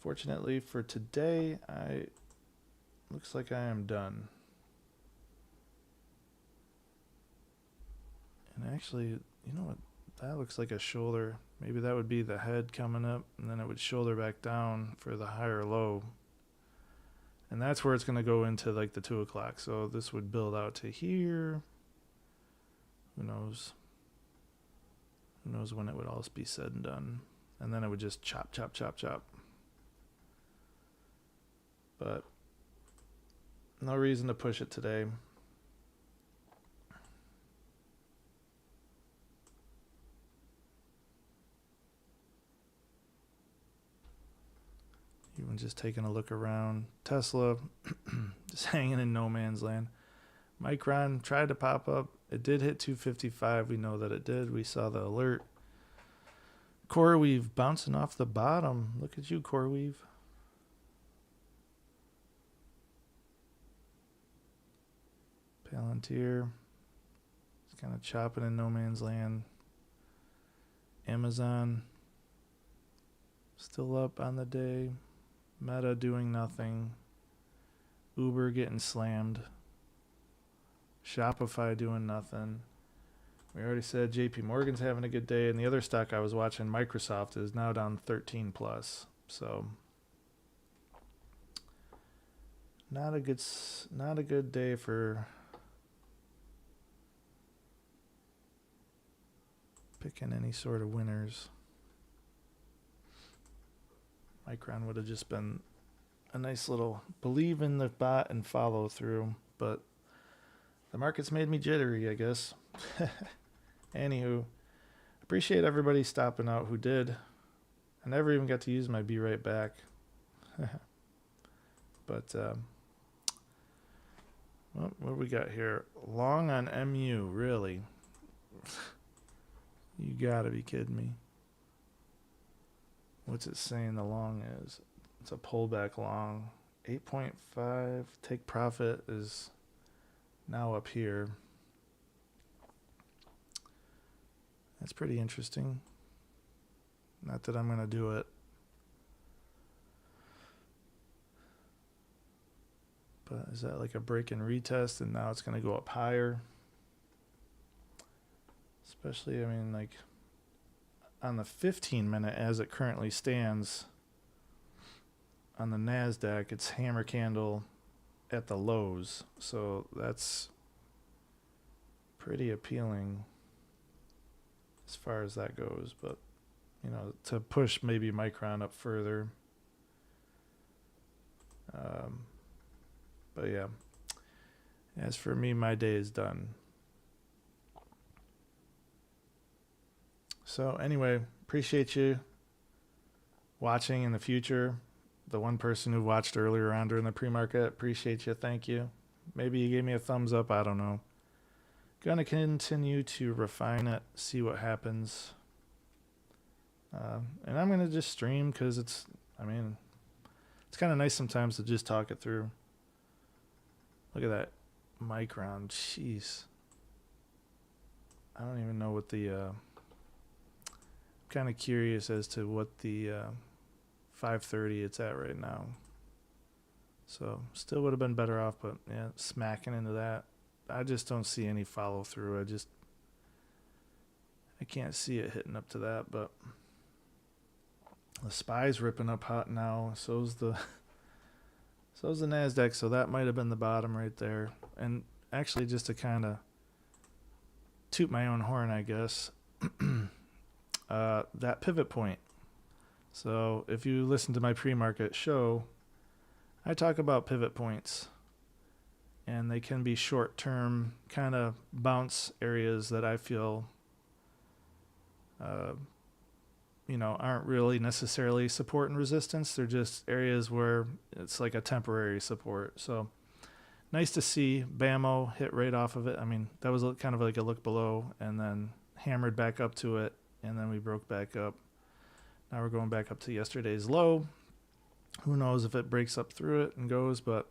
fortunately for today, looks like I am done. And actually, you know what? That looks like a shoulder. Maybe that would be the head coming up, and then it would shoulder back down for the higher low. And that's where it's going to go into like the 2 o'clock. So this would build out to here. Who knows? Who knows when it would all be said and done. And then it would just chop, chop, chop, chop. But no reason to push it today. just taking a look around. Tesla, just hanging in no man's land. Micron tried to pop up. It did hit 255. We know that it did. We saw the alert. CoreWeave bouncing off the bottom. Look at you, CoreWeave. Palantir. It's kind of chopping in no man's land. Amazon still up on the day. Meta doing nothing. Uber getting slammed. Shopify doing nothing. We already said JP Morgan's having a good day, and the other stock I was watching, Microsoft, is now down 13 plus. So not a good day for picking any sort of winners. Micron would have just been a nice little believe in the bot and follow through, but the market's made me jittery, I guess. Anywho, appreciate everybody stopping out who did. I never even got to use my be right back. But what do we got here? Long on MU, really? You gotta be kidding me. What's it saying the long is? It's a pullback long. 8.5 take profit is now up here. That's pretty interesting. Not that I'm going to do it. But is that like a break and retest and now it's going to go up higher? Especially, I mean, like on the 15-minute as it currently stands on the NASDAQ, it's hammer candle at the lows. So that's pretty appealing as far as that goes. But, you know, to push maybe Micron up further. But yeah, as for me, my day is done. So anyway, appreciate you watching in the future. The one person who watched earlier on during the pre-market, appreciate you. Thank you. Maybe you gave me a thumbs up. I don't know. Gonna continue to refine it, see what happens. And I'm gonna just stream because it's kind of nice sometimes to just talk it through. Look at that Micron. Jeez. I don't even know what the... kind of curious as to what the 530 it's at right now. So still would have been better off, but yeah, smacking into that. I just don't see any follow through. I can't see it hitting up to that, but the SPY's ripping up hot now. So's the NASDAQ, so that might have been the bottom right there. And actually, just to kind of toot my own horn, I guess, that pivot point. So if you listen to my pre-market show, I talk about pivot points, and they can be short-term kind of bounce areas that I feel aren't really necessarily support and resistance. They're just areas where it's like a temporary support. So nice to see BAMO hit right off of it. I mean, that was kind of like a look below and then hammered back up to it, and then we broke back up. Now we're going back up to yesterday's low. Who knows if it breaks up through it and goes, but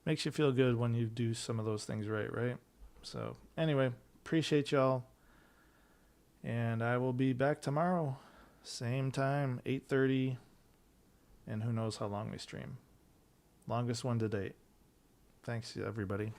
makes you feel good when you do some of those things right? So anyway, appreciate y'all. And I will be back tomorrow, same time, 8:30, and who knows how long we stream. Longest one to date. Thanks, everybody.